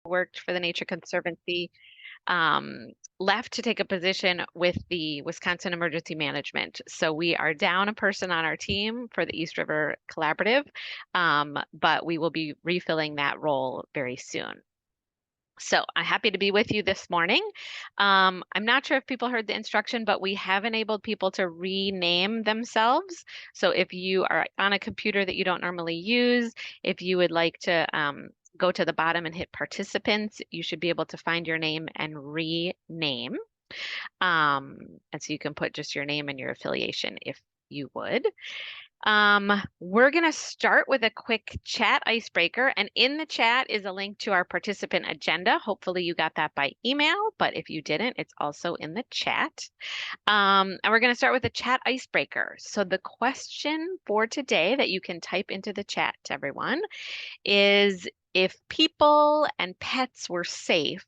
worked for the Nature Conservancy, left to take a position with the Wisconsin Emergency Management. So we are down a person on our team for the East River Collaborative, but we will be refilling that role very soon. So I'm happy to be with you this morning. I'm not sure if people heard the instruction, but we have enabled people to rename themselves. So if you are on a computer that you don't normally use, if you would like to go to the bottom and hit participants, you should be able to find your name and rename. And so you can put just your name and your affiliation if you would. We're going to start with a quick chat icebreaker, and in the chat is a link to our participant agenda. Hopefully you got that by email, but if you didn't, it's also in the chat. And we're going to start with a chat icebreaker. So the question for today that you can type into the chat to everyone is, if people and pets were safe,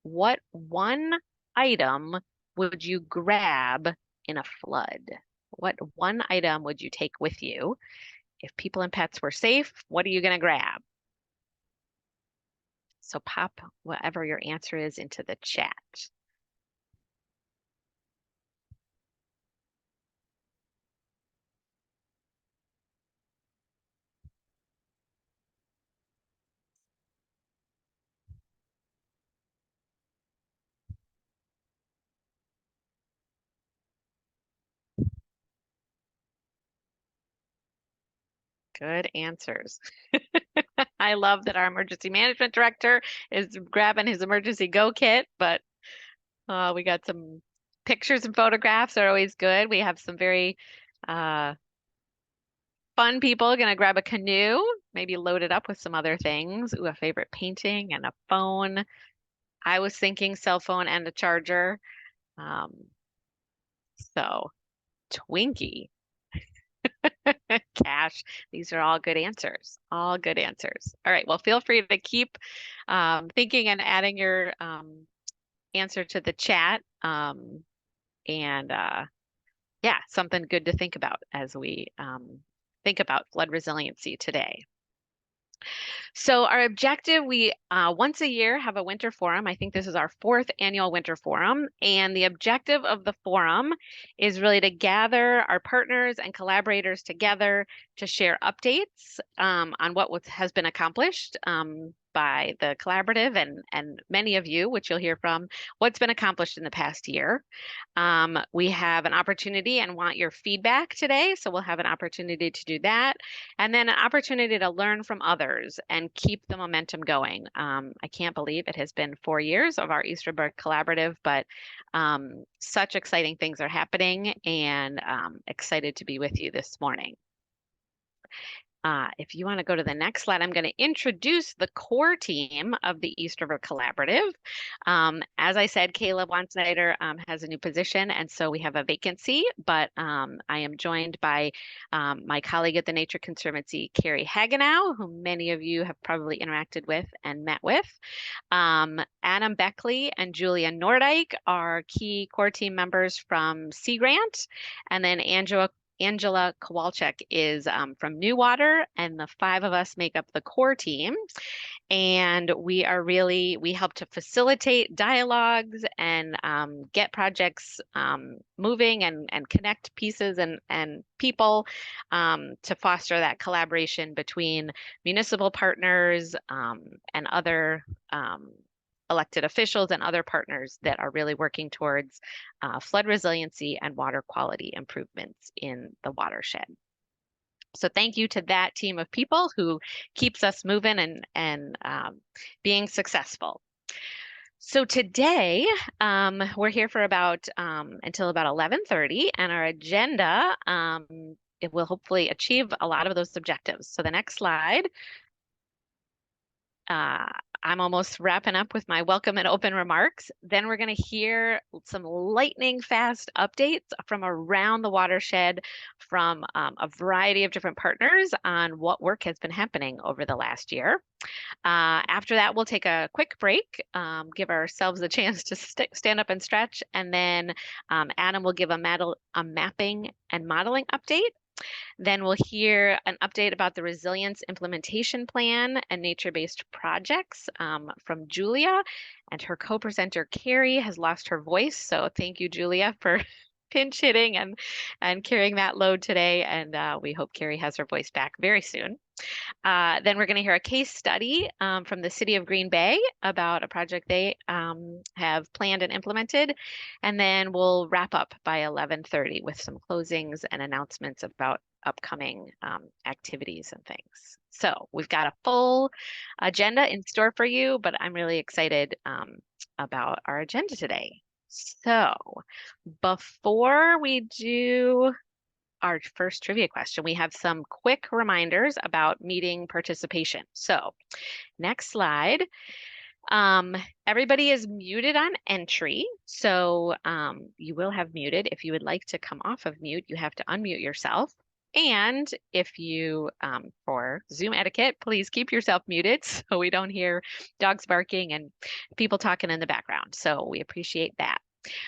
what one item would you grab in a flood? What one item would you take with you? If people and pets were safe, what are you going to grab? So pop whatever your answer is into the chat. Good answers. I love that our emergency management director is grabbing his emergency go kit, but we got some pictures and photographs are always good. We have some very uh, fun people gonna grab a canoe, maybe load it up with some other things. Ooh, a favorite painting and a phone. I was thinking cell phone and a charger. Um, so Twinkie, cash. These are all good answers. All good answers. All right. Well, feel free to keep thinking and adding your answer to the chat. And yeah, something good to think about as we think about flood resiliency today. So our objective, we once a year have a winter forum. I think this is our fourth annual winter forum. And the objective of the forum is really to gather our partners and collaborators together to share updates on what has been accomplished by the collaborative and many of you, which you'll hear from, what's been accomplished in the past year. We have an opportunity and want your feedback today. So we'll have an opportunity to do that. And then an opportunity to learn from others and keep the momentum going. I can't believe it has been 4 years of our East River Collaborative, but such exciting things are happening, and excited to be with you this morning. If you want to go to the next slide, I'm going to introduce the core team of the East River Collaborative. As I said, Caleb Wansnyder has a new position, and so we have a vacancy, but I am joined by my colleague at the Nature Conservancy, Carrie Hagenow, who many of you have probably interacted with and met with. Adam Beckley and Julia Nordyke are key core team members from Sea Grant, and then Angela Kowalczyk is from Newater, and the 5 of us make up the core team. And we help to facilitate dialogues and get projects moving and connect pieces and people to foster that collaboration between municipal partners and other elected officials and other partners that are really working towards flood resiliency and water quality improvements in the watershed. So thank you to that team of people who keeps us moving and being successful. So today we're here for about until about 11:30, and our agenda it will hopefully achieve a lot of those objectives. So the next slide. I'm almost wrapping up with my welcome and open remarks. Then we're going to hear some lightning fast updates from around the watershed from a variety of different partners on what work has been happening over the last year. After that, we'll take a quick break, give ourselves a chance to stand up and stretch, and then Adam will give a mapping and modeling update. Then we'll hear an update about the Resilience Implementation Plan and nature-based projects from Julia. And her co-presenter, Carrie, has lost her voice. So thank you, Julia, for pinch hitting and carrying that load today. And we hope Carrie has her voice back very soon. Then we're going to hear a case study from the city of Green Bay about a project they have planned and implemented. And then we'll wrap up by 11:30 with some closings and announcements about upcoming activities and things. So we've got a full agenda in store for you, but I'm really excited about our agenda today. So before we do our first trivia question, we have some quick reminders about meeting participation. So next slide. Everybody is muted on entry. So you will have muted. If you would like to come off of mute, you have to unmute yourself. And if you, for Zoom etiquette, please keep yourself muted so we don't hear dogs barking and people talking in the background. So we appreciate that.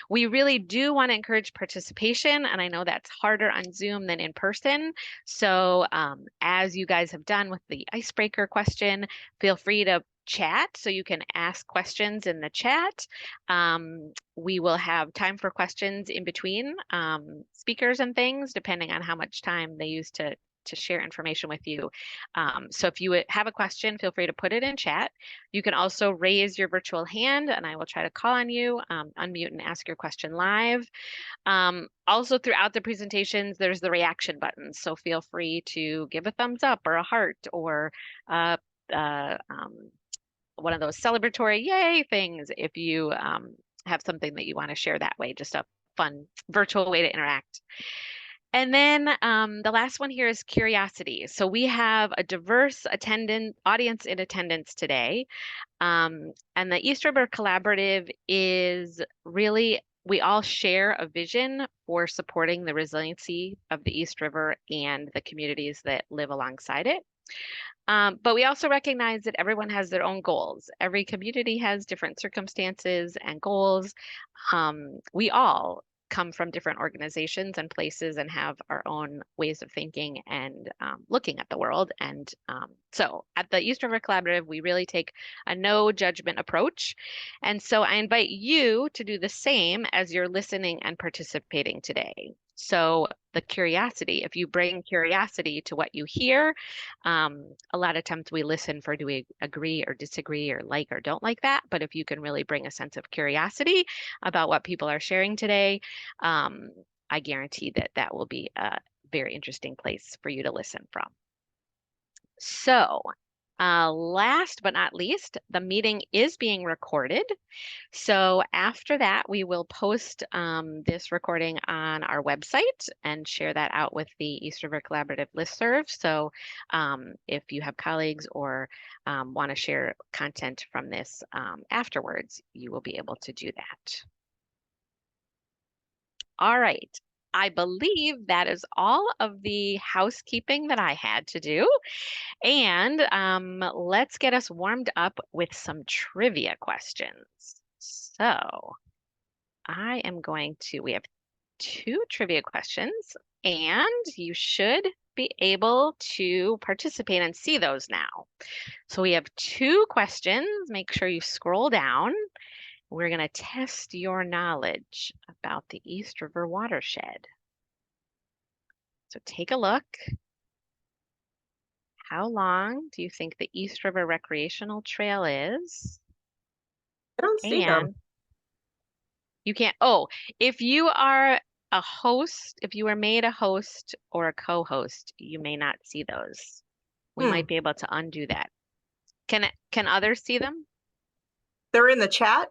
We really do want to encourage participation, and I know that's harder on Zoom than in person. So as you guys have done with the icebreaker question, feel free to chat so you can ask questions in the chat. We will have time for questions in between speakers and things, depending on how much time they use to share information with you. So if you have a question, feel free to put it in chat. You can also raise your virtual hand and I will try to call on you, unmute and ask your question live. Also throughout the presentations, there's the reaction button. So feel free to give a thumbs up or a heart or one of those celebratory yay things if you have something that you want to share that way, just a fun virtual way to interact. And then the last one here is curiosity. So we have a diverse audience in attendance today. And the East River Collaborative is really, we all share a vision for supporting the resiliency of the East River and the communities that live alongside it. But we also recognize that everyone has their own goals. Every community has different circumstances and goals. We all come from different organizations and places and have our own ways of thinking and looking at the world. And so at the East River Collaborative, we really take a no judgment approach. And so I invite you to do the same as you're listening and participating today. So the curiosity, if you bring curiosity to what you hear, a lot of times we listen for do we agree or disagree or like or don't like that. But if you can really bring a sense of curiosity about what people are sharing today, I guarantee that that will be a very interesting place for you to listen from. So last but not least, the meeting is being recorded. So after that, we will post this recording on our website and share that out with the East River Collaborative listserv. So if you have colleagues or want to share content from this afterwards, you will be able to do that. All right. I believe that is all of the housekeeping that I had to do. And let's get us warmed up with some trivia questions. So I am going to, we have 2 trivia questions and you should be able to participate and see those now. So we have 2 questions. Make sure you scroll down. We're going to test your knowledge about the East River watershed. So take a look. How long do you think the East River Recreational Trail is? I don't see them. You can't, oh, if you are a host, if you are made a host or a co-host, you may not see those. We might be able to undo that. Can others see them? They're in the chat?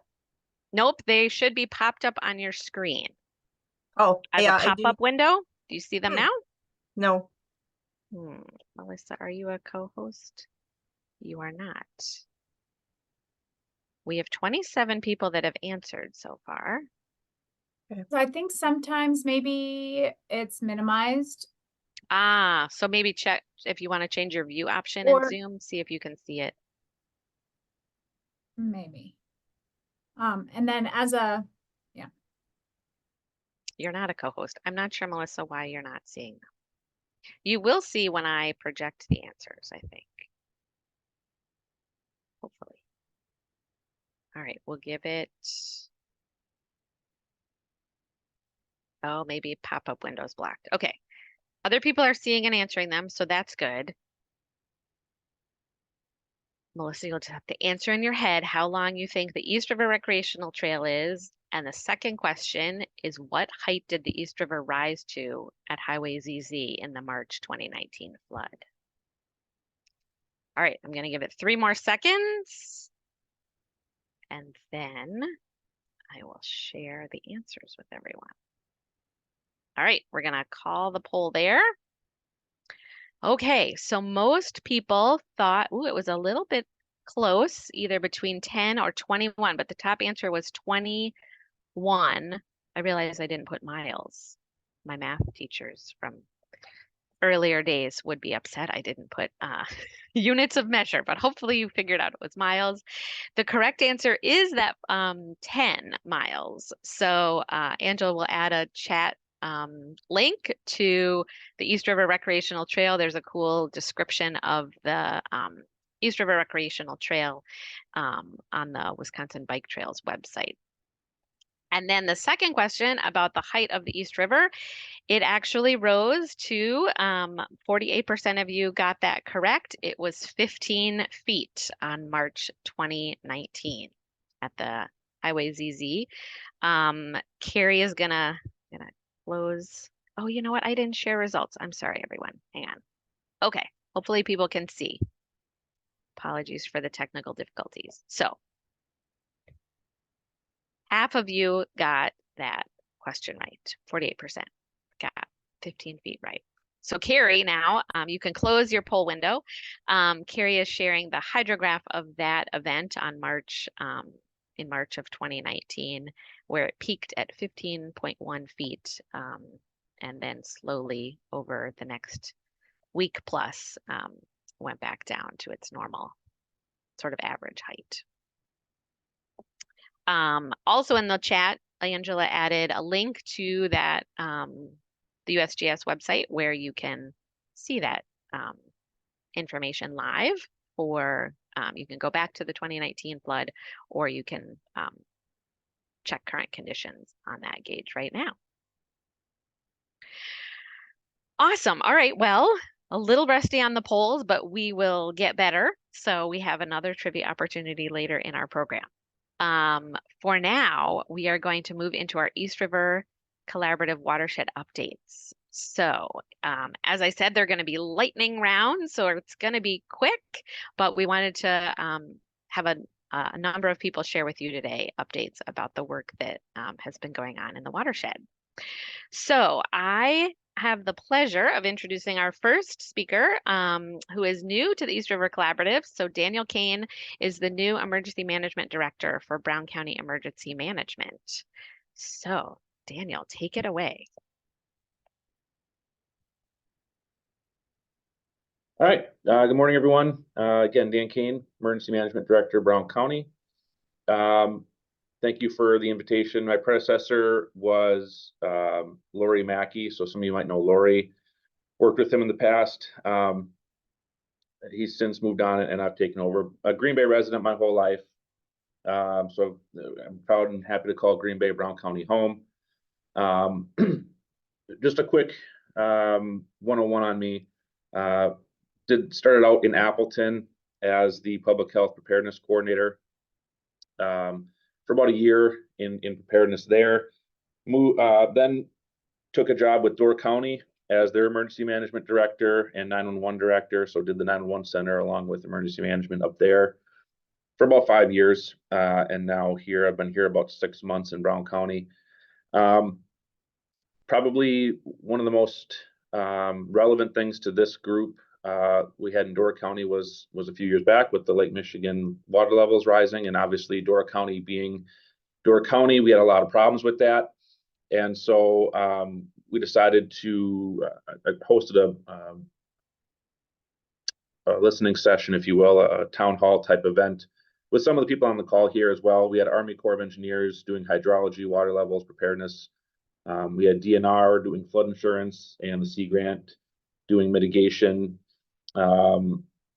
Nope, they should be popped up on your screen. Oh, As yeah, a pop-up window. Do you see them now? No. Melissa, are you a co-host? You are not. We have 27 people that have answered so far. So I think sometimes maybe it's minimized. So maybe check if you want to change your view option in Zoom, see if you can see it. Maybe. And then You're not a co-host. I'm not sure, Melissa, why you're not seeing them. You will see when I project the answers, I think. Hopefully. All right, we'll give it, oh, maybe pop-up windows blocked. Okay. Other people are seeing and answering them, so that's good. Melissa, you'll just have to answer in your head how long you think the East River Recreational Trail is. And the second question is, what height did the East River rise to at Highway ZZ in the March 2019 flood? All right, I'm going to give it 3 more seconds. And then I will share the answers with everyone. All right, we're going to call the poll there. Okay, so most people thought, ooh, it was a little bit close, either between 10 or 21, but the top answer was 21. I realized I didn't put miles. My math teachers from earlier days would be upset I didn't put units of measure, but hopefully you figured out it was miles. The correct answer is that 10 miles. So Angela will add a chat link to the East River Recreational Trail. There's a cool description of the East River Recreational Trail on the Wisconsin Bike Trails website. And then the second question about the height of the East River, it actually rose to 48% of you got that correct. It was 15 feet on March 2019 at the Highway ZZ. Carrie is gonna close. Oh, you know what? I didn't share results. I'm sorry, everyone. Hang on. Okay, hopefully people can see. Apologies for the technical difficulties. So half of you got that question right. 48% got 15 feet right. So Carrie, now you can close your poll window. Carrie is sharing the hydrograph of that event on in March of 2019, where it peaked at 15.1 feet and then slowly over the next week plus went back down to its normal sort of average height. Also in the chat, Angela added a link to that the USGS website where you can see that information live, or you can go back to the 2019 flood, or you can check current conditions on that gauge right now. Awesome. All right. Well, a little rusty on the polls, but we will get better. So we have another trivia opportunity later in our program. For now, we are going to move into our East River Collaborative Watershed updates. So as I said, they're going to be lightning rounds, so it's going to be quick, but we wanted to have a number of people share with you today updates about the work that has been going on in the watershed. So I have the pleasure of introducing our first speaker, who is new to the East River Collaborative. So Daniel Kane is the new Emergency Management Director for Brown County Emergency Management. So Daniel, take it away. All right, good morning, everyone. Again, Dan Kane, Emergency Management Director, Brown County. Thank you for the invitation. My predecessor was Lori Mackey, so some of you might know Lori. Worked with him in the past. He's since moved on, and I've taken over. A Green Bay resident my whole life, so I'm proud and happy to call Green Bay Brown County home. Just a quick 101 on me. Started out in Appleton as the Public Health Preparedness Coordinator. For about a year in preparedness there. Then took a job with Door County as their emergency management director and 911 director. So did the 911 center along with emergency management up there for about 5 years. And now here, I've been here about 6 months in Brown County. Probably one of the most relevant things to this group we had in Door County was a few years back with the Lake Michigan water levels rising, and obviously Door County being Door County, we had a lot of problems with that. And so we decided to hosted a listening session, if you will, a town hall type event with some of the people on the call here as well. We had Army Corps of Engineers doing hydrology, water levels, preparedness. We had DNR doing flood insurance and the Sea Grant doing mitigation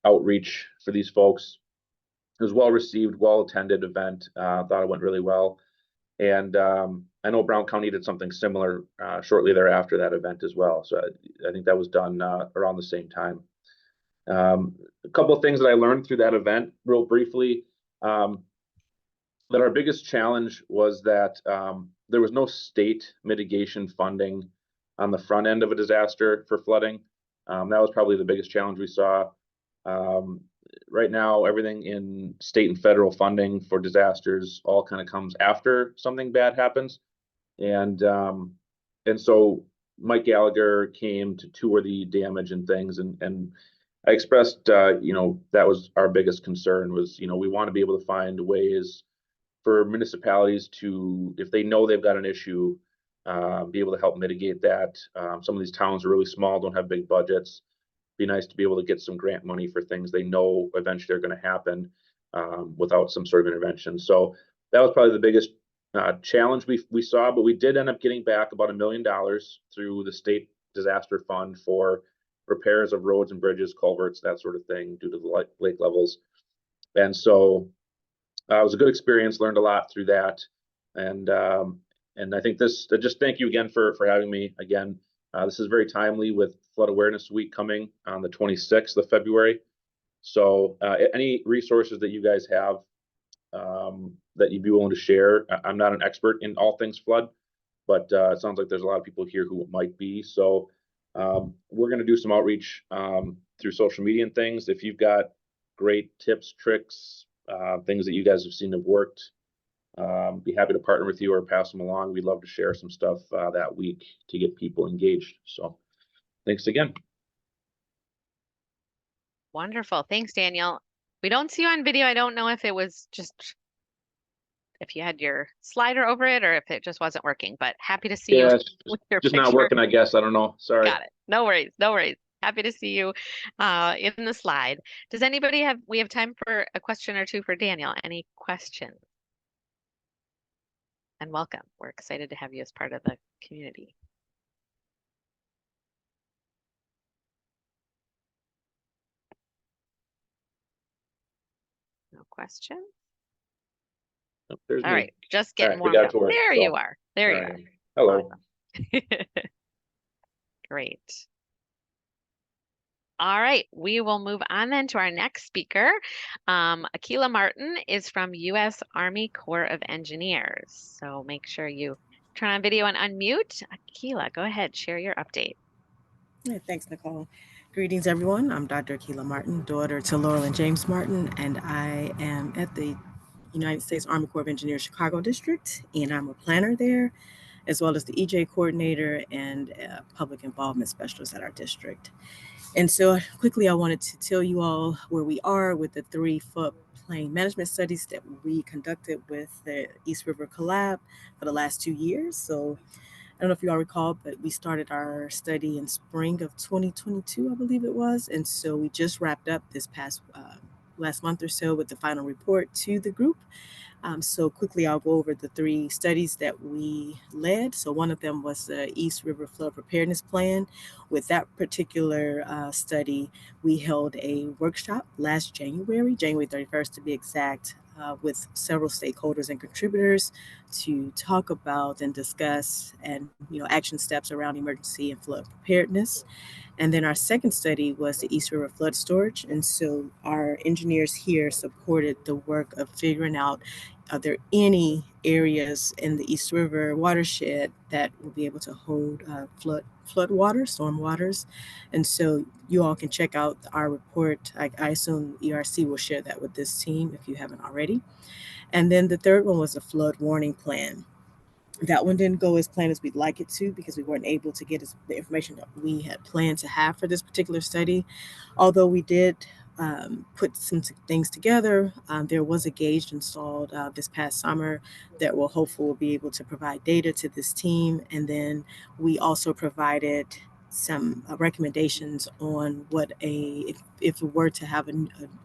outreach for these folks. It was well received, well attended event. Thought it went really well. And I know Brown County did something similar shortly thereafter that event as well. So I think that was done around the same time. A couple of things that I learned through that event, real briefly, that our biggest challenge was that there was no state mitigation funding on the front end of a disaster for flooding. That was probably the biggest challenge we saw. Right now, everything in state and federal funding for disasters all kind of comes after something bad happens. And so Mike Gallagher came to tour the damage and things, and I expressed, that was our biggest concern was, we want to be able to find ways for municipalities to, if they know they've got an issue, be able to help mitigate that. Some of these towns are really small, don't have big budgets. Be nice to be able to get some grant money for things they know eventually are going to happen without some sort of intervention. So that was probably the biggest challenge we saw, but we did end up getting back about $1 million through the state disaster fund for repairs of roads and bridges, culverts, that sort of thing, due to the lake levels. And so it was a good experience, learned a lot through that. And I think just thank you again for having me again. This is very timely with Flood Awareness Week coming on the 26th of February. So any resources that you guys have that you'd be willing to share. I'm not an expert in all things flood, but it sounds like there's a lot of people here who might be. So we're going to do some outreach through social media and things. If you've got great tips, tricks, things that you guys have seen have worked, be happy to partner with you or pass them along. We'd love to share some stuff that week to get people engaged. So thanks again. Wonderful. Thanks, Daniel. We don't see you on video. I don't know if it was just, if you had your slider over it or if it just wasn't working, but happy to see you with your just picture. not working, I guess. I don't know. Sorry. Got it. No worries. No worries. Happy to see you in the slide. Does anybody we have time for a question or two for Daniel. Any questions? And welcome. We're excited to have you as part of the community. No question. Oh, all right, just getting warmed up. There you are. There you are. Hello. Awesome. Great. All right, we will move on then to our next speaker. Akila Martin is from U.S. Army Corps of Engineers. So make sure you turn on video and unmute. Akila, go ahead, share your update. Yeah, thanks, Nicole. Greetings, everyone. I'm Dr. Akila Martin, daughter to Laurel and James Martin, and I am at the United States Army Corps of Engineers Chicago District, and I'm a planner there, as well as the EJ coordinator and public involvement specialist at our district. And so quickly, I wanted to tell you all where we are with the 3 floodplain management studies that we conducted with the East River Collab for the last 2 years. So I don't know if you all recall, but we started our study in spring of 2022, I believe it was. And so we just wrapped up this past last month or so with the final report to the group. So quickly, I'll go over the 3 studies that we led. So one of them was the East River Flood Preparedness Plan. With that particular study, we held a workshop last January 31st to be exact, with several stakeholders and contributors to talk about and discuss and action steps around emergency and flood preparedness. And then our second study was the East River Flood Storage. And so our engineers here supported the work of figuring out, are there any areas in the East River watershed that will be able to hold flood water, storm waters? And so you all can check out our report. I assume ERC will share that with this team if you haven't already. And then the third one was a flood warning plan. That one didn't go as planned as we'd like it to because we weren't able to get the information that we had planned to have for this particular study. Although we did put some things together, there was a gauge installed this past summer that will hopefully be able to provide data to this team. And then we also provided some recommendations on what if we were to have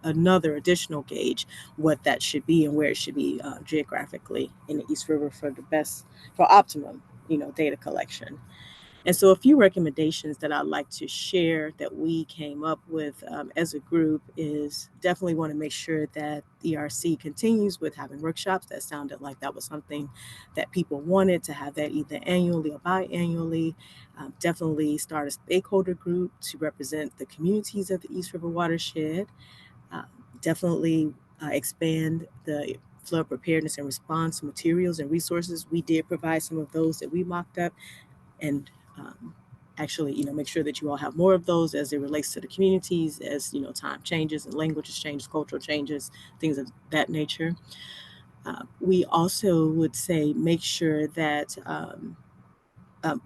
another additional gauge, what that should be and where it should be geographically in the East River for optimum data collection. And so a few recommendations that I'd like to share that we came up with as a group is definitely want to make sure that ERC continues with having workshops. That sounded like that was something that people wanted to have, that either annually or biannually. Definitely start a stakeholder group to represent the communities of the East River watershed. Definitely expand the flood preparedness and response materials and resources. We did provide some of those that we mocked up, and actually, make sure that you all have more of those as it relates to the communities, as time changes and languages changes, cultural changes, things of that nature. We also would say make sure that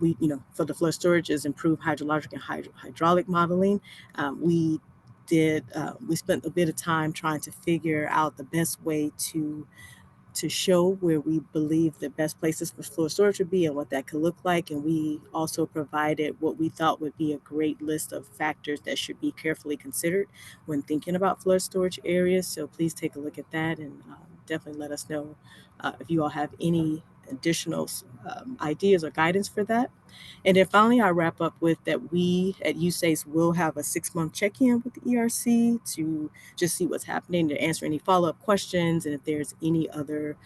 we, for the flood storage is improved hydrologic and hydraulic modeling. We spent a bit of time trying to figure out the best way to show where we believe the best places for flood storage would be and what that could look like. And we also provided what we thought would be a great list of factors that should be carefully considered when thinking about flood storage areas. So please take a look at that, and definitely let us know if you all have any additional ideas or guidance for that. And then finally, I'll wrap up with that we at USACE will have a 6-month check-in with the ERC to just see what's happening, to answer any follow-up questions, and if there's any other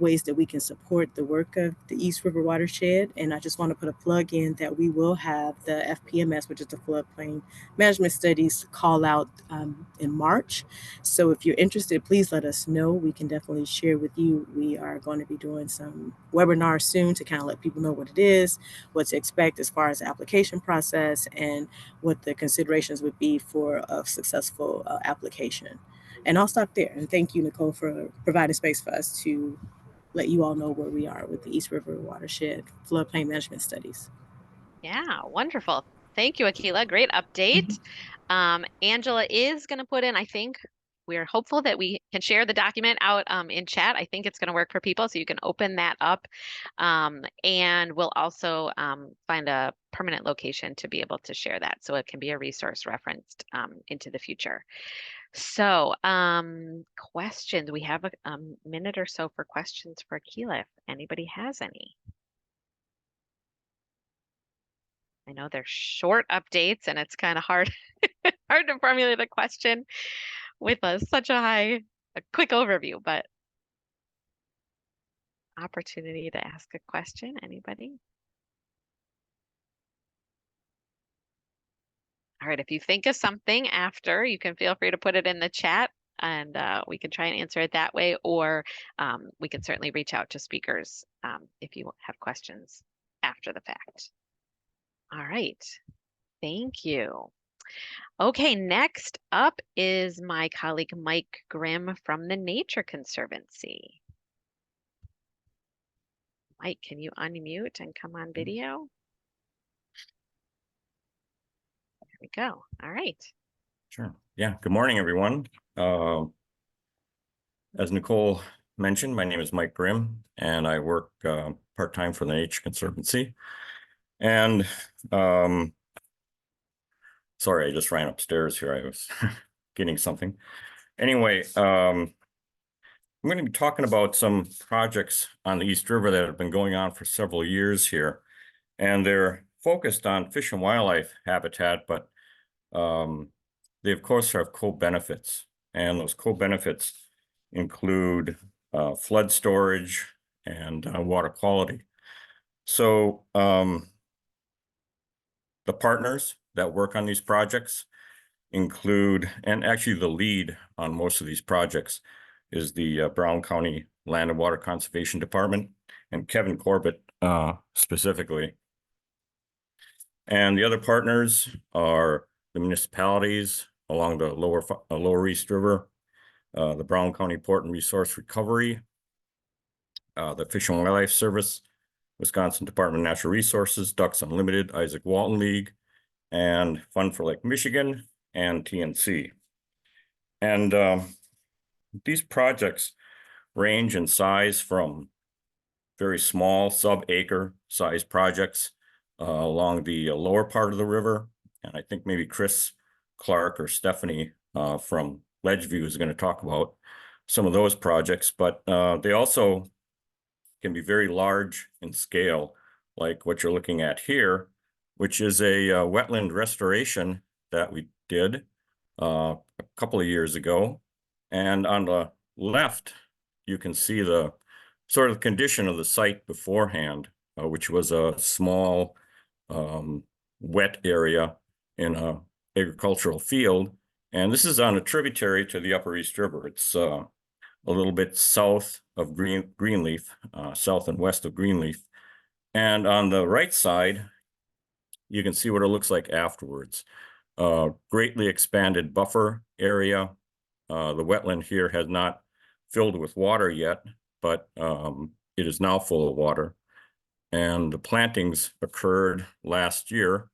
ways that we can support the work of the East River watershed. And I just want to put a plug in that we will have the FPMS, which is the Floodplain Management Studies, call out in March. So if you're interested, please let us know. We can definitely share with you. We are going to be doing some webinars soon to kind of let people know what it is, what to expect as far as the application process, and what the considerations would be for a successful application. And I'll stop there. And thank you, Nicole, for providing space for us to let you all know where we are with the East River Watershed Floodplain Management Studies. Yeah, wonderful. Thank you, Akilah. Great update. Angela is going to put in, I think we're hopeful that we can share the document out in chat. I think it's going to work for people, so you can open that up. And we'll also find a permanent location to be able to share that, so it can be a resource referenced into the future. So questions. We have a minute or so for questions for Akilah, if anybody has any. I know they're short updates, and it's kind of hard to formulate a question with such a quick overview, but opportunity to ask a question. Anybody? All right, if you think of something after, you can feel free to put it in the chat, and we can try and answer it that way, or we can certainly reach out to speakers if you have questions after the fact. All right, thank you. Okay, next up is my colleague Mike Grimm from the Nature Conservancy. Mike, can you unmute and come on video? There we go. All right. Sure. Yeah. Good morning, everyone. As Nicole mentioned, my name is Mike Grimm, and I work part-time for the Nature Conservancy. And sorry, I just ran upstairs here. I was getting something. Anyway, I'm going to be talking about some projects on the East River that have been going on for several years here. And they're focused on fish and wildlife habitat, but they, of course, have co-benefits. And those co-benefits include flood storage and water quality. So the partners that work on these projects include, and actually the lead on most of these projects is the Brown County Land and Water Conservation Department, and Kevin Corbett specifically. And the other partners are the municipalities along the lower East River, the Brown County Port and Resource Recovery, the Fish and Wildlife Service, Wisconsin Department of Natural Resources, Ducks Unlimited, Isaac Walton League, and Fund for Lake Michigan, and TNC. And these projects range in size from very small sub-acre size projects along the lower part of the river. And I think maybe Chris Clark or Stephanie from Ledgeview is going to talk about some of those projects, but they also can be very large in scale, like what you're looking at here, which is a wetland restoration that we did a couple of years ago. And on the left, you can see the sort of condition of the site beforehand, which was a small wet area in a agricultural field. And this is on a tributary to the Upper East River. It's a little bit south of Greenleaf, south and west of Greenleaf. And on the right side, you can see what it looks like afterwards. Greatly expanded buffer area. The wetland here has not filled with water yet, but it is now full of water. And the plantings occurred last year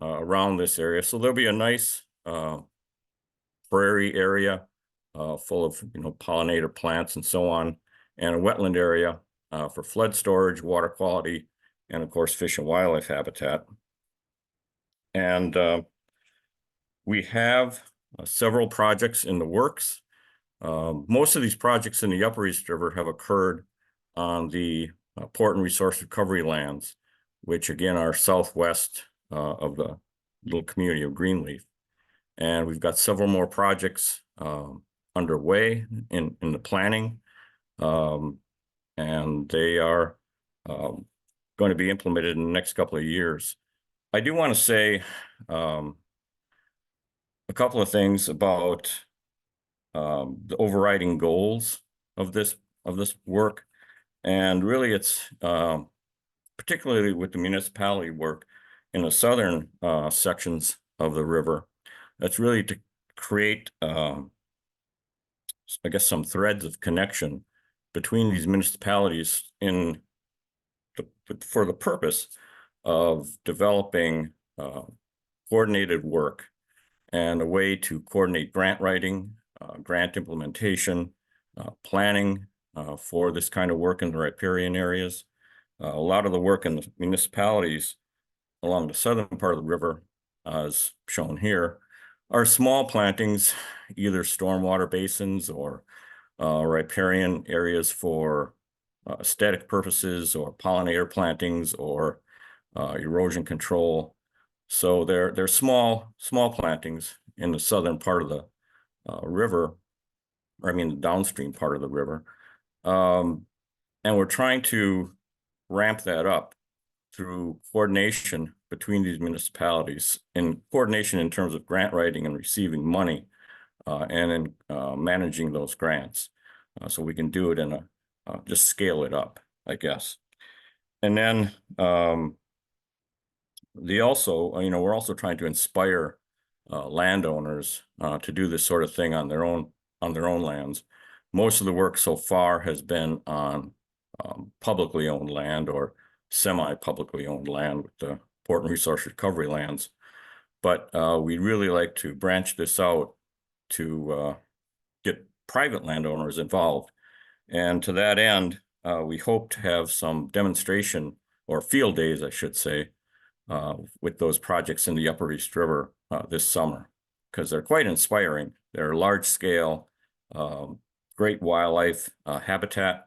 around this area. So there'll be a nice prairie area full of, pollinator plants and so on, and a wetland area for flood storage, water quality, and of course, fish and wildlife habitat. And we have several projects in the works. Most of these projects in the Upper East River have occurred on the Port and Resource Recovery lands, which again are southwest of the little community of Greenleaf. And we've got several more projects underway in the planning, and they are going to be implemented in the next couple of years. I do want to say a couple of things about the overriding goals of this work, and really it's particularly with the municipality work in the southern sections of the river. That's really to create, I guess, some threads of connection between these municipalities for the purpose of developing coordinated work and a way to coordinate grant writing, grant implementation, planning for this kind of work in the riparian areas. A lot of the work in the municipalities along the southern part of the river, as shown here, are small plantings, either stormwater basins or riparian areas for aesthetic purposes, or pollinator plantings, or erosion control. So they're small plantings in the southern part of the river, or I mean the downstream part of the river. And we're trying to ramp that up through coordination between these municipalities, and coordination in terms of grant writing and receiving money, and in managing those grants. So we can do it in just scale it up, I guess. And then we're also trying to inspire landowners to do this sort of thing on their own lands. Most of the work so far has been on publicly owned land or semi-publicly owned land with the Port and Resource Recovery lands. But we'd really like to branch this out to get private landowners involved. And to that end, we hope to have some demonstration or field days, I should say, with those projects in the Upper East River this summer, because they're quite inspiring. They're large scale, great wildlife habitat.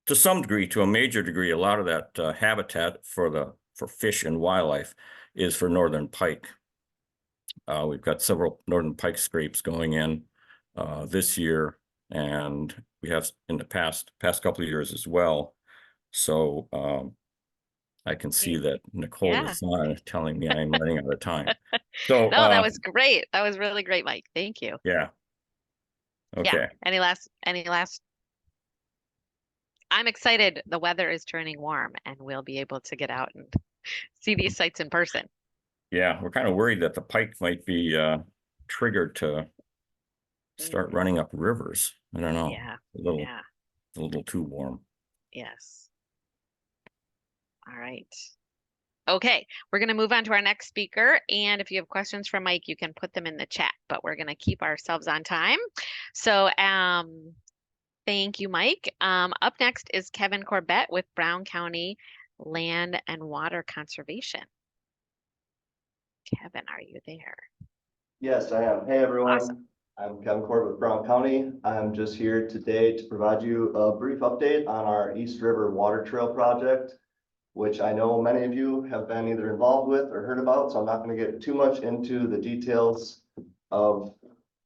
To some degree, to a major degree, a lot of that habitat for fish and wildlife is for northern pike. We've got several northern pike scrapes going in this year, and we have in the past couple of years as well. So I can see that Nicole is telling me I'm running out of time. So no, that was great. That was really great, Mike. Thank you. Yeah. Okay. Yeah. Any last? I'm excited. The weather is turning warm, and we'll be able to get out and see these sites in person. Yeah, we're kind of worried that the pike might be triggered to start running up rivers. I don't know. Yeah. A little too warm. Yes. All right. Okay, we're going to move on to our next speaker. And if you have questions for Mike, you can put them in the chat, but we're going to keep ourselves on time. So thank you, Mike. Up next is Kevin Corbett with Brown County Land and Water Conservation. Kevin, are you there? Yes, I am. Hey, everyone. Awesome. I'm Kevin Corbett with Brown County. I'm just here today to provide you a brief update on our East River Water Trail project. which I know many of you have been either involved with or heard about, so I'm not gonna get too much into the details of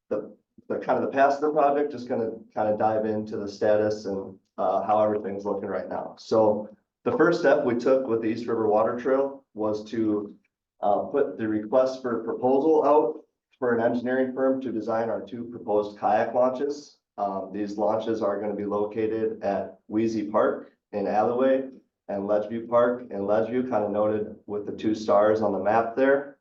the kind of the past of the project, just gonna kind of dive into the status and how everything's looking right now. So the first step we took with the East River Water Trail was to put the request for proposal out for an engineering firm to design our 2 proposed kayak launches. These launches are going to be located at Wheezy Park in Alloway and Ledgeview Park in Ledgeview, kind of noted with the 2 stars on the map there.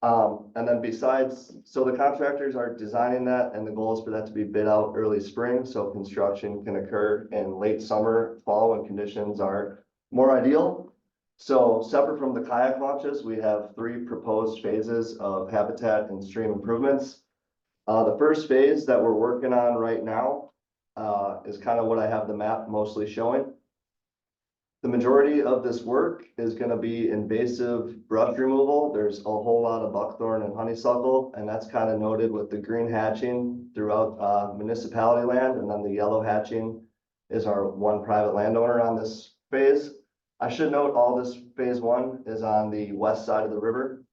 And then besides, so the contractors are designing that, and the goal is for that to be bid out early spring, so construction can occur in late summer, fall, when conditions are more ideal. So separate from the kayak launches, we have 3 proposed phases of habitat and stream improvements. The first phase that we're working on right now is kind of what I have the map mostly showing. The majority of this work is going to be invasive brush removal. There's a whole lot of buckthorn and honeysuckle, and that's kind of noted with the green hatching throughout municipality land, and then the yellow hatching is our 1 private landowner on this phase. I should note all this phase 1 is on the west side of the river.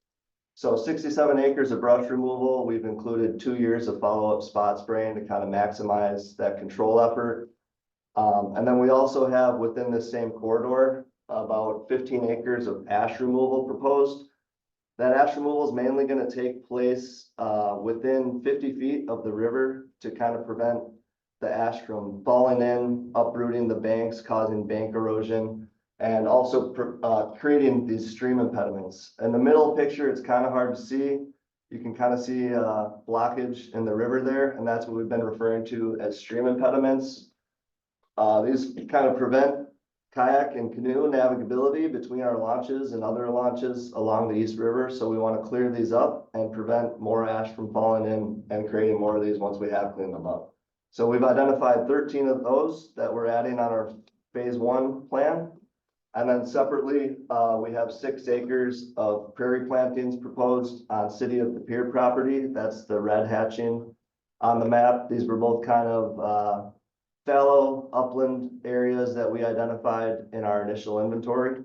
So 67 acres of brush removal. We've included 2 years of follow-up spot spraying to kind of maximize that control effort. And then we also have within the same corridor, about 15 acres of ash removal proposed. That ash removal is mainly going to take place within 50 feet of the river to kind of prevent the ash from falling in, uprooting the banks, causing bank erosion, and also creating these stream impediments. In the middle picture, it's kind of hard to see. You can kind of see blockage in the river there, and that's what we've been referring to as stream impediments. These kind of prevent kayak and canoe navigability between our launches and other launches along the East River. So we want to clear these up and prevent more ash from falling in and creating more of these once we have cleaned them up. So we've identified 13 of those that we're adding on our phase 1 plan. And then separately, we have 6 acres of prairie plantings proposed on City of the Pier property. That's the red hatching on the map. These were both kind of fallow upland areas that we identified in our initial inventory.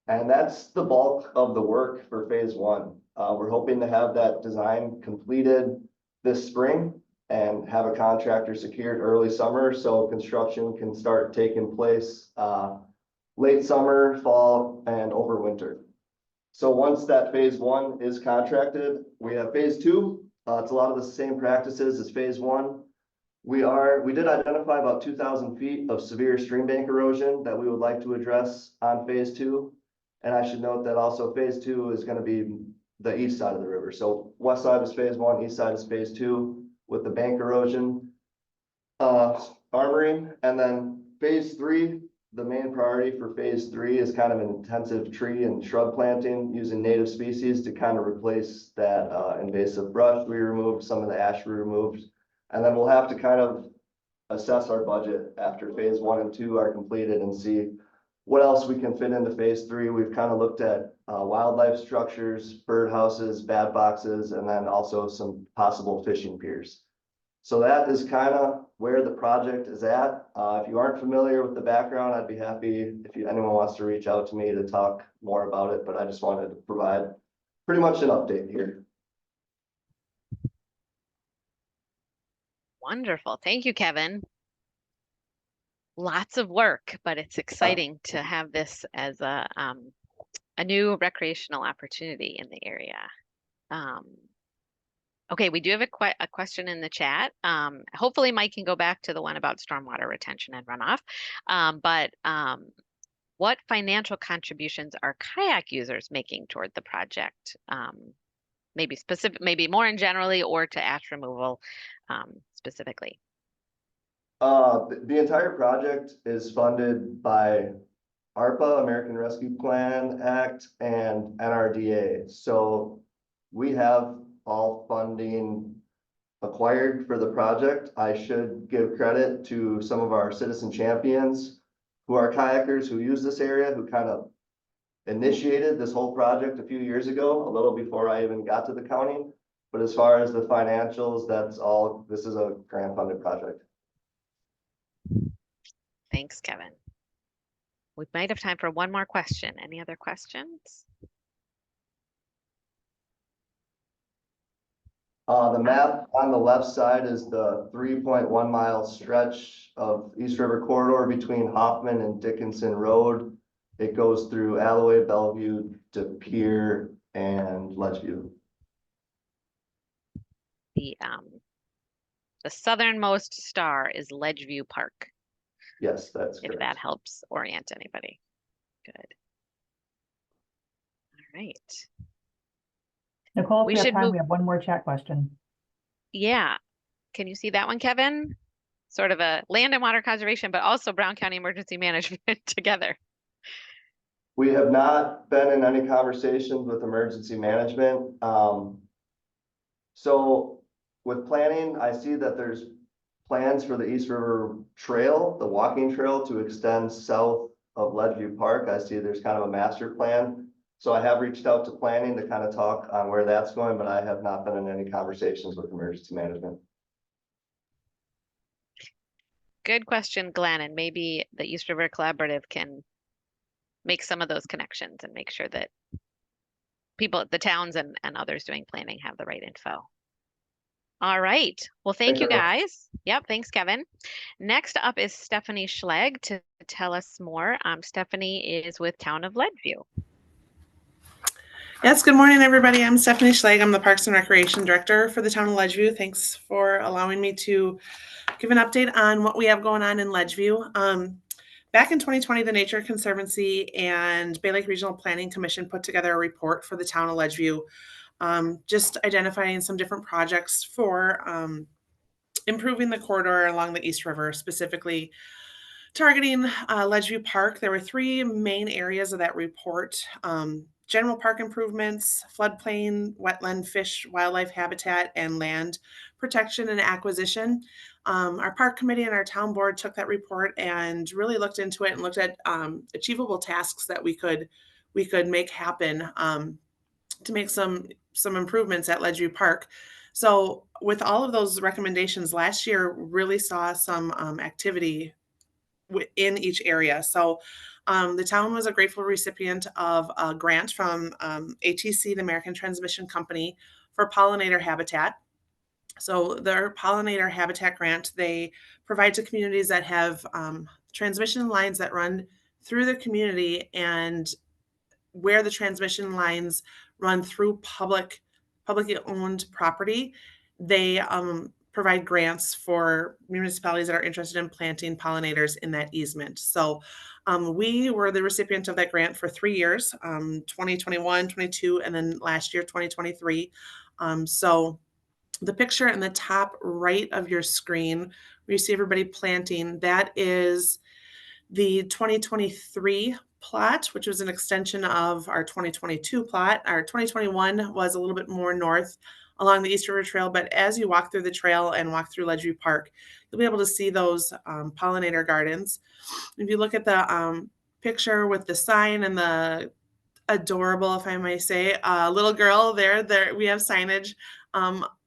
And that's the bulk of the work for phase 1. We're hoping to have that design completed this spring and have a contractor secured early summer, so construction can start taking place late summer, fall, and over winter. So once that phase 1 is contracted, we have phase 2. It's a lot of the same practices as phase 1. We did identify about 2,000 feet of severe stream bank erosion that we would like to address on phase 2. And I should note that also phase 2 is going to be the east side of the river. So west side is phase 1, east side is phase 2 with the bank erosion armoring. And then phase 3, the main priority for phase 3 is kind of an intensive tree and shrub planting using native species to kind of replace that invasive brush we removed, some of the ash we removed. And then we'll have to kind of assess our budget after phase 1 and 2 are completed and see what else we can fit into phase 3. We've kind of looked at wildlife structures, bird houses, bat boxes, and then also some possible fishing piers. So that is kind of where the project is at. If you aren't familiar with the background, I'd be happy if anyone wants to reach out to me to talk more about it, but I just wanted to provide pretty much an update here. Wonderful. Thank you, Kevin. Lots of work, but it's exciting to have this as a new recreational opportunity in the area. Okay, we do have a question in the chat. Hopefully Mike can go back to the one about stormwater retention and runoff. But what financial contributions are kayak users making toward the project? Maybe specific, maybe more in generally, or to ash removal specifically? The entire project is funded by ARPA, American Rescue Plan Act, and NRDA. So we have all funding acquired for the project. I should give credit to some of our citizen champions who are kayakers who use this area, who kind of initiated this whole project a few years ago, a little before I even got to the county. But as far as the financials, this is a grant funded project. Thanks, Kevin. We might have time for one more question. Any other questions? The map on the left side is the 3.1 mile stretch of East River Corridor between Hoffman and Dickinson Road. It goes through Alloway, Bellevue, De Pere, and Ledgeview. The southernmost star is Ledgeview Park, Yes, that's if correct. that helps orient anybody. Good. All right. Nicole, if We we have should time, move- we have one more chat question. Yeah. Can you see that one, Kevin? Sort of a land and water conservation, but also Brown County Emergency Management together. We have not been in any conversations with emergency management. So with planning, I see that there's plans for the East River Trail, the walking trail, to extend south of Ledgeview Park. I see there's kind of a master plan. So I have reached out to planning to kind of talk on where that's going, but I have not been in any conversations with emergency management. Good question, Glenn, and maybe the East River Collaborative can make some of those connections and make sure that people at the towns and others doing planning have the right info. All right. Well, thank you everyone. guys. Yep. Thanks, Kevin. Next up is Stephanie Schlegg to tell us more. Stephanie is with Town of Ledgeview. Yes, good morning, everybody. I'm Stephanie Schlegg. I'm the Parks and Recreation Director for the Town of Ledgeview. Thanks for allowing me to give an update on what we have going on in Ledgeview. Back in 2020, the Nature Conservancy and Bay Lake Regional Planning Commission put together a report for the Town of Ledgeview, just identifying some different projects for improving the corridor along the East River, specifically targeting Ledgeview Park. There were three main areas of that report: general park improvements, floodplain, wetland, fish, wildlife habitat, and land protection and acquisition. Our park committee and our town board took that report and really looked into it and looked at achievable tasks that we could make happen to make some improvements at Ledgeview Park. So with all of those recommendations, last year really saw some activity in each area. So the town was a grateful recipient of a grant from ATC, the American Transmission Company, for pollinator habitat. So their pollinator habitat grant, they provide to communities that have transmission lines that run through the community, and where the transmission lines run through publicly owned property, they provide grants for municipalities that are interested in planting pollinators in that easement. So we were the recipient of that grant for 3 years, 2021, 22, and then last year, 2023. So the picture in the top right of your screen, where you see everybody planting, that is the 2023 plot, which was an extension of our 2022 plot. Our 2021 was a little bit more north along the East River Trail, but as you walk through the trail and walk through Ledgeview Park, you'll be able to see those pollinator gardens. If you look at the picture with the sign and the adorable, if I may say, little girl there we have signage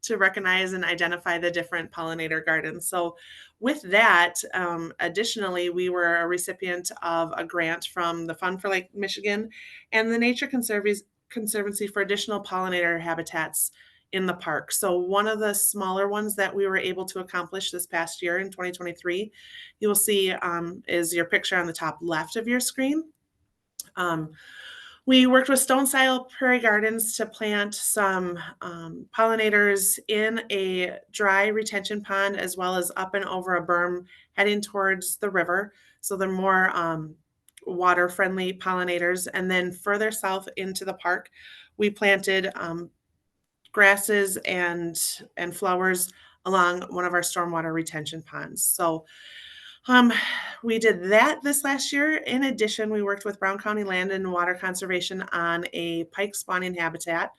to recognize and identify the different pollinator gardens. So with that, additionally, we were a recipient of a grant from the Fund for Lake Michigan and the Nature Conservancy for additional pollinator habitats in the park. So one of the smaller ones that we were able to accomplish this past year in 2023, you will see is your picture on the top left of your screen. We worked with Stone Style Prairie Gardens to plant some pollinators in a dry retention pond, as well as up and over a berm heading towards the river. So they're more water-friendly pollinators. And then further south into the park, we planted grasses and flowers along one of our stormwater retention ponds. So we did that this last year. In addition, we worked with Brown County Land and Water Conservation on a pike spawning habitat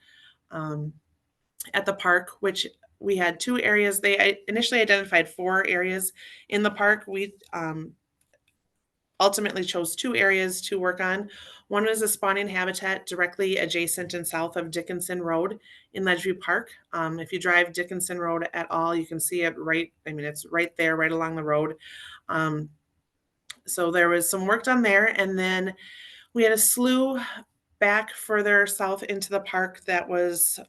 at the park, which we had 2 areas. They initially identified 4 areas in the park. We ultimately chose 2 areas to work on. One was a spawning habitat directly adjacent and south of Dickinson Road in Ledgeview Park. If you drive Dickinson Road at all, you can see it right, it's right there, right along the road. So there was some work done there. And then we had a slough back further south into the park that was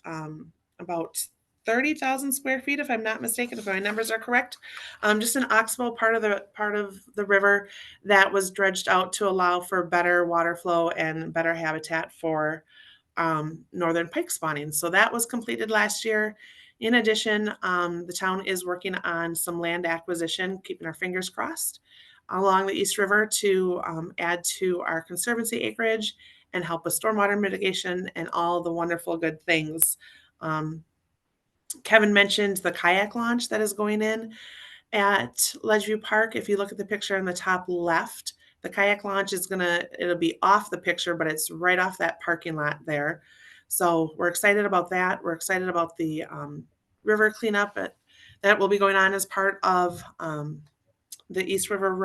about 30,000 square feet, if I'm not mistaken, if my numbers are correct. Just an oxbow part of the river that was dredged out to allow for better water flow and better habitat for northern pike spawning. So that was completed last year. In addition, the town is working on some land acquisition, keeping our fingers crossed, along the East River to add to our conservancy acreage and help with stormwater mitigation and all the wonderful good things. Kevin mentioned the kayak launch that is going in at Ledgeview Park. If you look at the picture in the top left, the kayak launch is it'll be off the picture, but it's right off that parking lot there. So we're excited about that. We're excited about the river cleanup that will be going on as part of the East River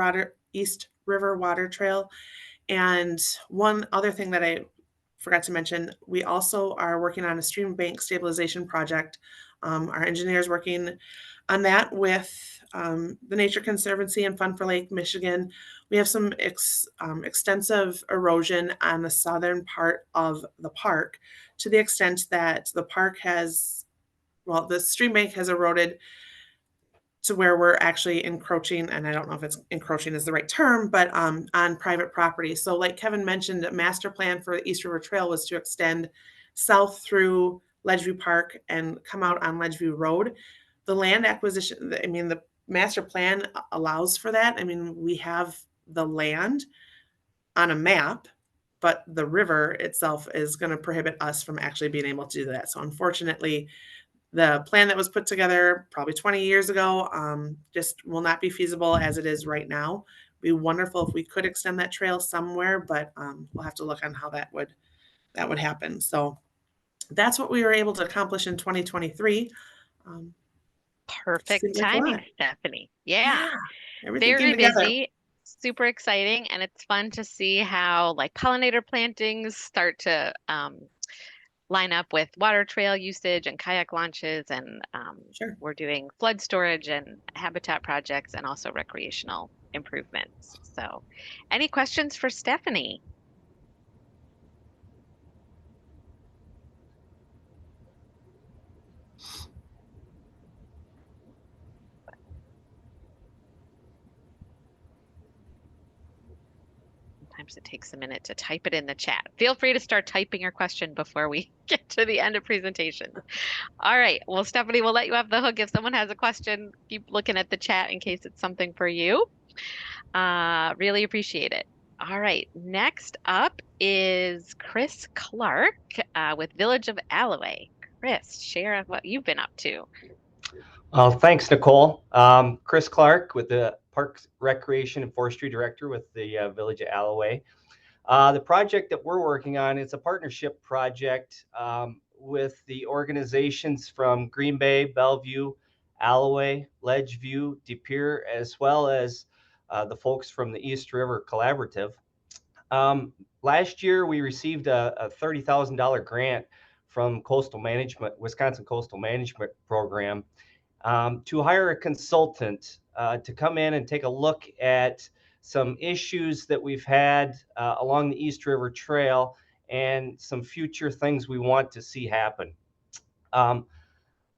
Water Trail. And one other thing that I forgot to mention, we also are working on a stream bank stabilization project. Our engineers working on that with the Nature Conservancy and Fun for Lake Michigan. We have some extensive erosion on the southern part of the park, to the extent that the park the stream bank has eroded to where we're actually encroaching, and I don't know if it's encroaching is the right term, but on private property. So like Kevin mentioned, the master plan for the East River Trail was to extend south through Ledgeview Park and come out on Ledgeview Road. The land acquisition, the master plan allows for that. We have the land on a map, but the river itself is going to prohibit us from actually being able to do that. So unfortunately, the plan that was put together probably 20 years ago just will not be feasible as it is right now. It'd be wonderful if we could extend that trail somewhere, but we'll have to look on how that would happen. So that's what we were able to accomplish in 2023. Perfect seems like a timing, lot. Stephanie. Yeah. Everything came Very together. busy, super exciting, and it's fun to see how like pollinator plantings start to line up with water trail usage and kayak launches, and Sure. we're doing flood storage and habitat projects and also recreational improvements. So, any questions for Stephanie? Sometimes it takes a minute to type it in the chat. Feel free to start typing your question before we get to the end of presentation. All right. Well, Stephanie, we'll let you have the hook. If someone has a question, keep looking at the chat in case it's something for you. Really appreciate it. All right. Next up is Chris Clark with Village of Alloway. Chris, share what you've been up to. Thanks, Nicole. Chris Clark with the Parks, Recreation, and Forestry Director with the Village of Alloway. The project that we're working on, it's a partnership project with the organizations from Green Bay, Bellevue, Alloway, Ledgeview, De Pere, as well as the folks from the East River Collaborative. Last year, we received a $30,000 grant from Wisconsin Coastal Management Program to hire a consultant to come in and take a look at some issues that we've had along the East River Trail and some future things we want to see happen.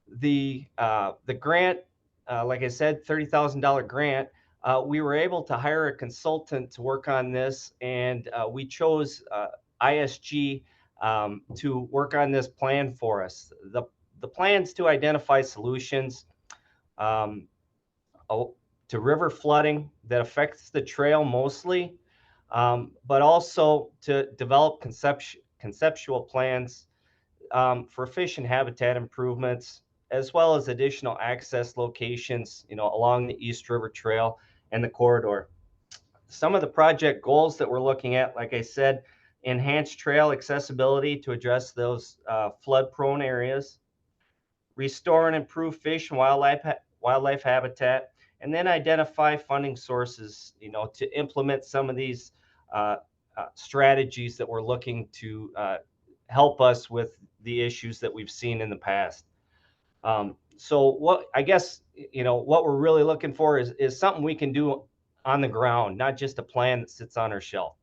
The grant, like I said, $30,000 grant, we were able to hire a consultant to work on this, and we chose ISG to work on this plan for us. The plan's to identify solutions to river flooding that affects the trail mostly, but also to develop conceptual plans for fish and habitat improvements, as well as additional access locations, along the East River Trail and the corridor. Some of the project goals that we're looking at, like I said, enhance trail accessibility to address those flood-prone areas, restore and improve fish and wildlife habitat, and then identify funding sources, to implement some of these strategies that we're looking to help us with the issues that we've seen in the past. So what we're really looking for is something we can do on the ground, not just a plan that sits on our shelf.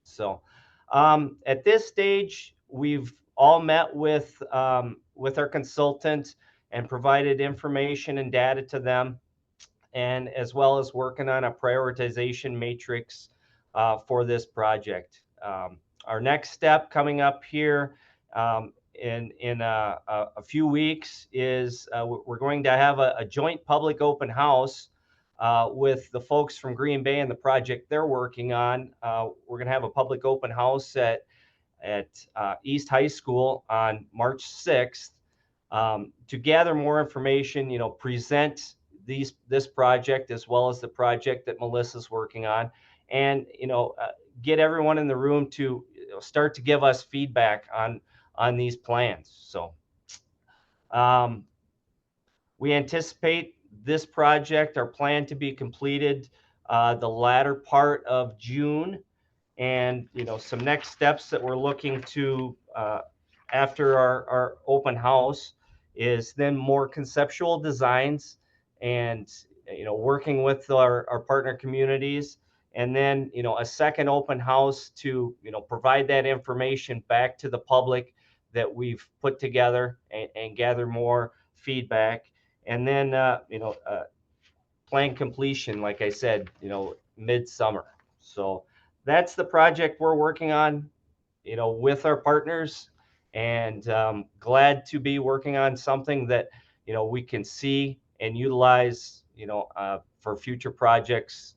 So at this stage, we've all met with our consultant and provided information and data to them, and as well as working on a prioritization matrix for this project. Our next step coming up here in a few weeks is we're going to have a joint public open house with the folks from Green Bay and the project they're working on. We're going to have a public open house at East High School on March 6th to gather more information, present this project as well as the project that Melissa's working on, and get everyone in the room to start to give us feedback on these plans. So we anticipate this project, our plan, to be completed the latter part of June. And some next steps that we're looking to after our open house is then more conceptual designs and working with our partner communities, and then a second open house to provide that information back to the public that we've put together and gather more feedback, and then plan completion, like I said, midsummer. So that's the project we're working on, with our partners, and glad to be working on something that we can see and utilize for future projects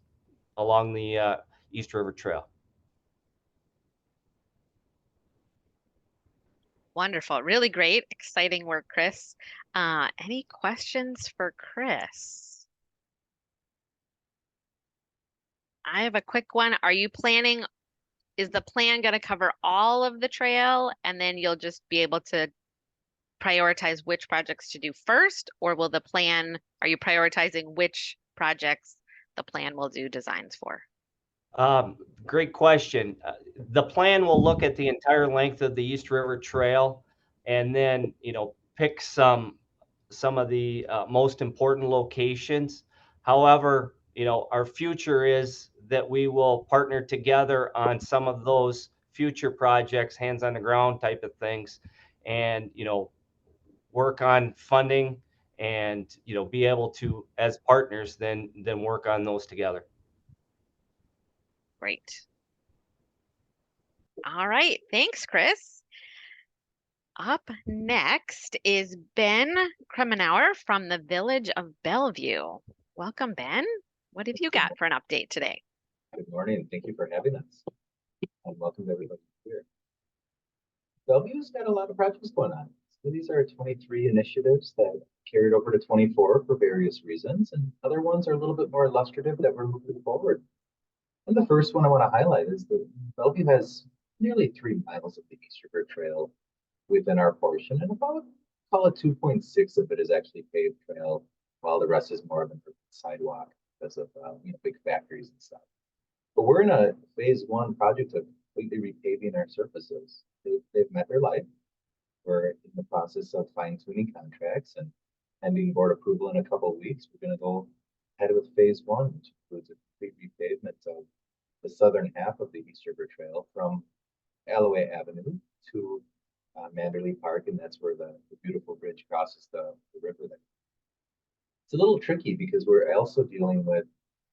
along the East River Trail. Wonderful. Really great. Exciting work, Chris. Any questions for Chris? I have a quick one. Is the plan going to cover all of the trail, and then you'll just be able to prioritize which projects to do first, or are you prioritizing which projects the plan will do designs for? Great question. The plan will look at the entire length of the East River Trail, and then pick some of the most important locations. However, our future is that we will partner together on some of those future projects, hands on the ground type of things, and work on funding, and be able to, as partners, then work on those together. Great. All right. Thanks, Chris. Up next is Ben Kremenauer from the Village of Bellevue. Welcome, Ben. What have you got for an update today? Good morning. Thank you for having us. And welcome to everybody here. Bellevue's got a lot of projects going on. So these are 23 initiatives that carried over to 24 for various reasons, and other ones are a little bit more illustrative that we're moving forward. And the first one I want to highlight is that Bellevue has nearly 3 miles of the East River Trail within our portion, and about, call it 2.6 of it is actually paved trail, while the rest is more of a sidewalk because of big factories and stuff. But we're in a phase 1 project of completely repaving our surfaces. They've met their life. We're in the process of fine-tuning contracts and pending board approval in a couple of weeks. We're going to go ahead with phase 1, which includes a complete repavement of the southern half of the East River Trail from Alloway Avenue to Manderley Park, and that's where the beautiful bridge crosses the river there. It's a little tricky because we're also dealing with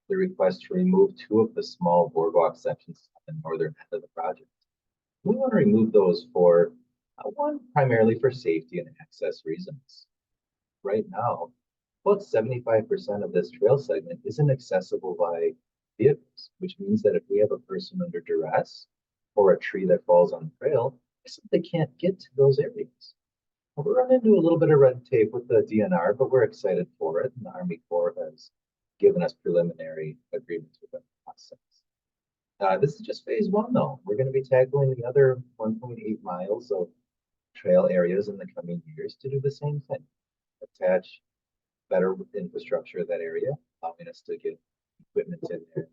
the request to remove 2 of the small boardwalk sections on the northern end of the project. We want to remove those for one, primarily for safety and access reasons. Right now, about 75% of this trail segment isn't accessible by vehicles, which means that if we have a person under duress or a tree that falls on the trail, they can't get to those areas. We're running into a little bit of red tape with the DNR, but we're excited for it, and the Army Corps has given us preliminary agreements with the process. This is just phase 1, though. We're going to be tackling the other 1.8 miles of trail areas in the coming years to do the same thing. Attach better infrastructure of that area, allowing us to get equipment in there.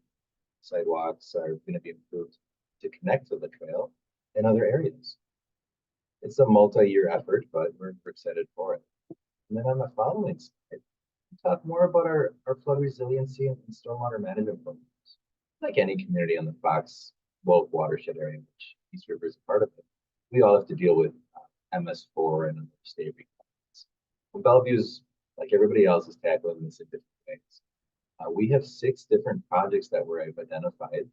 Sidewalks are going to be improved to connect to the trail in other areas. It's a multi-year effort, but we're excited for it. And then on the following slide, we talk more about our flood resiliency and stormwater management programs. Like any community on the Fox Wolf watershed area, which East River is a part of it, we all have to deal with MS4 and other state requirements. Well, Bellevue's, like everybody else, is tackling this in different ways. We have 6 different projects that we've identified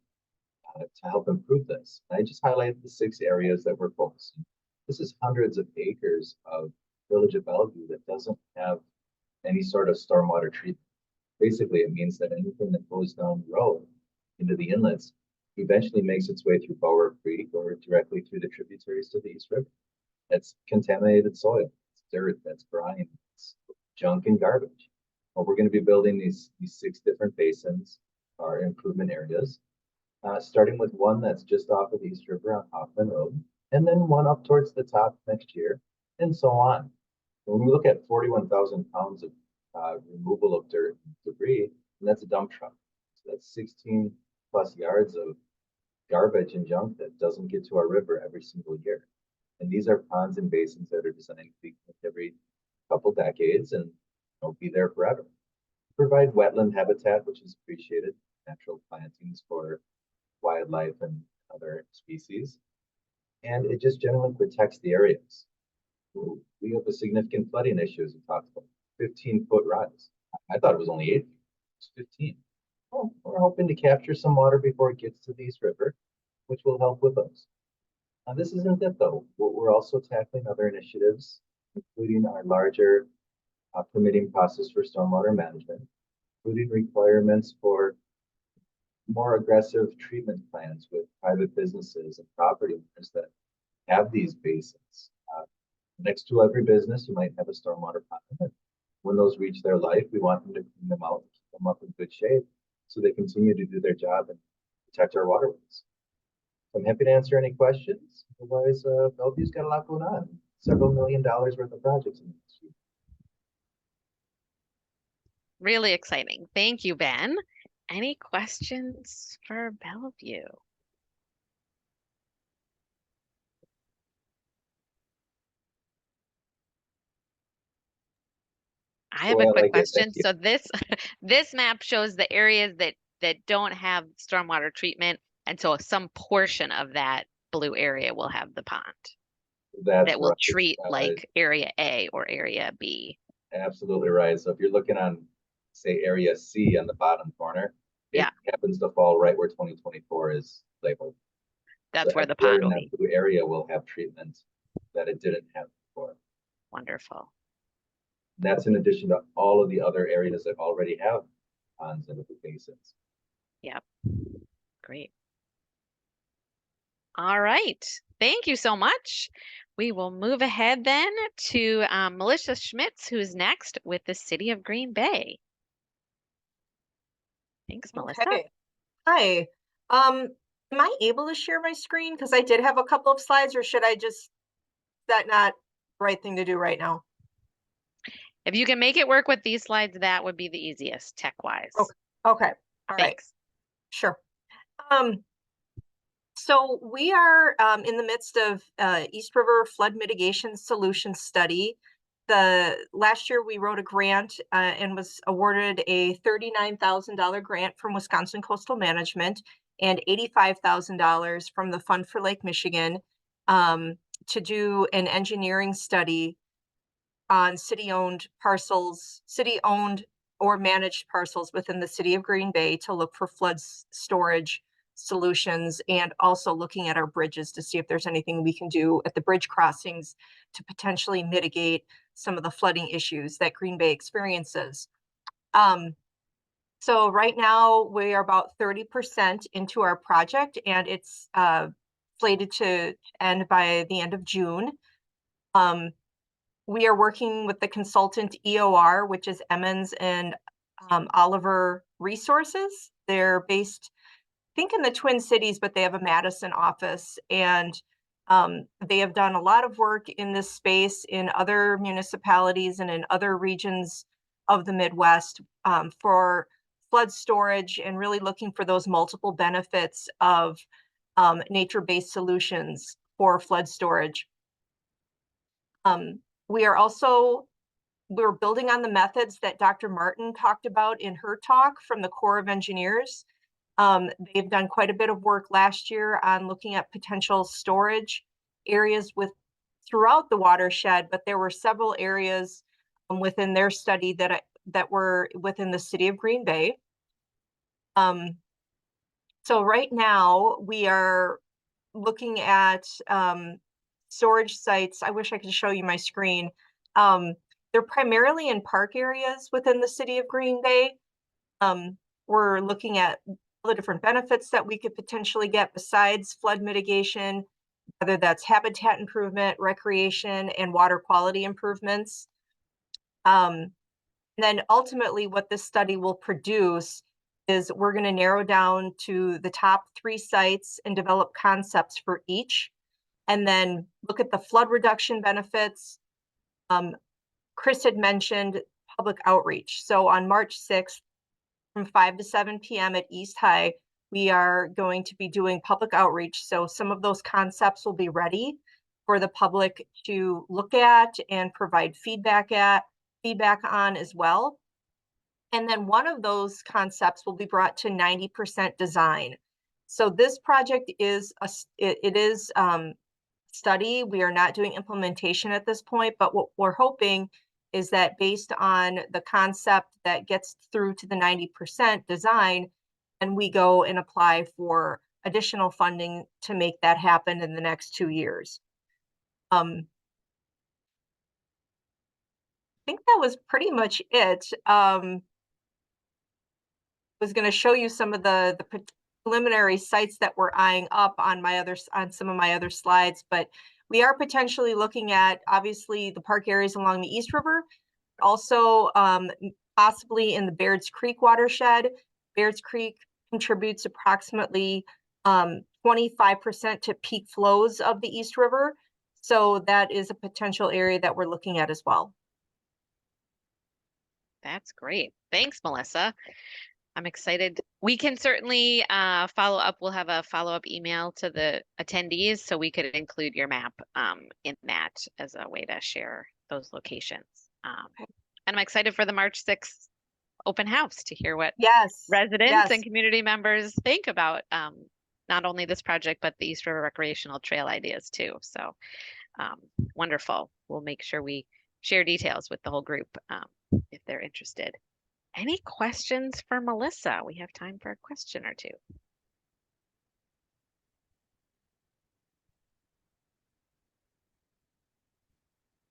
to help improve this. And I just highlighted the 6 areas that we're focusing. This is hundreds of acres of Village of Bellevue that doesn't have any sort of stormwater treatment. Basically, it means that anything that goes down the road into the inlets eventually makes its way through Bower Creek or directly through the tributaries to the East River. That's contaminated soil, it's dirt, that's brine, it's junk and garbage. Well, we're going to be building these 6 different basins or improvement areas, starting with one that's just off of the East River on Hoffman Road, and then one up towards the top next year, and so on. When we look at 41,000 pounds of removal of dirt and debris, and that's a dump truck. So that's 16 plus yards of garbage and junk that doesn't get to our river every single year. And these are ponds and basins that are designed to be cleaned every couple decades and be there forever. Provide wetland habitat, which is appreciated, natural plantings for wildlife and other species. And it just generally protects the areas. We have a significant flooding issue, as we talked about, 15-foot rise. I thought it was only 8 feet, it's 15. Well, we're hoping to capture some water before it gets to the East River, which will help with those. Now, this isn't it though. We're also tackling other initiatives, including our larger permitting process for stormwater management, including requirements for more aggressive treatment plans with private businesses and property owners that have these basins. Next to every business, you might have a stormwater pond. When those reach their life, we want them to clean them out, keep them up in good shape, so they continue to do their job and protect our waterways. I'm happy to answer any questions. Otherwise, Bellevue's got a lot going on. Several $1 million worth of projects in this year. Really exciting. Thank you, Ben. Any questions for Bellevue? I have Boy, a I quick like it. question. Thank you. So this map shows the areas that don't have stormwater treatment, and so some portion of that blue area will have the pond That's that will right. treat like area A or area B. Absolutely right. So if you're looking on, say, area C on the bottom corner, Yeah. it happens to fall right where 2024 is labeled. That's So where the everywhere pond in will that be. blue area will have treatment that it didn't have before. Wonderful. That's in addition to all of the other areas that already have ponds and basins. Yep. Great. All right. Thank you so much. We will move ahead then to Melissa Schmitz, who's next with the City of Green Bay. Thanks, Melissa. Okay. Hi. Am I able to share my screen? Because I did have a couple of slides, or should I just, is that not the right thing to do right now? If you can make it work with these slides, that would be the easiest tech-wise. Okay. All right. Thanks. Sure. So we are in the midst of East River Flood Mitigation Solutions Study. Last year we wrote a grant and was awarded a $39,000 grant from Wisconsin Coastal Management and $85,000 from the Fund for Lake Michigan to do an engineering study on city-owned parcels, city-owned or managed parcels within the city of Green Bay to look for flood storage solutions, and also looking at our bridges to see if there's anything we can do at the bridge crossings to potentially mitigate some of the flooding issues that Green Bay experiences. So right now we are about 30% into our project, and it's slated to end by the end of June. We are working with the consultant EOR, which is Emmons and Oliver Resources. They're based, I think, in the Twin Cities, but they have a Madison office, and they have done a lot of work in this space in other municipalities and in other regions of the Midwest for flood storage, and really looking for those multiple benefits of nature-based solutions for flood storage. We are also we're building on the methods that Dr. Martin talked about in her talk from the Corps of Engineers. They've done quite a bit of work last year on looking at potential storage areas throughout the watershed, but there were several areas within their study that were within the city of Green Bay. So right now we are looking at storage sites. I wish I could show you my screen. They're primarily in park areas within the city of Green Bay. We're looking at all the different benefits that we could potentially get besides flood mitigation, whether that's habitat improvement, recreation, and water quality improvements. And then ultimately what this study will produce is we're going to narrow down to the top 3 sites and develop concepts for each, and then look at the flood reduction benefits. Chris had mentioned public outreach. So on March 6th, from 5 to 7 p.m. at East High, we are going to be doing public outreach. So some of those concepts will be ready for the public to look at and provide feedback on as well. And then one of those concepts will be brought to 90% design. So this project is study. We are not doing implementation at this point, but what we're hoping is that based on the concept that gets through to the 90% design, and we go and apply for additional funding to make that happen in the next 2 years. I think that was pretty much it. Was going to show you some of the preliminary sites that we're eyeing up on some of my other slides, but we are potentially looking at obviously the park areas along the East River, also possibly in the Bairds Creek watershed. Bairds Creek contributes approximately 25% to peak flows of the East River, so that is a potential area that we're looking at as well. That's great. Thanks, Melissa. I'm excited. We can certainly follow up. We'll have a follow-up email to the attendees so we could include your map in that as a way to share those locations. And I'm excited for the March 6th open house to hear what residents and community members think about not only this project, but the East River Recreational Trail ideas too. So wonderful. We'll make sure we share details with the whole group if they're interested. Any questions for Melissa? We have time for a question or two.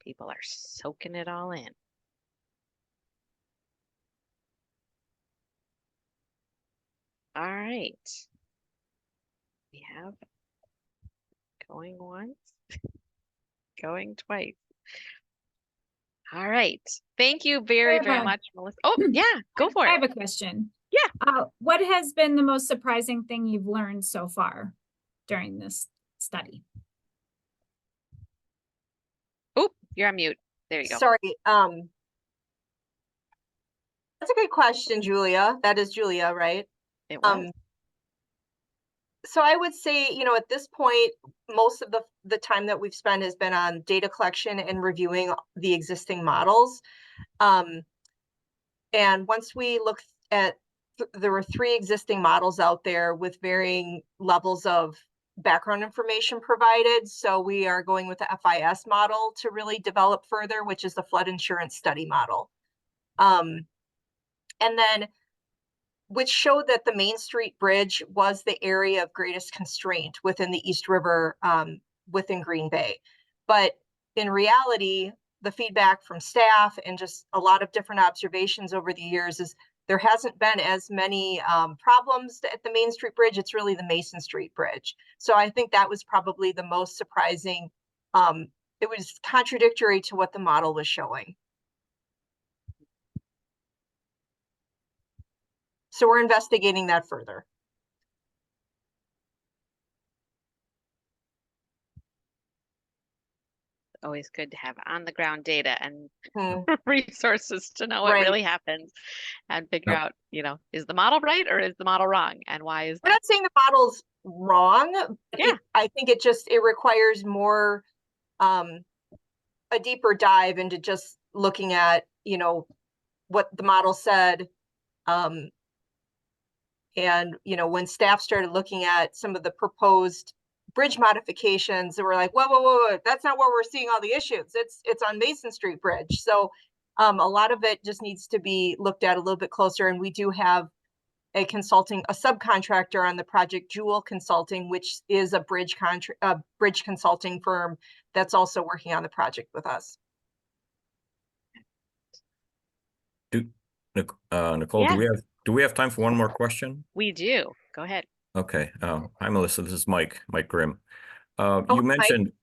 People are soaking it all in. All right. We have going once, going twice. All right. Thank you very much, Melissa. Oh, yeah, go for it. I have a question. Yeah. What has been the most surprising thing you've learned so far during this study? Oh, you're on mute. There you go. Sorry. That's a good question, Julia. That is Julia, right? It was. So I would say, at this point, most of the time that we've spent has been on data collection and reviewing the existing models. And once we look at, there were 3 existing models out there with varying levels of background information provided. So we are going with the FIS model to really develop further, which is the flood insurance study model. And then which showed that the Main Street Bridge was the area of greatest constraint within the East River within Green Bay. But in reality, the feedback from staff and just a lot of different observations over the years is there hasn't been as many problems at the Main Street Bridge. It's really the Mason Street Bridge. So I think that was probably the most surprising. It was contradictory to what the model was showing. So we're investigating that further. Always good to have on the ground data and resources to know what really happens and figure out, is the model right or is the model wrong, and why is that? I'm not saying the model's wrong. Yeah. I think it requires more, a deeper dive into just looking at you know, what the model said. And, you know, when staff started looking at some of the proposed bridge modifications, they were like, whoa, whoa, whoa, whoa, that's not where we're seeing all the issues. It's on Mason Street Bridge. So a lot of it just needs to be looked at a little bit closer. And we do have a subcontractor on the project, Jewel Consulting, which is a bridge consulting firm that's also working on the project with us. Nicole, Yeah. do we have time for one more question? We do. Go ahead. Okay. Hi, Melissa. This is Mike Grimm. Oh, You hi. mentioned,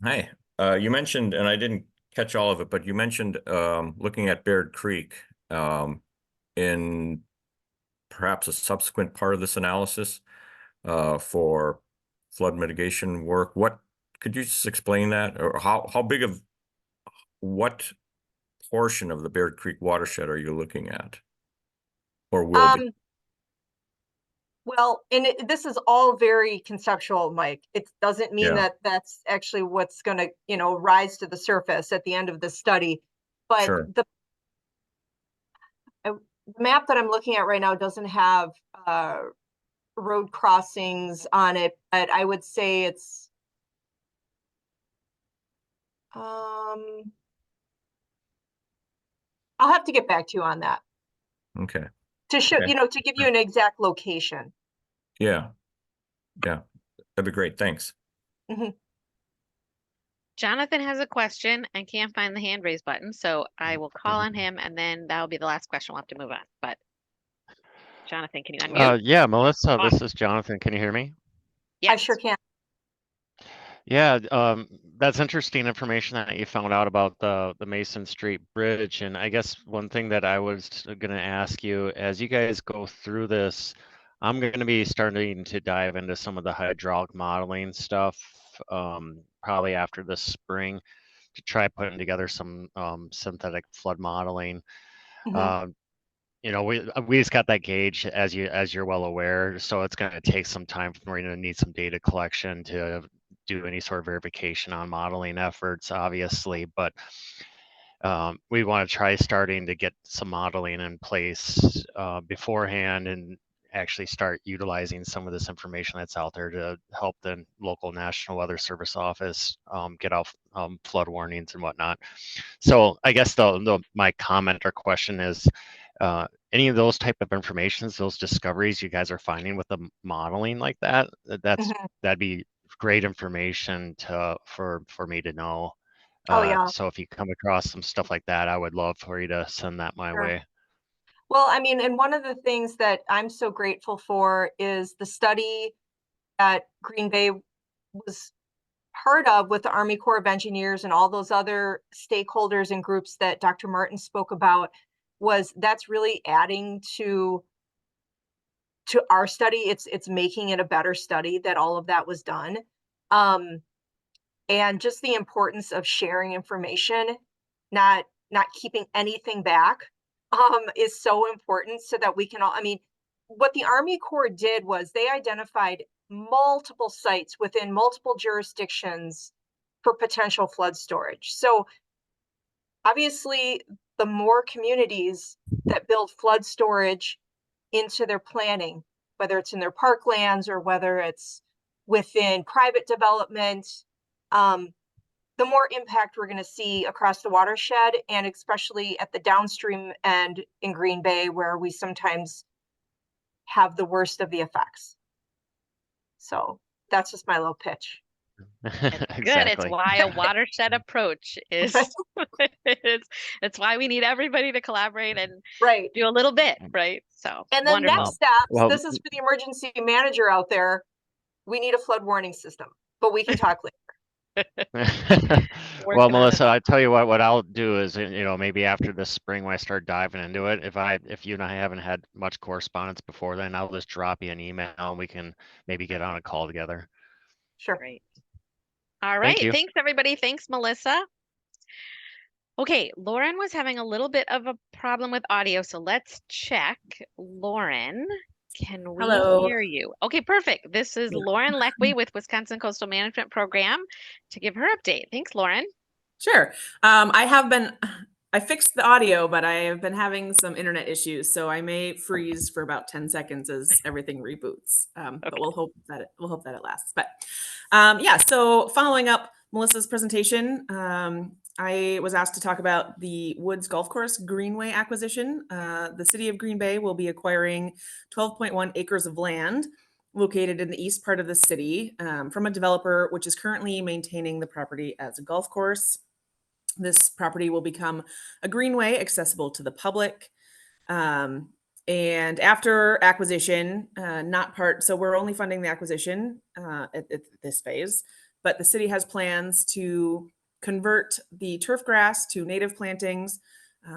hi, you mentioned, and I didn't catch all of it, but you mentioned looking at Baird Creek in perhaps a subsequent part of this analysis for flood mitigation work. Could you just explain that, or how big of what portion of the Baird Creek watershed are you looking at, or will be? Well, and this is all very conceptual, Mike. It doesn't mean Yeah. that that's actually what's going to, you know, rise to the surface at the end of the study. But Sure. the map that I'm looking at right now doesn't have road crossings on it, but I would say it's I'll have to get back to you on that Okay. to show, Okay. you know, to give you an exact location. Yeah. Yeah. That'd be great. Thanks. Jonathan has a question and can't find the hand raise button, so I will call on him and then that'll be the last question. We'll have to move on. But Jonathan, can you unmute? Yeah, Melissa, Awesome. this is Jonathan. Can you hear me? I Yes. sure can. Yeah, that's interesting information that you found out about the Mason Street Bridge. And I guess one thing that I was going to ask you, as you guys go through this, I'm going to be starting to dive into some of the hydraulic modeling stuff, probably after this spring, to try putting together some synthetic flood modeling. You know, we just got that gauge, as you're well aware, so it's going to take some time. We're going to need some data collection to do any sort of verification on modeling efforts, obviously, but we want to try starting to get some modeling in place beforehand and actually start utilizing some of this information that's out there to help the local National Weather Service office get off flood warnings and whatnot. So I guess my comment or question is, any of those type of informations, those discoveries you guys are finding with the modeling like that, that'd be great information for me to know. Oh, yeah. So if you come across some stuff like that, I would love for you to send that my way. Well, I mean, and one of the things that I'm so grateful for is the study that Green Bay was part of with the Army Corps of Engineers and all those other stakeholders and groups that Dr. Martin spoke about. That's really adding to our study. It's making it a better study that all of that was done. And just the importance of sharing information, not keeping anything back, is so important, so that we can all, I mean, what the Army Corps did was they identified multiple sites within multiple jurisdictions for potential flood storage. So obviously, the more communities that build flood storage into their planning, whether it's in their parklands or whether it's within private development, the more impact we're going to see across the watershed, and especially at the downstream end in Green Bay, where we sometimes have the worst of the effects. So that's just my little pitch. It's good. It's why a watershed approach is, it's why we need everybody to collaborate and do a little bit, right? So, and then wonderful. next step, this is for the emergency manager out there. We need a flood warning system, but we can talk later. Well, Melissa, I tell you what I'll do is, maybe after this spring when I start diving into it, if you and I haven't had much correspondence before then, I'll just drop you an email and we can maybe get on a call together. Sure. Great. All right. Thanks, everybody. Thanks, Melissa. Okay, Lauren was having a little bit of a problem with audio, so let's check. Lauren, can we hear you? Okay, perfect. This is Lauren Leckwey with Wisconsin Coastal Management Program to give her update. Thanks, Lauren. Sure. I've I fixed the audio, but I have been having some internet issues, so I may freeze for about 10 seconds as everything reboots. But we'll hope that it lasts. But yeah, so following up Melissa's presentation, I was asked to talk about the Woods Golf Course Greenway acquisition. The city of Green Bay will be acquiring 12.1 acres of land located in the east part of the city from a developer which is currently maintaining the property as a golf course. This property will become a greenway accessible to the public. And after acquisition, so we're only funding the acquisition at this phase, but the city has plans to convert the turf grass to native plantings.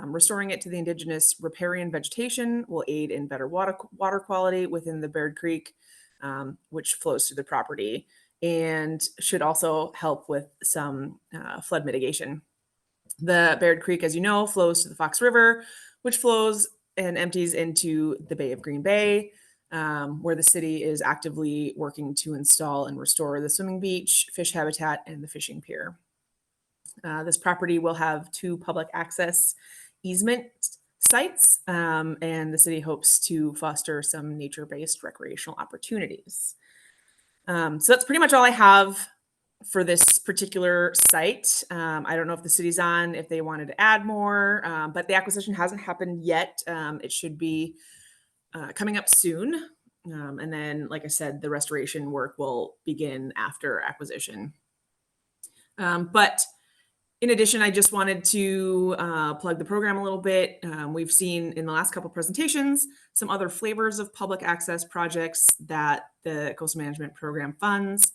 Restoring it to the indigenous riparian vegetation will aid in better water quality within the Baird Creek, which flows through the property, and should also help with some flood mitigation. The Baird Creek, as you know, flows to the Fox River, which flows and empties into the Bay of Green Bay, where the city is actively working to install and restore the swimming beach, fish habitat, and the fishing pier. This property will have 2 public access easement sites, and the city hopes to foster some nature-based recreational opportunities. So that's pretty much all I have for this particular site. I don't know if the city's on, if they wanted to add more, but the acquisition hasn't happened yet. It should be coming up soon. And then, like I said, the restoration work will begin after acquisition. But in addition, I just wanted to plug the program a little bit. We've seen in the last couple of presentations some other flavors of public access projects that the Coastal Management Program funds.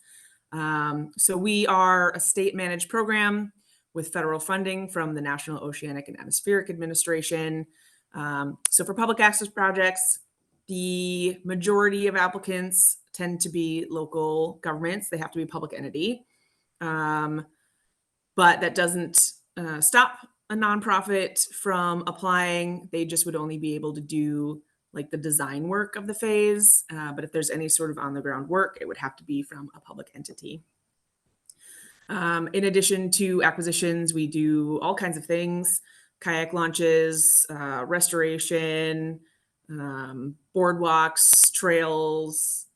So we are a state managed program with federal funding from the National Oceanic and Atmospheric Administration. So for public access projects, the majority of applicants tend to be local governments. They have to be a public entity. But that doesn't stop a nonprofit from applying. They just would only be able to do like the design work of the phase. But if there's any sort of on the ground work, it would have to be from a public entity. In addition to acquisitions, we do all kinds of things: kayak launches, restoration, boardwalks, trails,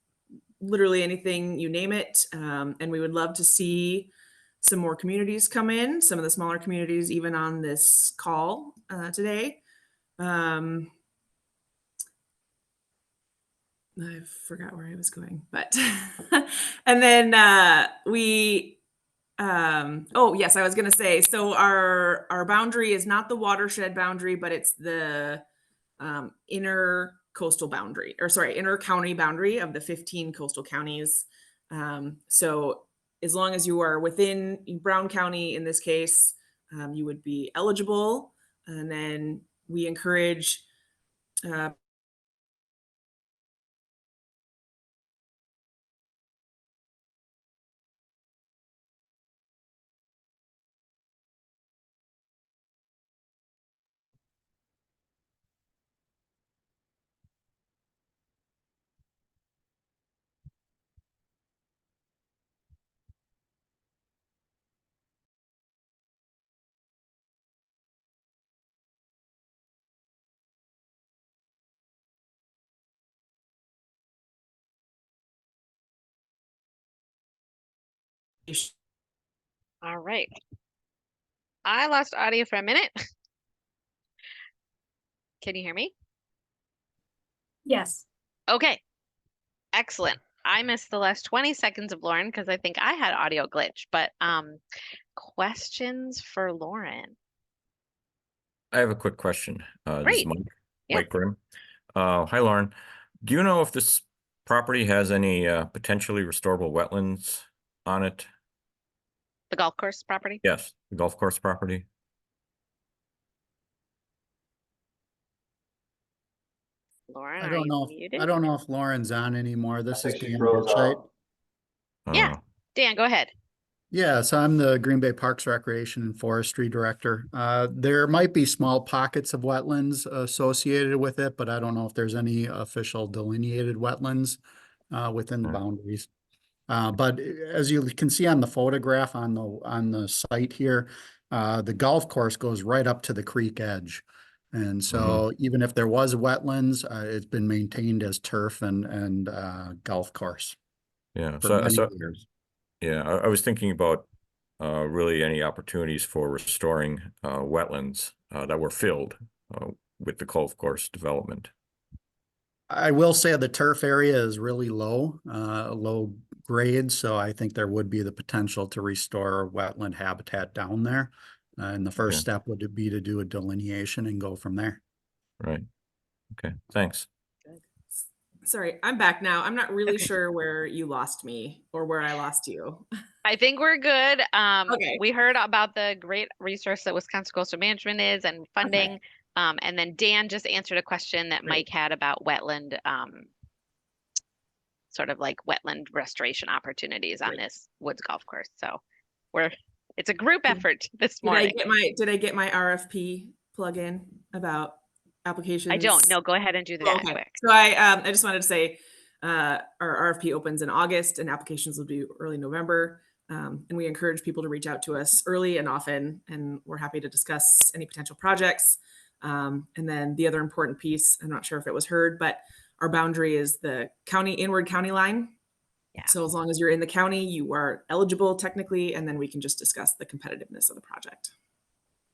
literally anything, you name it. And we would love to see some more communities come in, some of the smaller communities, even on this call today. I forgot where I was going, but and then oh yes, I was going to say, so our boundary is not the watershed boundary, but it's the inner coastal boundary, or sorry, inner county boundary of the 15 coastal counties. So as long as you are within Brown County, in this case, you would be eligible. And then we encourage All right. I lost audio for a minute. Can you hear me? Yes. Okay. Excellent. I missed the last 20 seconds of Lauren because I think I had audio glitch, but questions for Lauren? I have a quick question. This is Great. Mike, Yeah. Mike Grimm. Hi, Lauren. Do you know if this property has any potentially restorable wetlands on it? The golf course property? Yes, the golf course property. Lauren, I are don't you know. muted? I don't know if Lauren's on anymore. This is think she Dan froze Burchite. out. Yeah. Dan, go ahead. Yeah, so I'm the Green Bay Parks, Recreation, and Forestry Director. There might be small pockets of wetlands associated with it, but I don't know if there's any official delineated wetlands within the boundaries. But as you can see on the photograph on the site here, The golf course goes right up to the creek edge. And so even if there was wetlands, it's been maintained as turf and golf course Yeah, for many so years. yeah, I was thinking about really any opportunities for restoring wetlands that were filled with the golf course development. I will say the turf area is really low grade, so I think there would be the potential to restore wetland habitat down there. And the first step would be to do a delineation and go from there. Right. Okay, thanks. Sorry, I'm back now. I'm not really sure where you lost me or where I lost you. I think we're good. Okay. We heard about the great resource that Wisconsin Coastal Management is and funding. And then Dan just answered a question that Mike had about wetland, sort of like wetland restoration opportunities on this Woods Golf Course. So it's a group effort this morning. Did I get my RFP plug in about applications? I don't. No, go ahead and do that quick. So I just wanted to say our RFP opens in August and applications will be early November. And we encourage people to reach out to us early and often, and we're happy to discuss any potential projects. And then the other important piece, I'm not sure if it was heard, but our boundary is the inward county line. Yeah. So as long as you're in the county, you are eligible technically, and then we can just discuss the competitiveness of the project.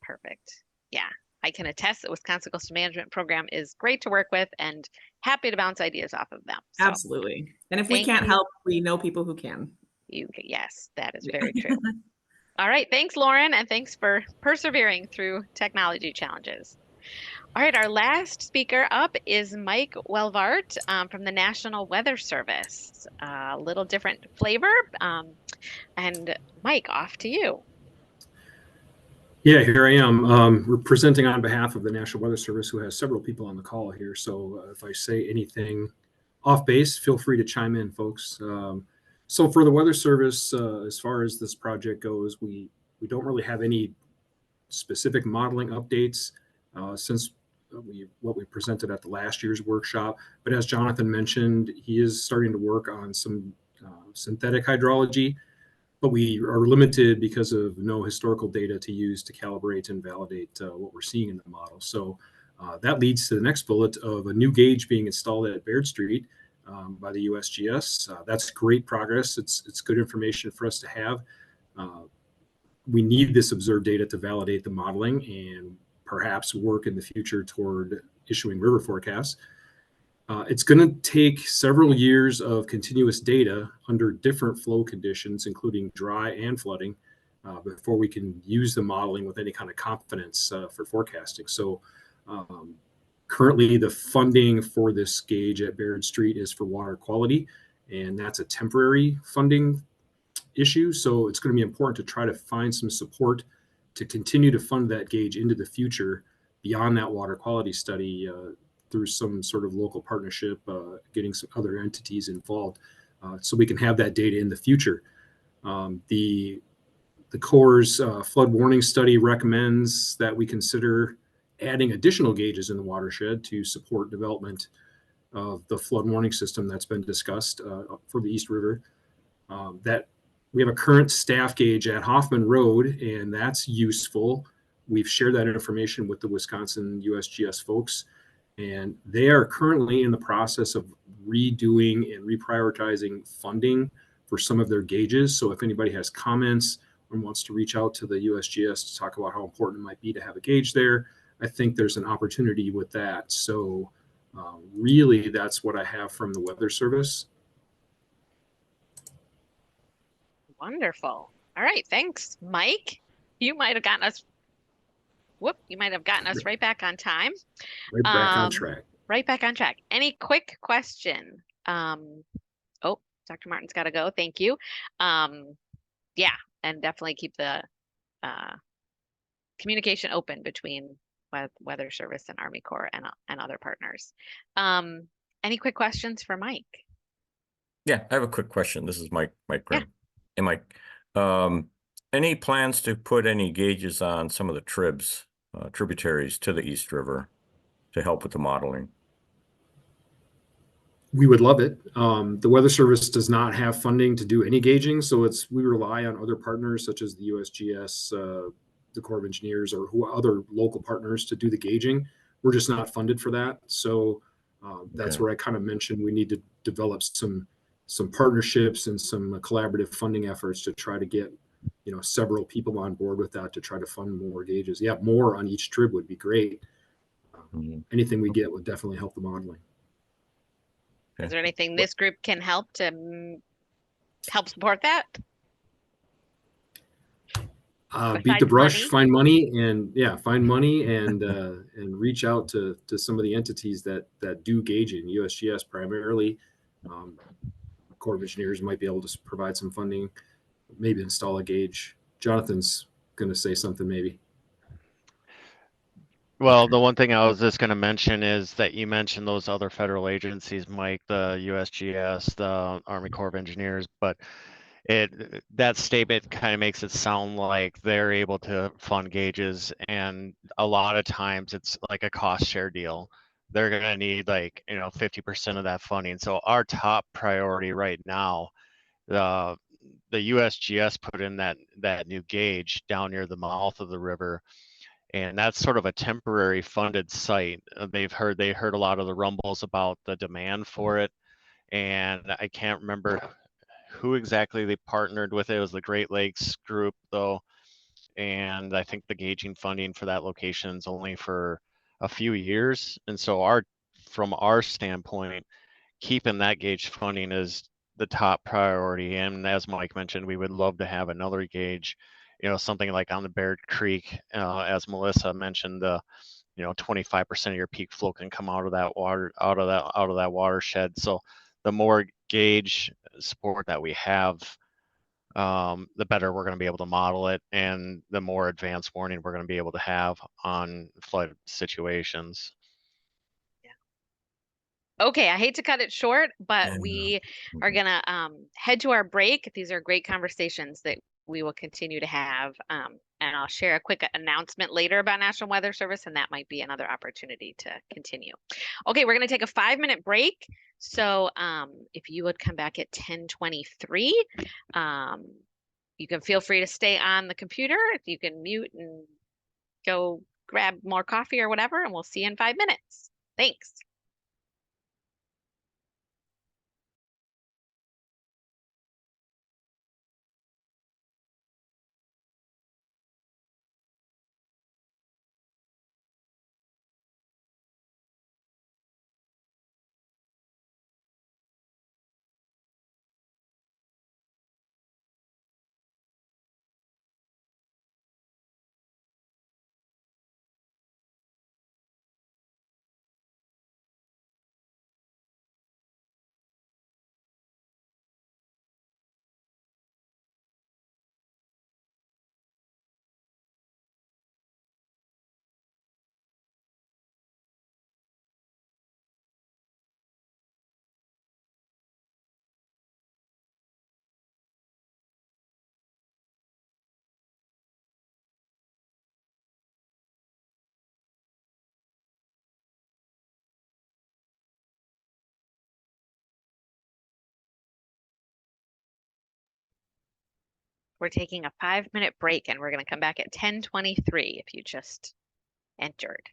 Perfect. Yeah, I can attest that Wisconsin Coastal Management Program is great to work with and happy to bounce ideas off of them. So, absolutely. And if we can't help, we know people who can. Yes, that is very true. All right. Thanks, Lauren. And thanks for persevering through technology challenges. All right. Our last speaker up is Mike Welvart from the National Weather Service. A little different flavor. And Mike, off to you. Yeah, here I am. We're presenting on behalf of the National Weather Service, who has several people on the call here. So if I say anything off base, feel free to chime in, folks. So for the Weather Service, as far as this project goes, we don't really have any specific modeling updates since what we presented at the last year's workshop. But as Jonathan mentioned, he is starting to work on some synthetic hydrology, but we are limited because of no historical data to use to calibrate and validate what we're seeing in the model. So that leads to the next bullet of a new gauge being installed at Baird Street by the USGS. That's great progress. It's good information for us to have. We need this observed data to validate the modeling and perhaps work in the future toward issuing river forecasts. It's going to take several years of continuous data under different flow conditions, including dry and flooding, before we can use the modeling with any kind of confidence for forecasting. So currently the funding for this gauge at Baird Street is for water quality, and that's a temporary funding issue. So it's going to be important to try to find some support to continue to fund that gauge into the future beyond that water quality study through some sort of local partnership, getting some other entities involved so we can have that data in the future. The Corps' flood warning study recommends that we consider adding additional gauges in the watershed to support development of the flood warning system that's been discussed for the East River. That we have a current staff gauge at Hoffman Road, and that's useful. We've shared that information with the Wisconsin USGS folks, and they are currently in the process of redoing and reprioritizing funding for some of their gauges. So if anybody has comments and wants to reach out to the USGS to talk about how important it might be to have a gauge there, I think there's an opportunity with that. So really, that's what I have from the Weather Service. Wonderful. All right. Thanks, Mike. You might have gotten us. You might have gotten us right back on time. Right back on track. Right back on track. Any quick question? Oh, Dr. Martin's got to go. Thank you. Yeah, and definitely keep the communication open between Weather Service and Army Corps and other partners. Any quick questions for Mike? Yeah, I have a quick question. This is Mike Grimm. Yeah. Hey, Mike, any plans to put any gauges on some of the tributaries to the East River to help with the modeling? We would love it. The Weather Service does not have funding to do any gauging, so we rely on other partners such as the USGS the Corps of Engineers or who other local partners to do the gauging. We're just not funded for that. So that's Okay. where I kind of mentioned we need to develop some partnerships and some collaborative funding efforts to try to get, several people on board with that to try to fund more gauges. Yeah, more on each trib would be great. Anything we get would definitely help the modeling. Is there anything this group can help to help support that? Beat the Besides brush, money? find money, and reach out to some of the entities that do gauging. USGS primarily. Corps of Engineers might be able to provide some funding, maybe install a gauge. Jonathan's going to say something maybe. Well, the one thing I was just going to mention is that you mentioned those other federal agencies, Mike, the USGS, the Army Corps of Engineers, but that statement kind of makes it sound like they're able to fund gauges, and a lot of times it's like a cost share deal. They're going to need 50% of that funding. So our top priority right now, the USGS put in that new gauge down near the mouth of the river, and that's sort of a temporary funded site. They heard a lot of the rumbles about the demand for it, and I can't remember who exactly they partnered with. It was the Great Lakes group though, and I think the gauging funding for that location is only for a few years. And so from our standpoint, keeping that gauge funding is the top priority. And as Mike mentioned, we would love to have another gauge, something like on the Baird Creek, as Melissa mentioned, 25% of your peak flow can come out of that water, out of that watershed. So the more gauge support that we have, the better we're going to be able to model it, and the more advanced warning we're going to be able to have on flood situations. Okay, I hate to cut it short, but we are gonna head to our break. These are great conversations that we will continue to have. And I'll share a quick announcement later about National Weather Service, and that might be another opportunity to continue. Okay, we're gonna take a 5-minute break. So if you would come back at 10:23, you can feel free to stay on the computer. You can mute and go grab more coffee or whatever, and we'll see you in 5 minutes. Thanks. We're taking a 5-minute break, and we're going to come back at 10:23 if you just entered.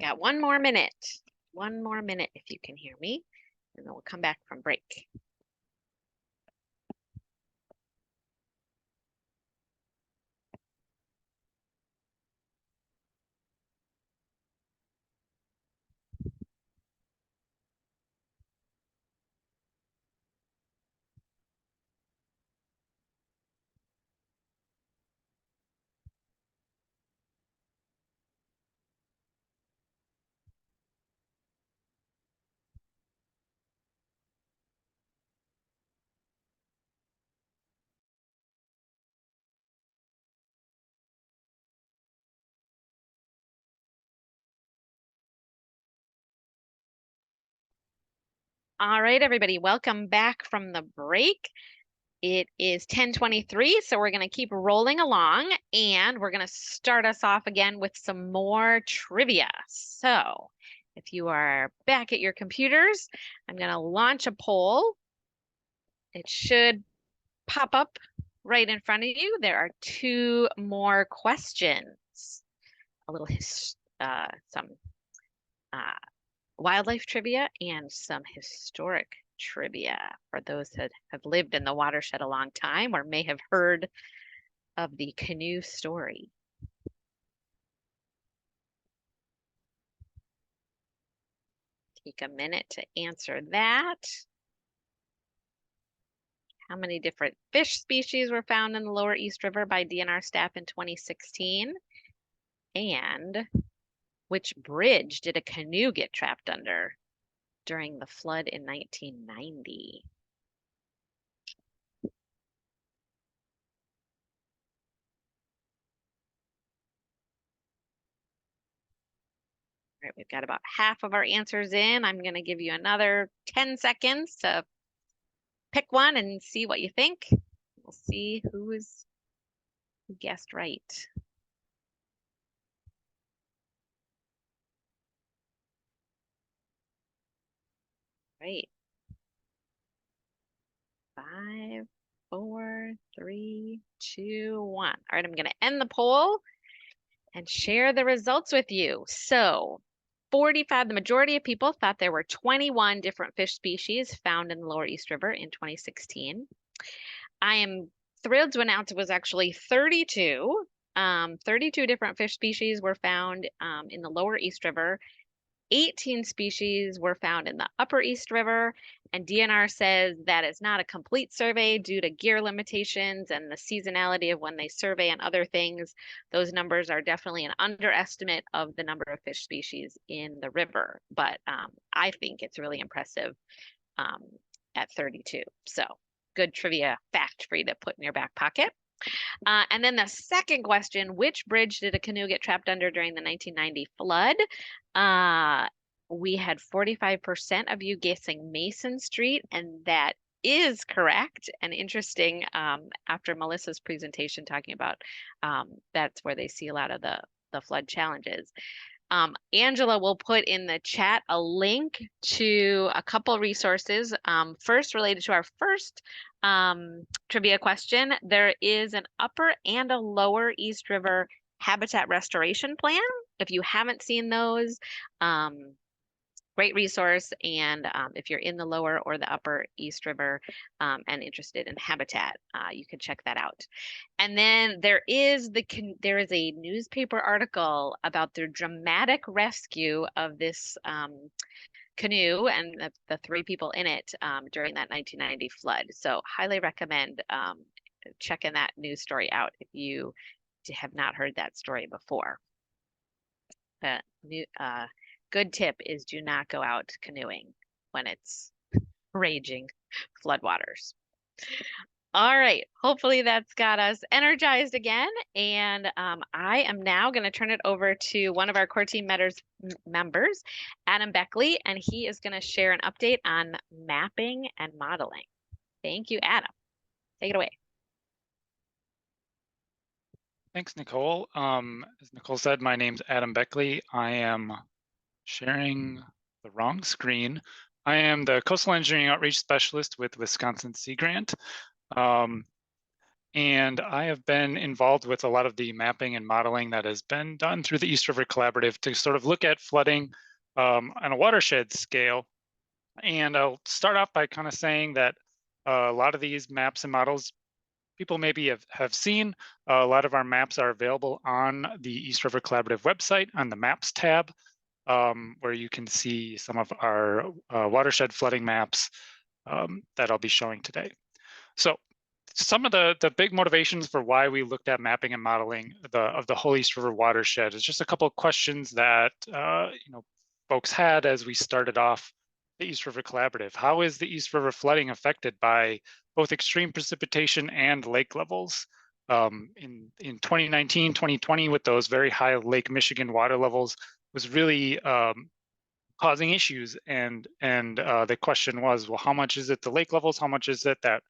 Got 1 more minute. 1 more minute if you can hear me, and then we'll come back from break. All right, everybody, welcome back from the break. It is 10:23, so we're going to keep rolling along, and we're going to start us off again with some more trivia. So if you are back at your computers, I'm going to launch a poll. It should pop up right in front of you. There are 2 more questions. A little some wildlife trivia and some historic trivia for those that have lived in the watershed a long time or may have heard of the canoe story. Take a minute to answer that. How many different fish species were found in the Lower East River by DNR staff in 2016? And which bridge did a canoe get trapped under during the flood in 1990? All right, we've got about half of our answers in. I'm going to give you another 10 seconds to pick one and see what you think. We'll see who guessed right. Right. 5, 4, 3, 2, 1. All right, I'm going to end the poll and share the results with you. So 45, the majority of people thought there were 21 different fish species found in the Lower East River in 2016. I am thrilled to announce it was actually 32. 32 different fish species were found in the Lower East River. 18 species were found in the Upper East River, and DNR says that it's not a complete survey due to gear limitations and the seasonality of when they survey and other things. Those numbers are definitely an underestimate of the number of fish species in the river, but I think it's really impressive at 32. So good trivia fact for you to put in your back pocket. And then the second question, which bridge did a canoe get trapped under during the 1990 flood? We had 45% of you guessing Mason Street, and that is correct. And interesting, after Melissa's presentation talking about that's where they see a lot of the flood challenges. Angela will put in the chat a link to a couple resources. First, related to our first trivia question, there is an Upper and a Lower East River habitat restoration plan. If you haven't seen those, great resource. And if you're in the Lower or the Upper East River and interested in habitat, you can check that out. And then there is a newspaper article about the dramatic rescue of this canoe and the 3 people in it during that 1990 flood. So highly recommend checking that news story out if you have not heard that story before. Good tip is do not go out canoeing when it's raging floodwaters. All right, hopefully that's got us energized again. And I am now going to turn it over to one of our core team members, Adam Beckley, and he is going to share an update on mapping and modeling. Thank you, Adam. Take it away. Thanks, Nicole. As Nicole said, my name's Adam Beckley. I am sharing the wrong screen. I am the Coastal Engineering Outreach Specialist with Wisconsin Sea Grant. and I have been involved with a lot of the mapping and modeling that has been done through the East River Collaborative to sort of look at flooding on a watershed scale. And I'll start off by kind of saying that a lot of these maps and models people maybe have seen. A lot of our maps are available on the East River Collaborative website on the Maps tab, where you can see some of our watershed flooding maps that I'll be showing today. So some of the big motivations for why we looked at mapping and modeling of the whole East River watershed is just a couple of questions that folks had as we started off the East River Collaborative. How is the East River flooding affected by both extreme precipitation and lake levels? In 2019, 2020, with those very high Lake Michigan water levels, was really causing issues. And the question was, well, how much is it the lake levels? How much is it that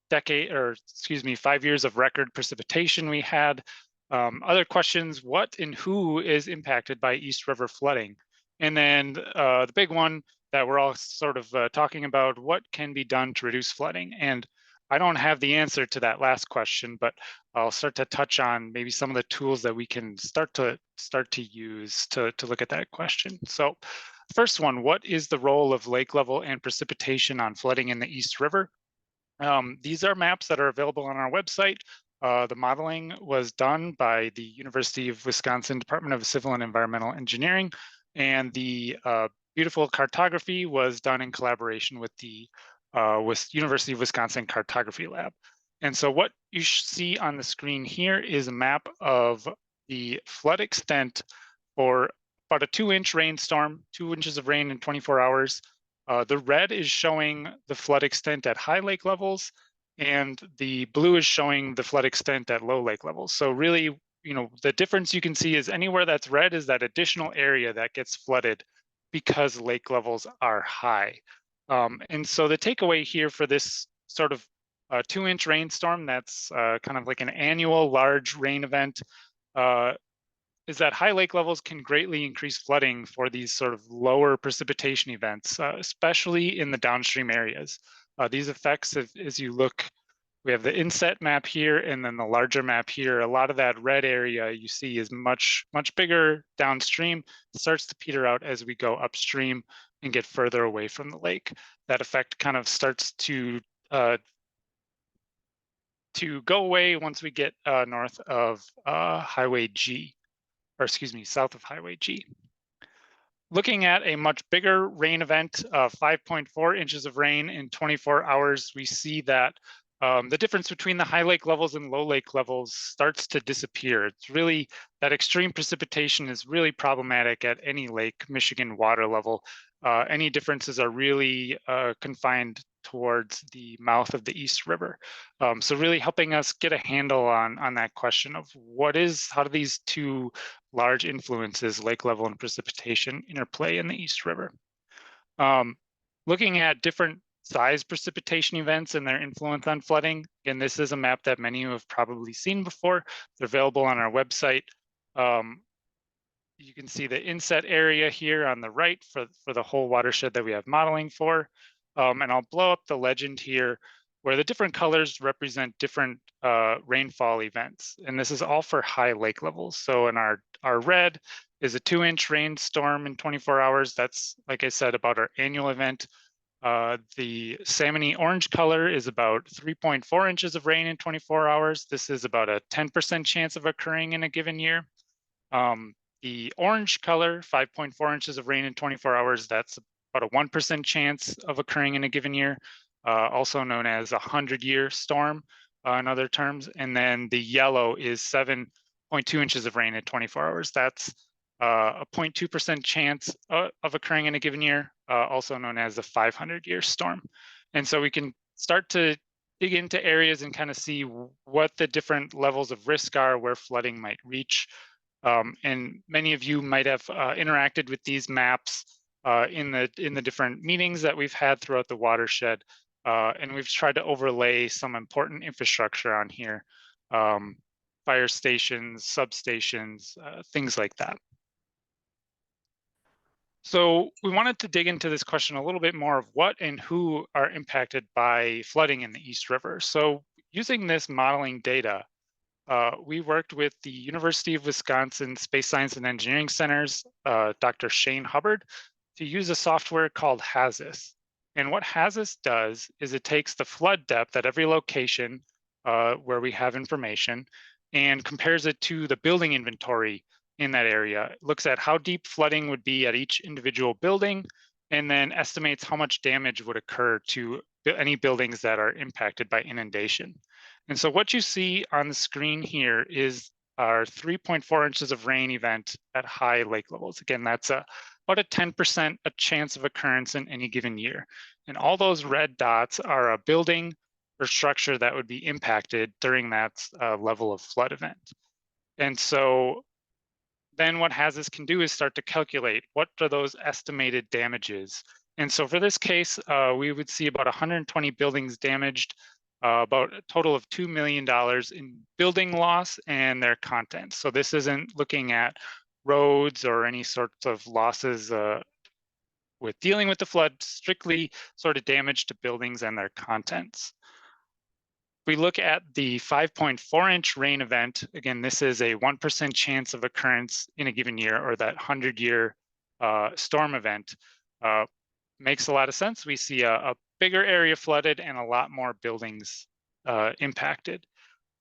5 years of record precipitation we had? Other questions, what and who is impacted by East River flooding? And then the big one that we're all sort of talking about, what can be done to reduce flooding? And I don't have the answer to that last question, but I'll start to touch on maybe some of the tools that we can start to use to look at that question. So first one, what is the role of lake level and precipitation on flooding in the East River? These are maps that are available on our website. The modeling was done by the University of Wisconsin Department of Civil and Environmental Engineering, and the beautiful cartography was done in collaboration with the University of Wisconsin Cartography Lab. And so what you see on the screen here is a map of the flood extent for about a 2-inch rainstorm, 2 inches of rain in 24 hours. The red is showing the flood extent at high lake levels, and the blue is showing the flood extent at low lake levels. So really, the difference you can see is anywhere that's red is that additional area that gets flooded because lake levels are high. And so the takeaway here for this sort of 2-inch rainstorm, that's kind of like an annual large rain event, is that high lake levels can greatly increase flooding for these sort of lower precipitation events, especially in the downstream areas. These effects, as you look, we have the inset map here and then the larger map here. A lot of that red area you see is much bigger downstream. It starts to peter out as we go upstream and get further away from the lake. That effect kind of starts to go away once we get north of Highway G, or excuse me, south of Highway G. Looking at a much bigger rain event, 5.4 inches of rain in 24 hours, we see that the difference between the high lake levels and low lake levels starts to disappear. It's really, that extreme precipitation is really problematic at any Lake Michigan water level. Any differences are really confined towards the mouth of the East River. So really helping us get a handle on that question of how do these two large influences, lake level and precipitation, interplay in the East River? Looking at different size precipitation events and their influence on flooding. Again, this is a map that many of you have probably seen before. They're available on our website. You can see the inset area here on the right for the whole watershed that we have modeling for. And I'll blow up the legend here where the different colors represent different rainfall events. And this is all for high lake levels. So in our red is a 2-inch rainstorm in 24 hours. That's, like I said, about our annual event. The salmony orange color is about 3.4 inches of rain in 24 hours. This is about a 10% chance of occurring in a given year. The orange color, 5.4 inches of rain in 24 hours, that's about a 1% chance of occurring in a given year, also known as a 100-year storm in other terms. And then the yellow is 7.2 inches of rain in 24 hours. That's a 0.2% chance of occurring in a given year, also known as a 500-year storm. And so we can start to dig into areas and kind of see what the different levels of risk are, where flooding might reach. And many of you might have interacted with these maps in the different meetings that we've had throughout the watershed. And we've tried to overlay some important infrastructure on here, fire stations, substations, things like that. So we wanted to dig into this question a little bit more of what and who are impacted by flooding in the East River. So, using this modeling data, we worked with the University of Wisconsin Space Science and Engineering Center's Dr. Shane Hubbard to use a software called HAZUS. And what HAZUS does is it takes the flood depth at every location where we have information and compares it to the building inventory in that area. It looks at how deep flooding would be at each individual building, and then estimates how much damage would occur to any buildings that are impacted by inundation. And so what you see on the screen here is our 3.4 inches of rain event at high lake levels. Again, that's about a 10% a chance of occurrence in any given year. And all those red dots are a building or structure that would be impacted during that level of flood event. And so then what HAZUS can do is start to calculate what are those estimated damages. And so for this case, we would see about 120 buildings damaged, about a total of $2 million in building loss and their contents. So this isn't looking at roads or any sorts of losses with dealing with the flood, strictly sort of damage to buildings and their contents. We look at the 5.4-inch rain event. Again, this is a 1% chance of occurrence in a given year, or that 100-year storm event. Makes a lot of sense. We see a bigger area flooded and a lot more buildings impacted.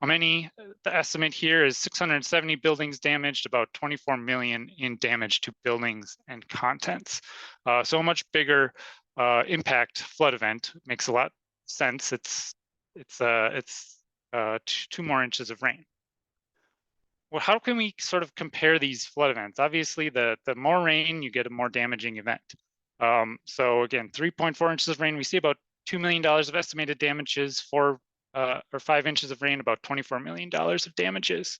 How many? The estimate here is 670 buildings damaged, about 24 million in damage to buildings and contents. So a much bigger impact flood event. Makes a lot of sense. It's 2 more inches of rain. Well, how can we sort of compare these flood events? Obviously, the more rain, you get a more damaging event. So again, 3.4 inches of rain, we see about $2 million of estimated damages. 4 or 5 inches of rain, about $24 million of damages.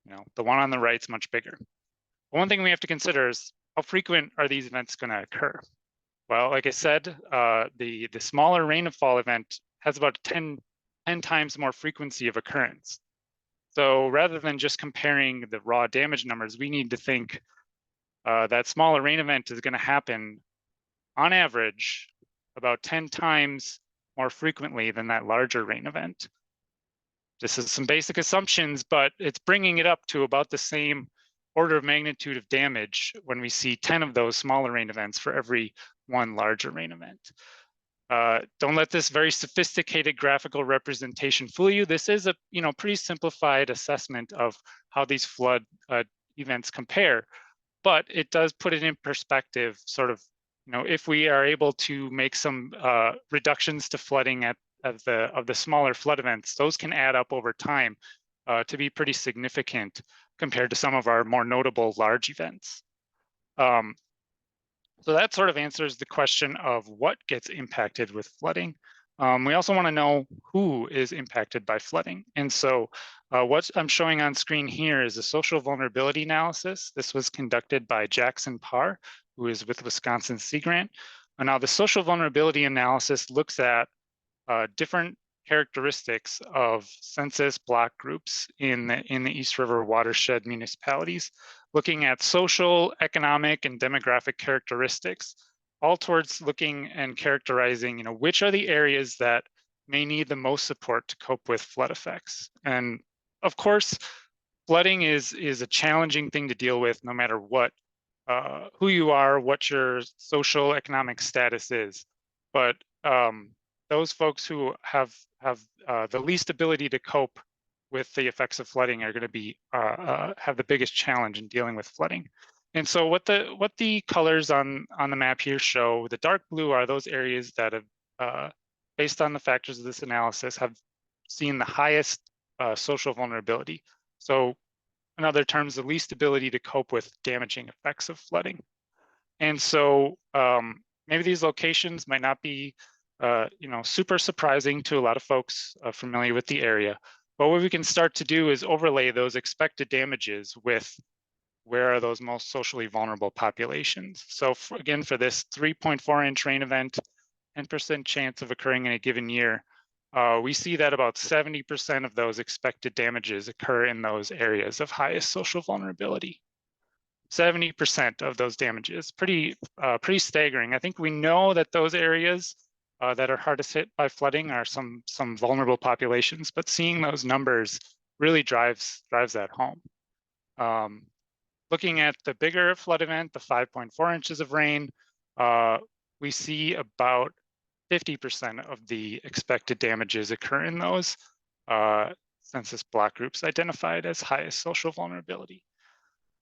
You know, the one on the right is much bigger. But one thing we have to consider is how frequent are these events going to occur? Well, like I said, the smaller rainfall event has about 10 times more frequency of occurrence. So rather than just comparing the raw damage numbers, we need to think that smaller rain event is going to happen on average about 10 times more frequently than that larger rain event. This is some basic assumptions, but it's bringing it up to about the same order of magnitude of damage when we see 10 of those smaller rain events for every one larger rain event. Don't let this very sophisticated graphical representation fool you. This is a pretty simplified assessment of how these flood events compare, but it does put it in perspective. Sort of, if we are able to make some reductions to flooding of the smaller flood events, those can add up over time to be pretty significant compared to some of our more notable large events. So that sort of answers the question of what gets impacted with flooding. We also want to know who is impacted by flooding. And so what I'm showing on screen here is a social vulnerability analysis. This was conducted by Jackson Parr, who is with Wisconsin Sea Grant. And now the social vulnerability analysis looks at different characteristics of census block groups in the East River watershed municipalities, looking at social, economic, and demographic characteristics, all towards looking and characterizing, which are the areas that may need the most support to cope with flood effects. And of course, flooding is a challenging thing to deal with no matter what, who you are, what your social economic status is. But those folks who have the least ability to cope with the effects of flooding are going to be have the biggest challenge in dealing with flooding. And so what the colors on the map here show, the dark blue are those areas that have, based on the factors of this analysis, have seen the highest social vulnerability. So in other terms, the least ability to cope with damaging effects of flooding. And so maybe these locations might not be super surprising to a lot of folks familiar with the area. But what we can start to do is overlay those expected damages with where are those most socially vulnerable populations. So again, for this 3.4-inch rain event, 10% chance of occurring in a given year, we see that about 70% of those expected damages occur in those areas of highest social vulnerability. 70% of those damages, pretty staggering. I think we know that those areas that are hardest hit by flooding are some vulnerable populations, but seeing those numbers really drives that home. Looking at the bigger flood event, the 5.4 inches of rain, we see about 50% of the expected damages occur in those census block groups identified as highest social vulnerability.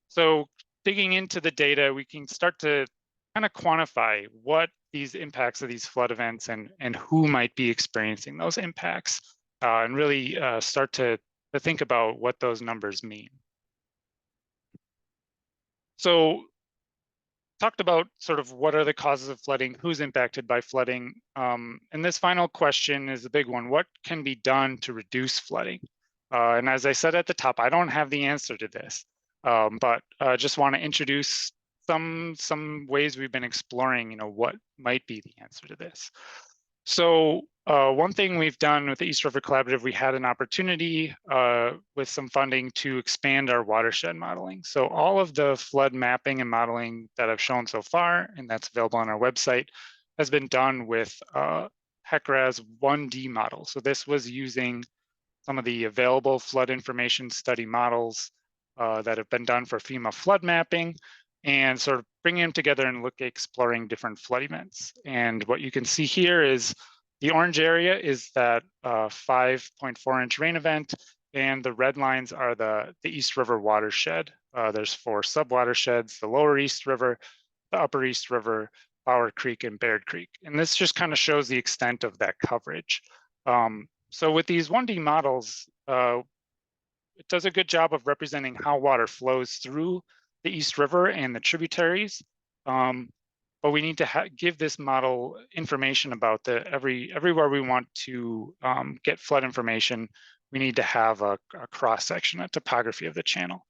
So digging into the data, we can start to kind of quantify what these impacts of these flood events and who might be experiencing those impacts, and really start to think about what those numbers mean. So talked about sort of what are the causes of flooding, who's impacted by flooding. And this final question is the big one. What can be done to reduce flooding? And as I said at the top, I don't have the answer to this, but just want to introduce some ways we've been exploring, what might be the answer to this. So one thing we've done with the East River Collaborative, we had an opportunity with some funding to expand our watershed modeling. So all of the flood mapping and modeling that I've shown so far, and that's available on our website, has been done with HECRA's 1D model. So this was using some of the available flood information study models that have been done for FEMA flood mapping, and sort of bringing them together and exploring different flood events. And what you can see here is the orange area is that 5.4 inch rain event, and the red lines are the East River watershed. There's 4 sub-watersheds, the lower East River, the upper East River, Bower Creek, and Baird Creek. And this just kind of shows the extent of that coverage. So with these 1D models, it does a good job of representing how water flows through the East River and the tributaries, but we need to give this model information about everywhere we want to get flood information. We need to have a cross section, a topography of the channel.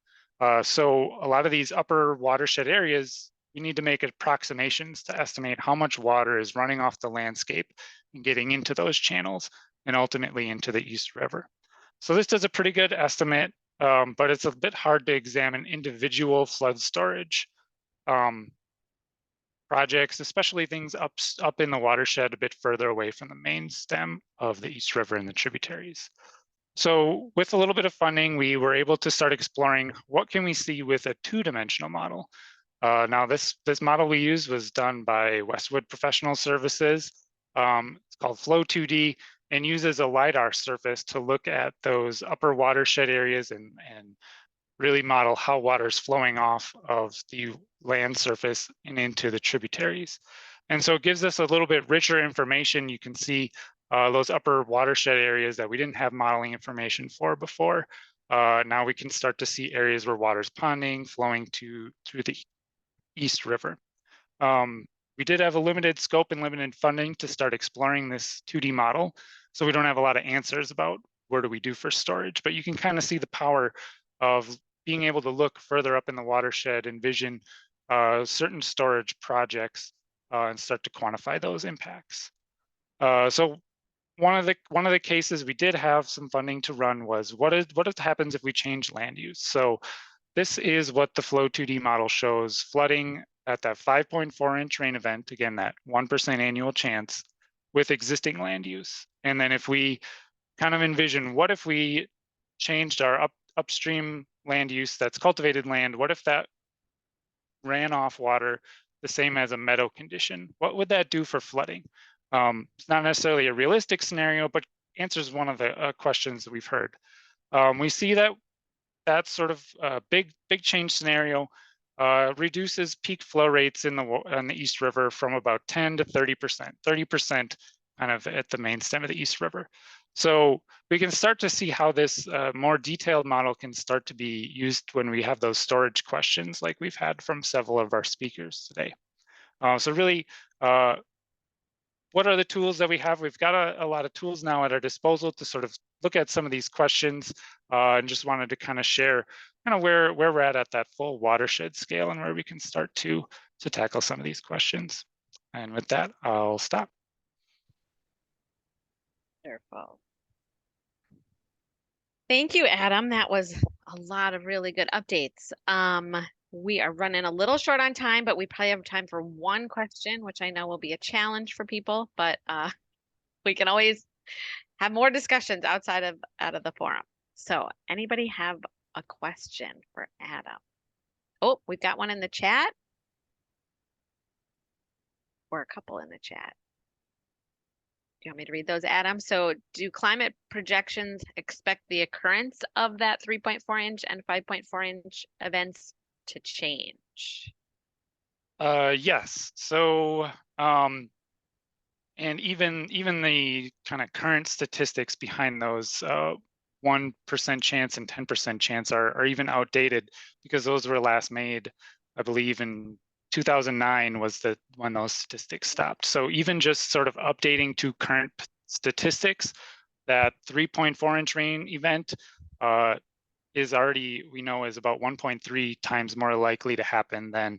So a lot of these upper watershed areas, we need to make approximations to estimate how much water is running off the landscape and getting into those channels and ultimately into the East River. So this does a pretty good estimate, but it's a bit hard to examine individual flood storage projects, especially things up in the watershed a bit further away from the main stem of the East River and the tributaries. So with a little bit of funding, we were able to start exploring what can we see with a 2-dimensional model. Now this model we used was done by Westwood Professional Services. It's called Flow2D, and uses a LiDAR surface to look at those upper watershed areas and really model how water is flowing off of the land surface and into the tributaries. And so it gives us a little bit richer information. You can see those upper watershed areas that we didn't have modeling information for before. Now we can start to see areas where water's ponding, flowing through the East River. We did have a limited scope and limited funding to start exploring this 2D model. So we don't have a lot of answers about where do we do for storage, but you can kind of see the power of being able to look further up in the watershed, envision certain storage projects, and start to quantify those impacts. So one of the cases we did have some funding to run was what happens if we change land use. So this is what the Flow2D model shows: flooding at that 5.4 inch rain event, again, that 1% annual chance, with existing land use. And then if we kind of envision, what if we changed our upstream land use, that's cultivated land, what if that ran off water the same as a meadow condition? What would that do for flooding? It's not necessarily a realistic scenario, but answers one of the questions that we've heard. We see that that sort of big change scenario reduces peak flow rates in the East River from about 10 to 30%, 30% kind of at the main stem of the East River. So we can start to see how this more detailed model can start to be used when we have those storage questions like we've had from several of our speakers today. So really, what are the tools that we have? We've got a lot of tools now at our disposal to sort of look at some of these questions, and just wanted to kind of share kind of where we're at that full watershed scale and where we can start to tackle some of these questions. And with that, I'll stop. Wonderful. Thank you, Adam. That was a lot of really good updates. We are running a little short on time, but we probably have time for one question, which I know will be a challenge for people, but we can always have more discussions out of the forum. So anybody have a question for Adam? Oh, we've got one in the chat. Or a couple in the chat. Do you want me to read those, Adam? So do climate projections expect the occurrence of that 3.4 inch and 5.4 inch events to change? Yes. So and even the kind of current statistics behind those 1% chance and 10% chance are even outdated, because those were last made, I believe, in 2009 was when those statistics stopped. So even just sort of updating to current statistics, that 3.4 inch rain event is already, we know, is about 1.3 times more likely to happen than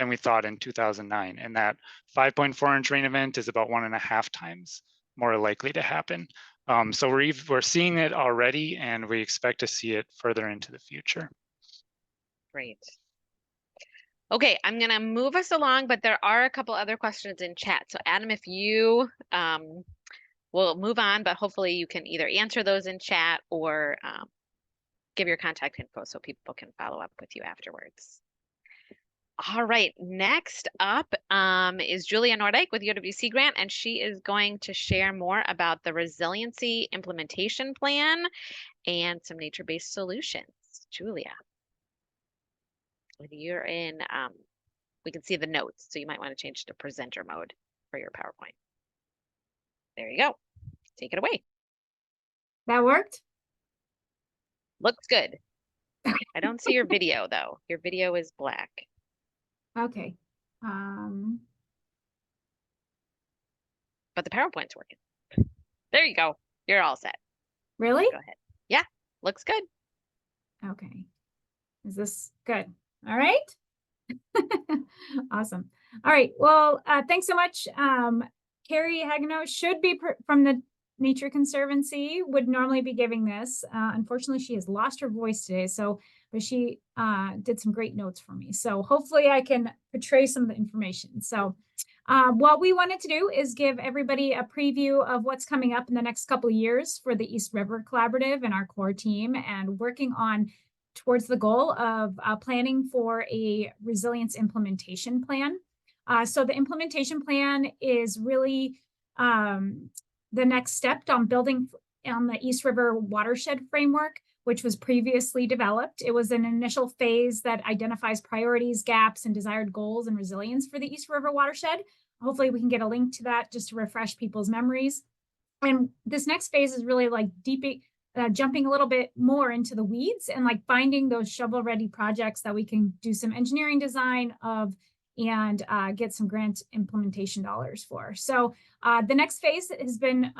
we thought in 2009. And that 5.4 inch rain event is about 1.5 times more likely to happen. So we're seeing it already, and we expect to see it further into the future. Great. Okay, I'm gonna move us along, but there are a couple other questions in chat. So Adam, if you we'll move on, but hopefully you can either answer those in chat or give your contact info so people can follow up with you afterwards. All right, next up is Julia Nordyke with UWC Grant, and she is going to share more about the Resiliency Implementation Plan and some nature-based solutions. Julia. When you're in, we can see the notes, so you might want to change to presenter mode for your PowerPoint. There you go. Take it away. That worked? Looks good. I don't see your video though. Your video is black. Okay. But the PowerPoint's working. There you go. You're all set. Really? Go ahead. Yeah, looks good. Okay. Is this good? All right. Awesome. All right. Well, thanks so much. Carrie Hagano should be from the Nature Conservancy, would normally be giving this. Unfortunately, she has lost her voice today. But she did some great notes for me. So hopefully I can portray some of the information. So what we wanted to do is give everybody a preview of what's coming up in the next couple of years for the East River Collaborative and our core team, and working on towards the goal of planning for a resilience implementation plan. So the implementation plan is really the next step on building on the East River watershed framework, which was previously developed. It was an initial phase that identifies priorities, gaps, and desired goals and resilience for the East River watershed. Hopefully we can get a link to that just to refresh people's memories. And this next phase is really like jumping a little bit more into the weeds and like finding those shovel-ready projects that we can do some engineering design of and get some grant implementation dollars for. So the next phase has been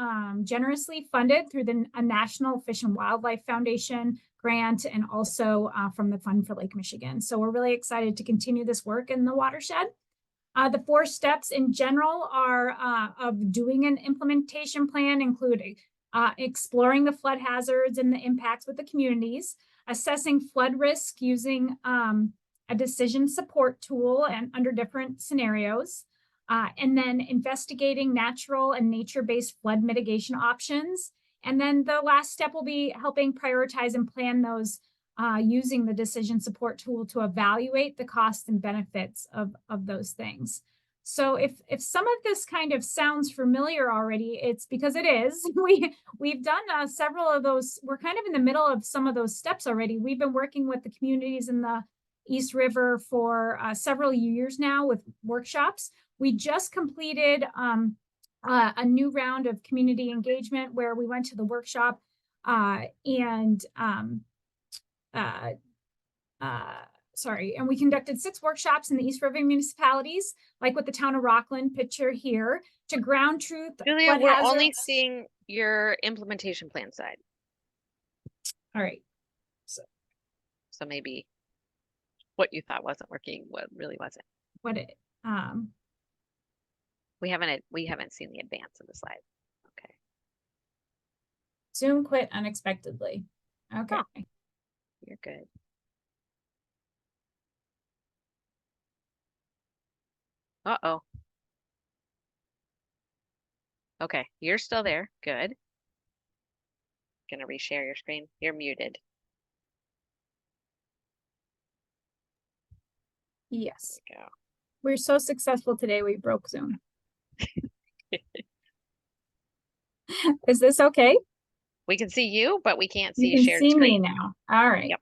generously funded through the National Fish and Wildlife Foundation grant, and also from the Fund for Lake Michigan. So we're really excited to continue this work in the watershed. The 4 steps in general are of doing an implementation plan, including exploring the flood hazards and the impacts with the communities, assessing flood risk using a decision support tool and under different scenarios, and then investigating natural and nature-based flood mitigation options. And then the last step will be helping prioritize and plan those using the decision support tool to evaluate the costs and benefits of those things. So if some of this kind of sounds familiar already, it's because it is. We've done several of those. We're kind of in the middle of some of those steps already. We've been working with the communities in the East River for several years now with workshops. We just completed a new round of community engagement where we went to the workshop and we conducted 6 workshops in the East River municipalities, like with the town of Rockland picture here, to ground truth. Julia, we're only seeing your implementation plan side. All right. So maybe what you thought wasn't working, what really wasn't. We haven't seen the advance of the slide. Okay. Zoom quit unexpectedly. Okay. Oh, you're good. Uh-oh. Okay, you're still there. Good. Gonna reshare your screen. You're muted. Yes. There we go. We're so successful today, we broke Zoom. Is this okay? We can see you, but we can't see You can shared see me screen. now. All right. Yep.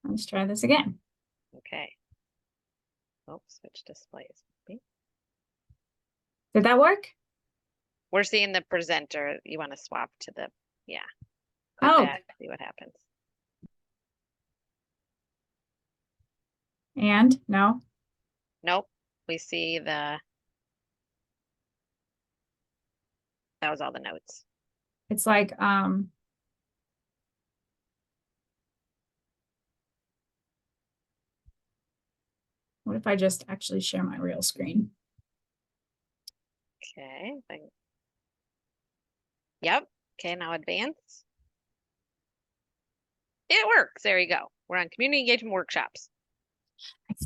Let's try this again. Okay. Oh, switch displays. Did that work? We're seeing the presenter. You want to swap to the, yeah. Click Oh. that, see what happens. And no. Nope. We see that was all the notes. It's like, what if I just actually share my real screen? Okay. Yep. Okay, now advance. It works. There you go. We're on community engagement workshops.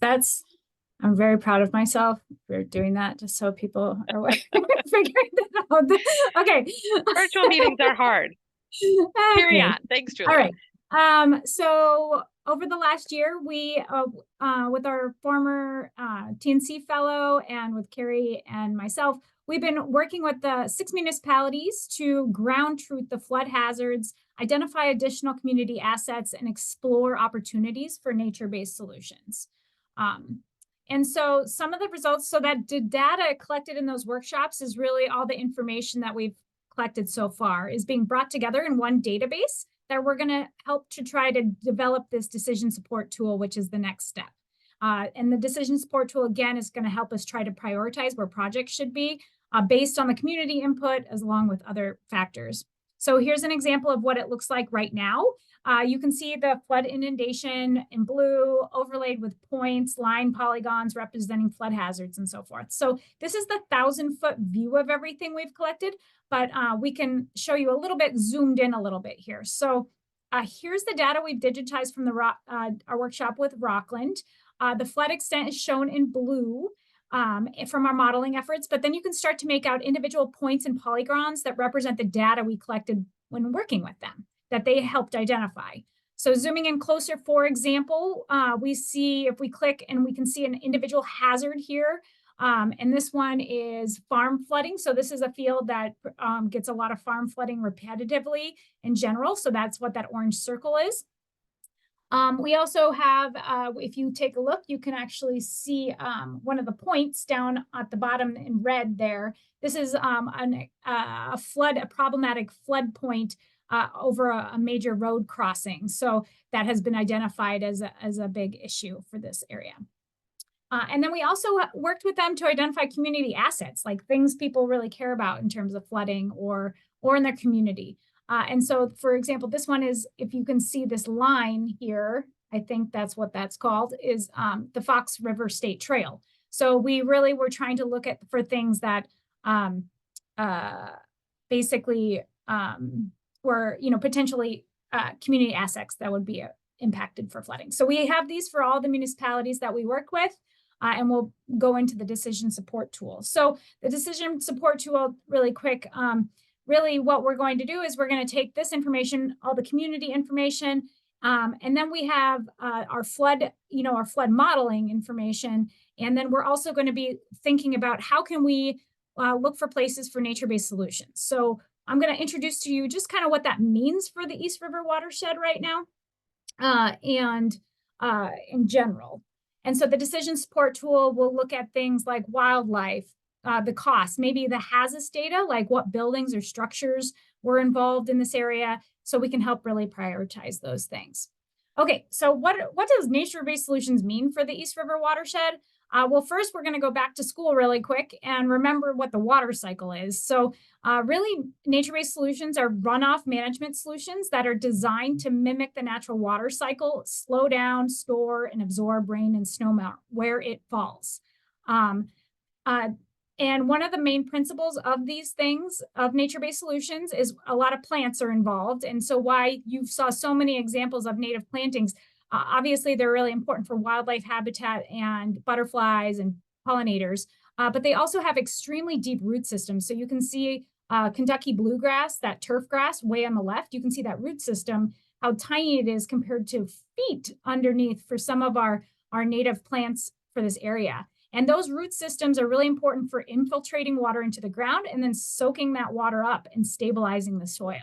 I'm very proud of myself for doing that, just so people are figuring that out. Okay. Virtual meetings are hard. Carry on. Thanks, Julia. All right. So over the last year, we, with our former TNC fellow and with Carrie and myself, we've been working with the 6 municipalities to ground truth the flood hazards, identify additional community assets, and explore opportunities for nature-based solutions. And so some of the results, so that the data collected in those workshops is really all the information that we've collected so far is being brought together in one database that we're going to help to try to develop this decision support tool, which is the next step. And the decision support tool, again, is going to help us try to prioritize where projects should be based on the community input as along with other factors. So here's an example of what it looks like right now. You can see the flood inundation in blue overlaid with points, line polygons representing flood hazards and so forth. So this is the 1,000-foot view of everything we've collected, but we can show you a little bit zoomed in a little bit here. So here's the data we've digitized from our workshop with Rockland. The flood extent is shown in blue from our modeling efforts, but then you can start to make out individual points and polygons that represent the data we collected when working with them, that they helped identify. So zooming in closer, for example, we see if we click and we can see an individual hazard here. And this one is farm flooding. So this is a field that gets a lot of farm flooding repetitively in general. So that's what that orange circle is. We also have, if you take a look, you can actually see one of the points down at the bottom in red there. This is a problematic flood point over a major road crossing. So that has been identified as a big issue for this area. And then we also worked with them to identify community assets, like things people really care about in terms of flooding or in their community. And so, for example, this one is, if you can see this line here, I think that's what that's called, is the Fox River State Trail. So we really were trying to look for things that basically were, potentially community assets that would be impacted for flooding. So we have these for all the municipalities that we work with, and we'll go into the decision support tool. So the decision support tool, really quick, really what we're going to do is we're going to take this information, all the community information, and then we have our flood, our flood modeling information. And then we're also going to be thinking about how can we look for places for nature-based solutions. So I'm going to introduce to you just kind of what that means for the East River watershed right now and in general. And so the decision support tool will look at things like wildlife, the cost, maybe the HAZUS data, like what buildings or structures were involved in this area, so we can help really prioritize those things. Okay, so what does nature-based solutions mean for the East River watershed? Well, first, we're going to go back to school really quick and remember what the water cycle is. So really, nature-based solutions are runoff management solutions that are designed to mimic the natural water cycle, slow down, store, and absorb rain and snowmelt where it falls. And one of the main principles of these things, of nature-based solutions, is a lot of plants are involved. And so why you saw so many examples of native plantings, Obviously, they're really important for wildlife habitat and butterflies and pollinators, but they also have extremely deep root systems. So you can see Kentucky bluegrass, that turf grass way on the left. You can see that root system, how tiny it is compared to feet underneath for some of our native plants for this area. And those root systems are really important for infiltrating water into the ground and then soaking that water up and stabilizing the soil.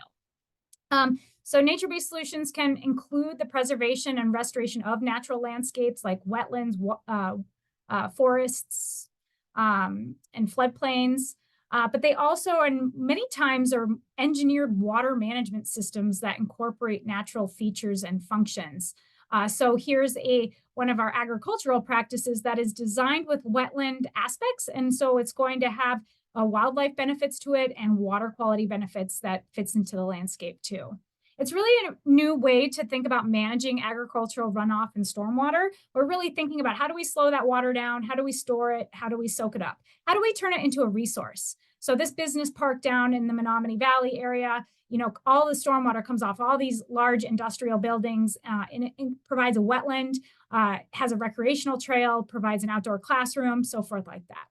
So nature-based solutions can include the preservation and restoration of natural landscapes like wetlands, forests, and floodplains. But they also, and many times, are engineered water management systems that incorporate natural features and functions. So here's one of our agricultural practices that is designed with wetland aspects. And so it's going to have wildlife benefits to it and water quality benefits that fits into the landscape too. It's really a new way to think about managing agricultural runoff and stormwater. We're really thinking about how do we slow that water down? How do we store it? How do we soak it up? How do we turn it into a resource? So this business park down in the Menominee Valley area, you know, all the stormwater comes off all these large industrial buildings, and it provides a wetland, has a recreational trail, provides an outdoor classroom, so forth like that.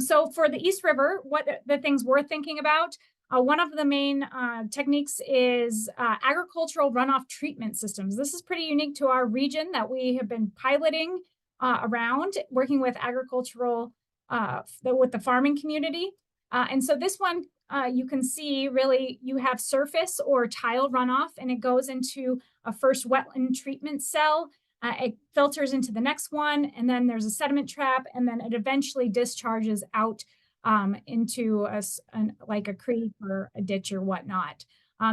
So for the East River, what the things we're thinking about, one of the main techniques is agricultural runoff treatment systems. This is pretty unique to our region that we have been piloting around, working with agricultural, with the farming community. And so this one, you can see really you have surface or tile runoff, and it goes into a first wetland treatment cell. It filters into the next one, and then there's a sediment trap, and then it eventually discharges out into like a creek or a ditch or whatnot.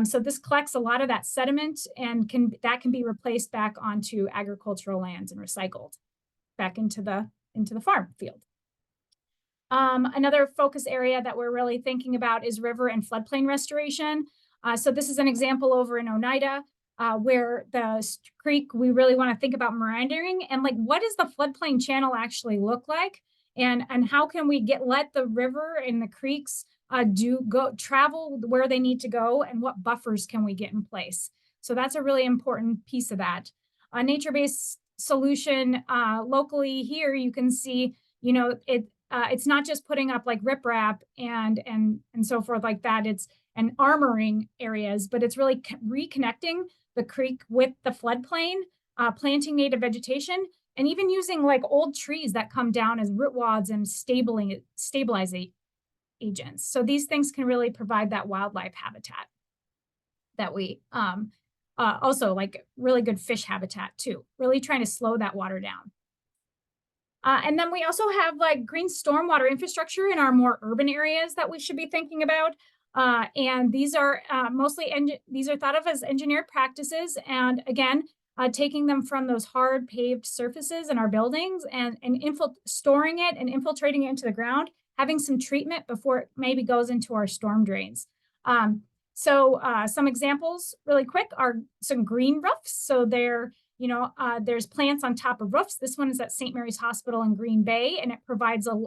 So this collects a lot of that sediment and can be replaced back onto agricultural lands and recycled back into the farm field. Another focus area that we're really thinking about is river and floodplain restoration. So this is an example over in Oneida, where the creek, we really want to think about meandering and like, what does the floodplain channel actually look like? And how can we let the river and the creeks travel where they need to go, and what buffers can we get in place? So that's a really important piece of that. A nature-based solution locally here, you can see, you know, it's not just putting up like riprap and so forth like that. It's armoring areas, but it's really reconnecting the creek with the floodplain, planting native vegetation, and even using like old trees that come down as root wads and stabilizing agents. So these things can really provide that wildlife habitat that we also like really good fish habitat too, really trying to slow that water down. And then we also have like green stormwater infrastructure in our more urban areas that we should be thinking about. And these are these are thought of as engineered practices. And again, taking them from those hard paved surfaces in our buildings and storing it and infiltrating it into the ground, having some treatment before it maybe goes into our storm drains. So some examples really quick are some green roofs. So there's plants on top of roofs. This one is at St. Mary's Hospital in Green Bay, and it provides a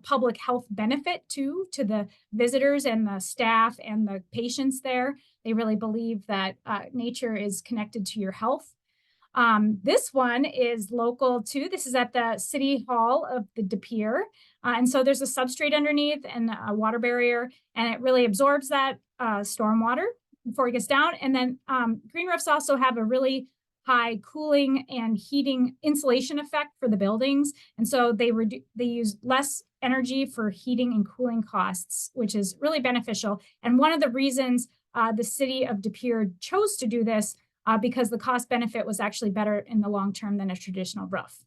public health benefit to the visitors and the staff and the patients there. They really believe that nature is connected to your health. This one is local too. This is at the City Hall of the De Pere. And so there's a substrate underneath and a water barrier, and it really absorbs that storm water before it gets down. And then green roofs also have a really high cooling and heating insulation effect for the buildings. And so they use less energy for heating and cooling costs, which is really beneficial. And one of the reasons the city of De Pere chose to do this because the cost benefit was actually better in the long term than a traditional roof.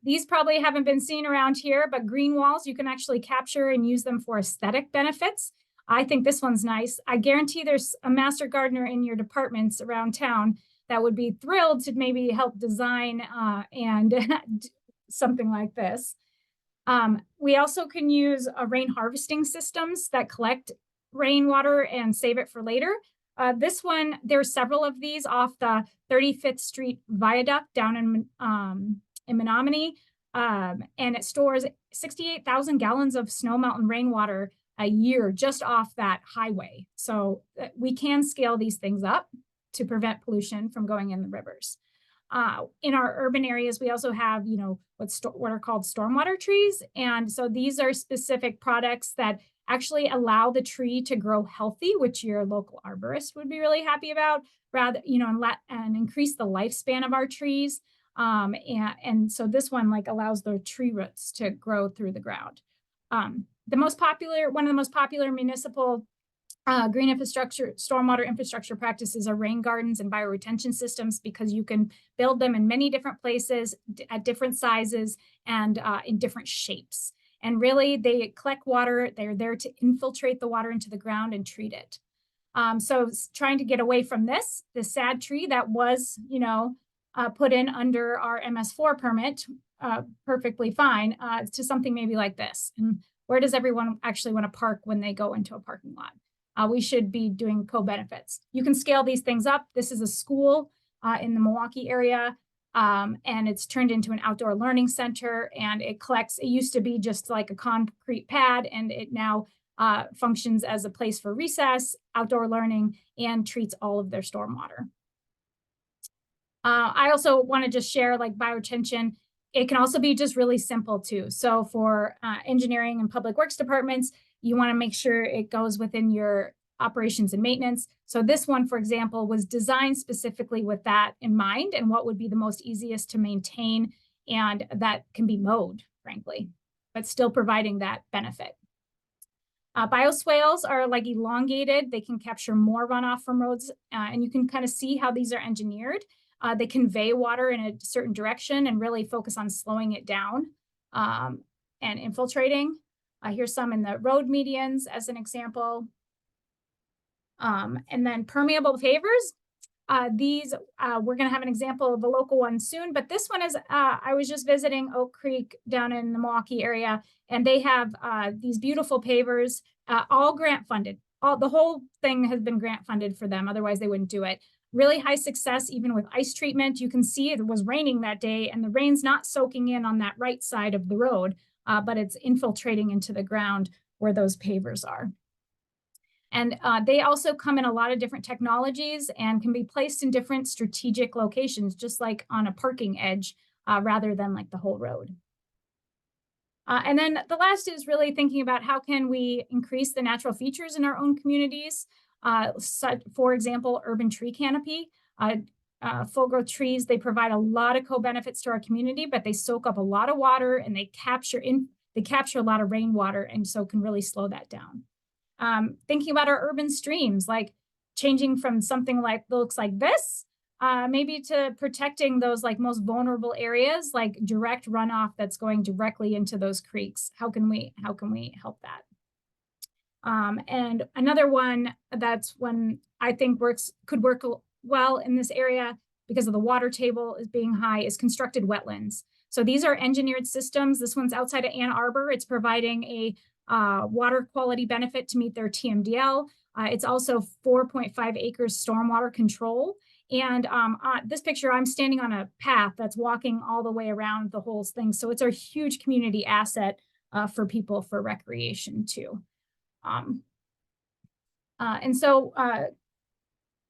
These probably haven't been seen around here, but green walls, you can actually capture and use them for aesthetic benefits. I think this one's nice. I guarantee there's a master gardener in your departments around town that would be thrilled to maybe help design and something like this. We also can use rain harvesting systems that collect rainwater and save it for later. This one, there's several of these off the 35th Street Viaduct down in Menominee, and it stores 68,000 gallons of Snow Mountain rainwater a year just off that highway. So we can scale these things up to prevent pollution from going in the rivers. In our urban areas, we also have, you know, what are called stormwater trees. And so these are specific products that actually allow the tree to grow healthy, which your local arborist would be really happy about, rather, you know, and increase the lifespan of our trees. And so this one like allows the tree roots to grow through the ground. One of the most popular municipal green infrastructure, stormwater infrastructure practices are rain gardens and bioretention systems, because you can build them in many different places at different sizes and in different shapes. And really they collect water. They're there to infiltrate the water into the ground and treat it. So trying to get away from this sad tree that was, you know, put in under our MS4 permit, perfectly fine, to something maybe like this. And where does everyone actually want to park when they go into a parking lot? We should be doing co-benefits. You can scale these things up. This is a school in the Milwaukee area, and it's turned into an outdoor learning center, and it used to be just like a concrete pad, and it now functions as a place for recess, outdoor learning, and treats all of their stormwater. I also want to just share like bioretention. It can also be just really simple too. So for engineering and public works departments, you want to make sure it goes within your operations and maintenance. So this one, for example, was designed specifically with that in mind, and what would be the most easiest to maintain, and that can be mowed, frankly, but still providing that benefit. Bioswales are like elongated. They can capture more runoff from roads, and you can kind of see how these are engineered. They convey water in a certain direction and really focus on slowing it down and infiltrating. Here's some in the road medians as an example. And then permeable pavers. These, we're going to have an example of a local one soon, but this one is, I was just visiting Oak Creek down in the Milwaukee area, and they have these beautiful pavers, all grant funded. The whole thing has been grant funded for them, otherwise they wouldn't do it. Really high success, even with ice treatment. You can see it was raining that day, and the rain's not soaking in on that right side of the road, but it's infiltrating into the ground where those pavers are. And they also come in a lot of different technologies and can be placed in different strategic locations, just like on a parking edge, rather than like the whole road. And then the last is really thinking about how can we increase the natural features in our own communities. For example, urban tree canopy. Full growth trees, they provide a lot of co-benefits to our community, but they soak up a lot of water, and they capture a lot of rainwater, and so can really slow that down. Thinking about our urban streams, like changing from something like looks like this, maybe to protecting those like most vulnerable areas, like direct runoff that's going directly into those creeks. How can we help that? And another one that's one I think could work well in this area because of the water table is being high is constructed wetlands. So these are engineered systems. This one's outside of Ann Arbor. It's providing a water quality benefit to meet their TMDL. It's also 4.5 acres stormwater control. And this picture, I'm standing on a path that's walking all the way around the whole thing. So it's a huge community asset for people for recreation too. And so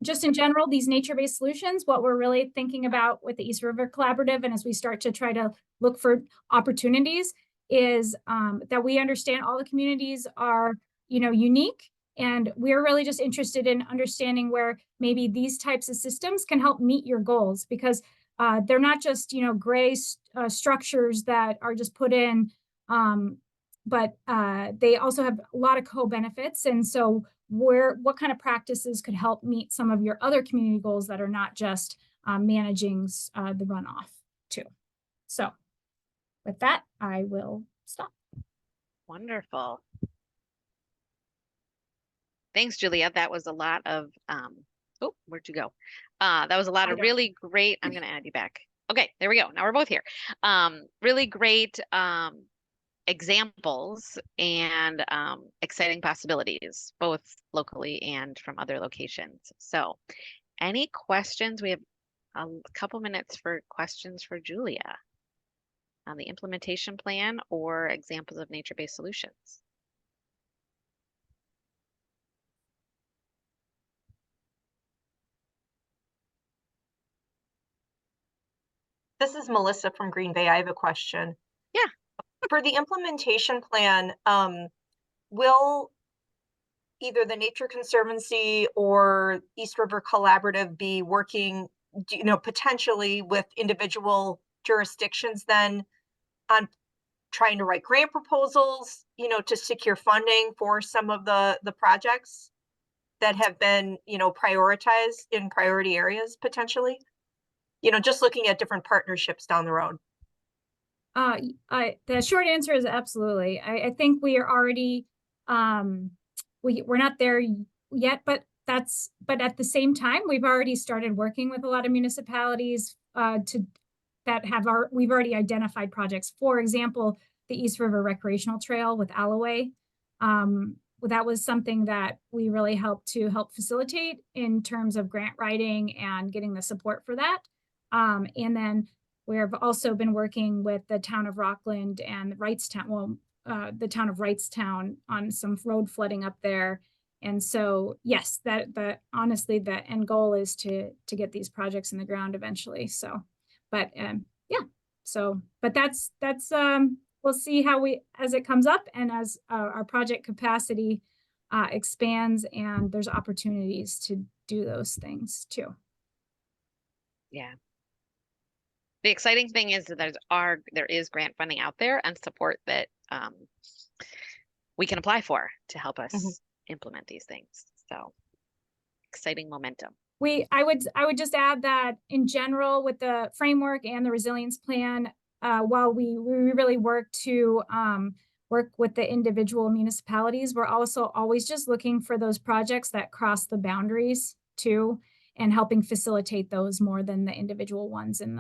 just in general, these nature-based solutions, what we're really thinking about with the East River Collaborative, and as we start to try to look for opportunities, is that we understand all the communities are, unique, and we're really just interested in understanding where maybe these types of systems can help meet your goals, because they're not just, gray structures that are just put in, but they also have a lot of co-benefits. And so what kind of practices could help meet some of your other community goals that are not just managing the runoff too. So with that, I will stop. Wonderful. Thanks, Julia. That was a lot of, oh, where'd you go? That was a lot of really great, I'm going to add you back. Okay, there we go. Now we're both here. Really great examples and exciting possibilities, both locally and from other locations. So any questions? We have a couple minutes for questions for Julia on the implementation plan or examples of nature-based solutions. This is Melissa from Green Bay. I have a question. Yeah. For the implementation plan, will either the Nature Conservancy or East River Collaborative be working, potentially with individual jurisdictions then on trying to write grant proposals, to secure funding for some of the projects that have been, prioritized in priority areas potentially? Just looking at different partnerships down the road. The short answer is absolutely. I think we are already, we're not there yet, but at the same time, we've already started working with a lot of municipalities we've already identified projects. For example, the East River Recreational Trail with Alloway. That was something that we really helped to facilitate in terms of grant writing and getting the support for that. And then we've also been working with the town of Rockland and Wrightstown, the town of Wrightstown on some road flooding up there. And so, yes, honestly, the end goal is to get these projects in the ground eventually. So, but yeah, so, but that's we'll see how as it comes up and as our project capacity expands and there's opportunities to do those things too. Yeah. The exciting thing is that there is grant funding out there and support that we can apply for to help us implement these things. So exciting momentum. I would just add that in general with the framework and the resilience plan, while we really work to work with the individual municipalities, we're also always just looking for those projects that cross the boundaries too, and helping facilitate those more than the individual ones with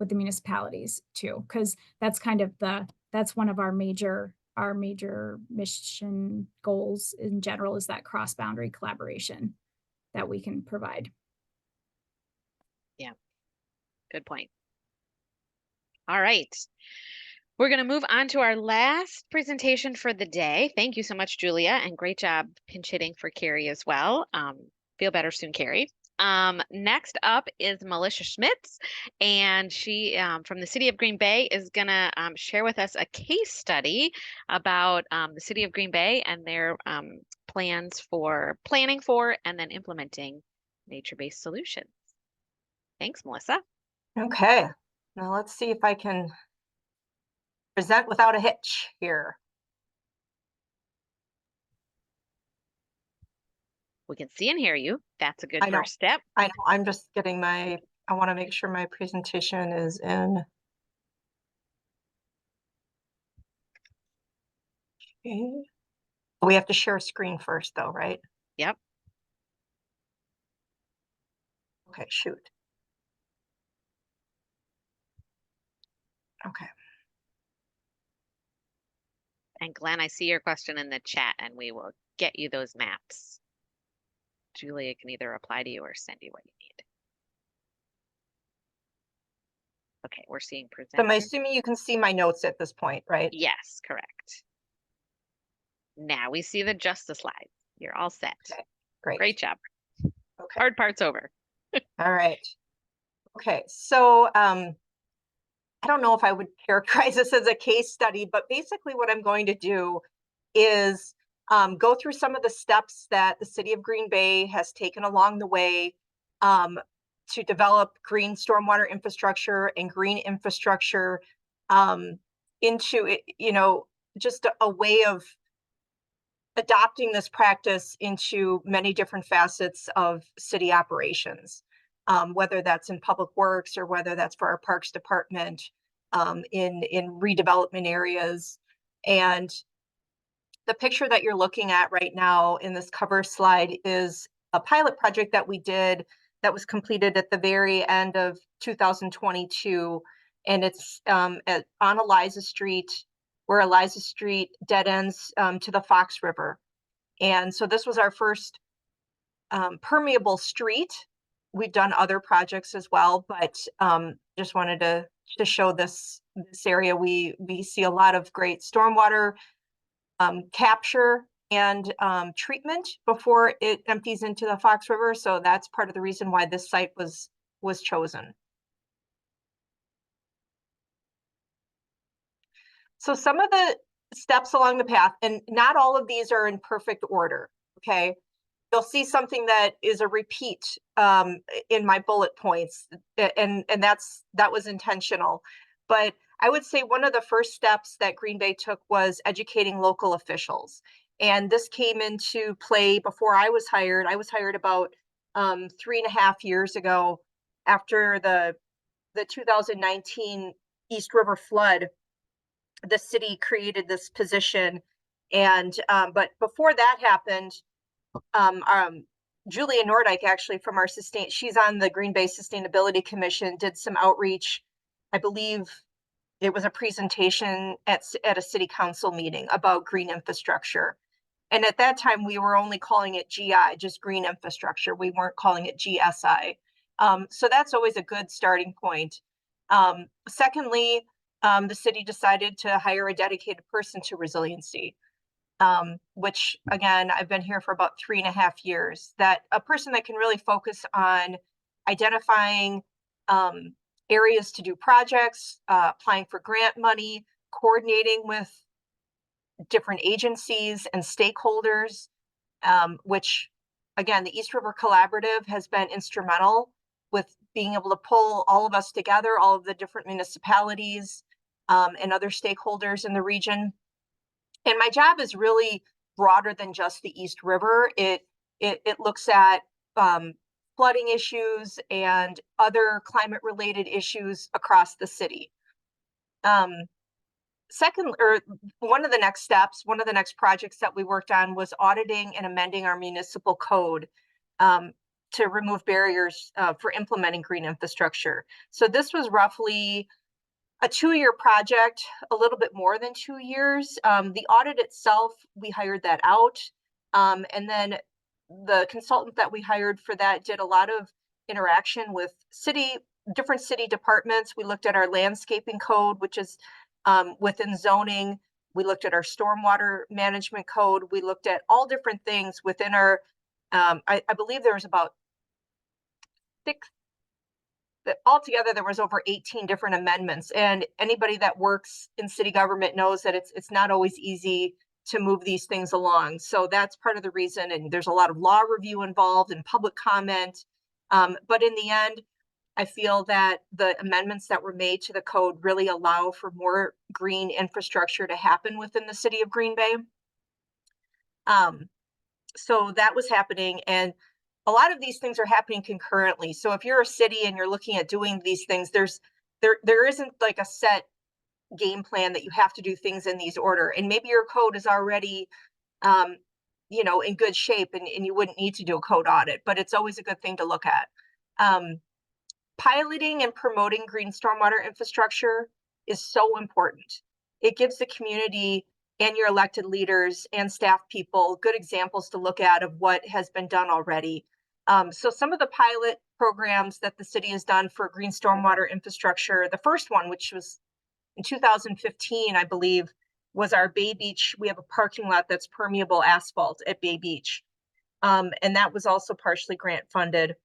the municipalities too, because that's kind of that's one of our major mission goals in general, is that cross-boundary collaboration that we can provide. Yeah, good point. All right. We're going to move on to our last presentation for the day. Thank you so much, Julia, and great job pinch hitting for Carrie as well. Feel better soon, Carrie. Next up is Melissa Schmitz, and she from the city of Green Bay is going to share with us a case study about the city of Green Bay and their plans for planning for and then implementing nature-based solutions. Thanks, Melissa. Okay, now let's see if I can present without a hitch here. We can see and hear you. That's a good first step. I know. I'm just getting I want to make sure my presentation is in. Okay. We have to share a screen first though, right? Yep. Okay, shoot. Okay. And Glenn, I see your question in the chat and we will get you those maps. Julia can either reply to you or send you what you need. Okay, we're seeing present. So I'm assuming you can see my notes at this point, right? Yes, correct. Now we see the justice slides. You're all set. Okay, great. Great job. Okay. Hard part's over. All right. Okay, so I don't know if I would characterize this as a case study, but basically what I'm going to do is go through some of the steps that the city of Green Bay has taken along the way to develop green stormwater infrastructure and green infrastructure into, just a way of adopting this practice into many different facets of city operations, whether that's in public works or whether that's for our parks department in redevelopment areas. And the picture that you're looking at right now in this cover slide is a pilot project that we did that was completed at the very end of 2022. And it's on Eliza Street, where Eliza Street dead ends to the Fox River. And so this was our first permeable street. We've done other projects as well, but just wanted to show this area. We see a lot of great stormwater capture and treatment before it empties into the Fox River. So that's part of the reason why this site was was chosen. So some of the steps along the path, and not all of these are in perfect order, okay? You'll see something that is a repeat in my bullet points, and that was intentional. But I would say one of the first steps that Green Bay took was educating local officials. And this came into play before I was hired. I was hired about 3.5 years ago after the 2019 East River flood. The city created this position. And but before that happened, Julia Nordyke, actually from our she's on the Green Bay Sustainability Commission, did some outreach. I believe it was a presentation at a city council meeting about green infrastructure. And at that time, we were only calling it GI, just green infrastructure. We weren't calling it GSI. So that's always a good starting point. Secondly, the city decided to hire a dedicated person to resiliency. Which again, I've been here for about 3.5 years, that a person that can really focus on identifying areas to do projects, applying for grant money, coordinating with different agencies and stakeholders, which again, the East River Collaborative has been instrumental with being able to pull all of us together, all of the different municipalities and other stakeholders in the region. And my job is really broader than just the East River. It looks at flooding issues and other climate related issues across the city. Second, or one of the next steps, one of the next projects that we worked on was auditing and amending our municipal code to remove barriers for implementing green infrastructure. So this was roughly a 2-year project, a little bit more than 2 years. The audit itself, we hired that out. And then the consultant that we hired for that did a lot of interaction with different city departments. We looked at our landscaping code, which is within zoning. We looked at our stormwater management code. We looked at all different things within our, I believe there was about 6, altogether there was over 18 different amendments. And anybody that works in city government knows that it's not always easy to move these things along. So that's part of the reason. And there's a lot of law review involved and public comment. But in the end, I feel that the amendments that were made to the code really allow for more green infrastructure to happen within the city of Green Bay. So that was happening, and a lot of these things are happening concurrently. So if you're a city and you're looking at doing these things, there isn't like a set game plan that you have to do things in these order. And maybe your code is already in good shape and you wouldn't need to do a code audit, but it's always a good thing to look at. Piloting and promoting green stormwater infrastructure is so important. It gives the community and your elected leaders and staff people good examples to look at of what has been done already. So some of the pilot programs that the city has done for green stormwater infrastructure, the first one, which was in 2015, I believe, was our Bay Beach. We have a parking lot that's permeable asphalt at Bay Beach. And that was also partially grant funded.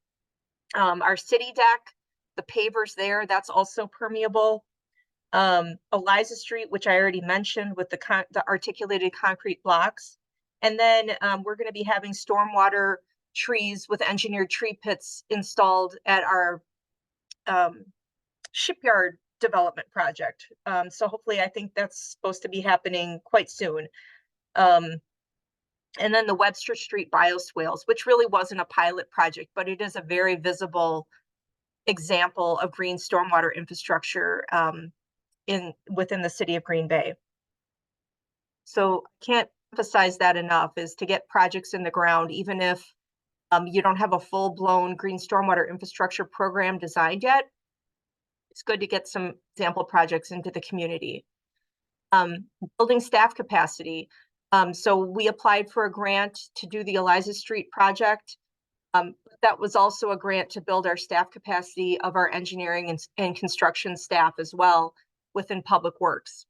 Our city deck, the pavers there, that's also permeable. Eliza Street, which I already mentioned, with the articulated concrete blocks. And then we're going to be having stormwater trees with engineered tree pits installed at our shipyard development project. So hopefully, I think that's supposed to be happening quite soon. And then the Webster Street bioswales, which really wasn't a pilot project, but it is a very visible example of green stormwater infrastructure within the city of Green Bay. So can't emphasize that enough, is to get projects in the ground, even if you don't have a full-blown green stormwater infrastructure program designed yet. It's good to get some example projects into the community. Building staff capacity. So we applied for a grant to do the Eliza Street project. That was also a grant to build our staff capacity of our engineering and construction staff as well within Public Works.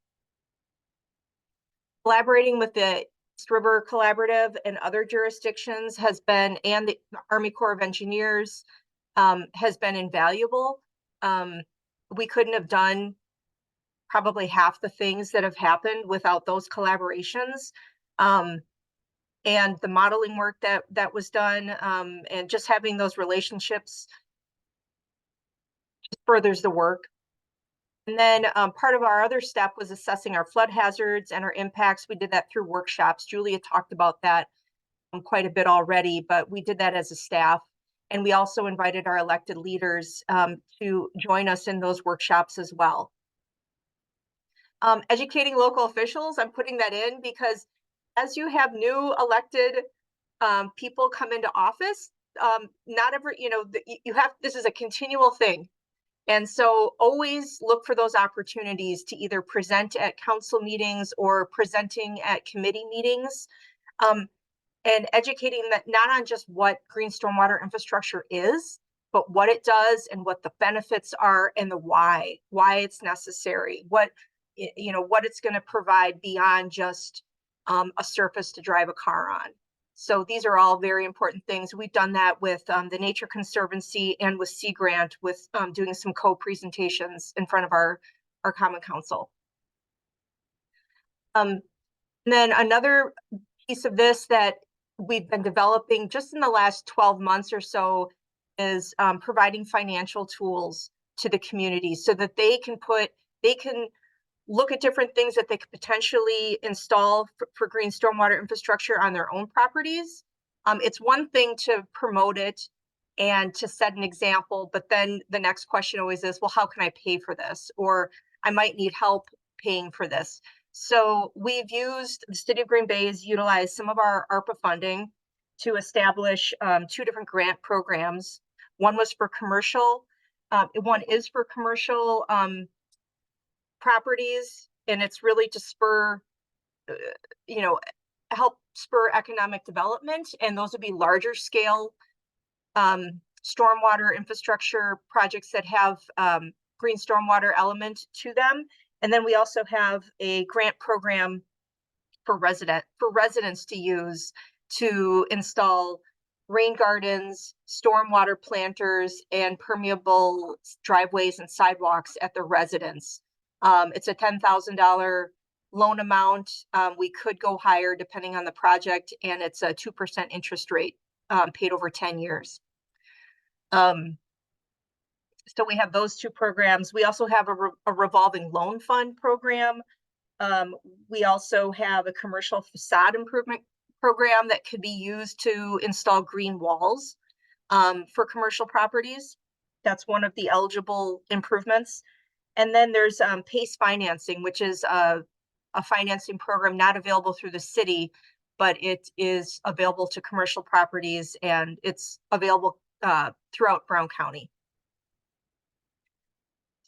Collaborating with the East River Collaborative and other jurisdictions has been, and the Army Corps of Engineers, has been invaluable. We couldn't have done probably half the things that have happened without those collaborations. And the modeling work that was done, and just having those relationships just furthers the work. And then part of our other step was assessing our flood hazards and our impacts. We did that through workshops. Julia talked about that quite a bit already, but we did that as a staff. And we also invited our elected leaders to join us in those workshops as well. Educating local officials, I'm putting that in because as you have new elected people come into office, not every, this is a continual thing. And so always look for those opportunities to either present at council meetings or presenting at committee meetings, and educating that not on just what green stormwater infrastructure is, but what it does and what the benefits are and the why it's necessary, what it's going to provide beyond just a surface to drive a car on. So these are all very important things. We've done that with the Nature Conservancy and with Sea Grant, with doing some co-presentations in front of our Common Council. And then another piece of this that we've been developing just in the last 12 months or so is providing financial tools to the community so that they can look at different things that they could potentially install for green stormwater infrastructure on their own properties. It's one thing to promote it and to set an example, but then the next question always is, well, how can I pay for this? Or I might need help paying for this. So the city of Green Bay has utilized some of our ARPA funding to establish 2 different grant programs. One was for commercial, one is for commercial properties, and it's really to spur, help spur economic development. And those would be larger scale stormwater infrastructure projects that have green stormwater element to them. And then we also have a grant program for residents to use to install rain gardens, stormwater planters, and permeable driveways and sidewalks at the residence. It's a $10,000 loan amount. We could go higher depending on the project, and it's a 2% interest rate paid over 10 years. So we have those 2 programs. We also have a revolving loan fund program. We also have a commercial facade improvement program that could be used to install green walls for commercial properties. That's one of the eligible improvements. And then there's PACE financing, which is a financing program not available through the city, but it is available to commercial properties, and it's available throughout Brown County.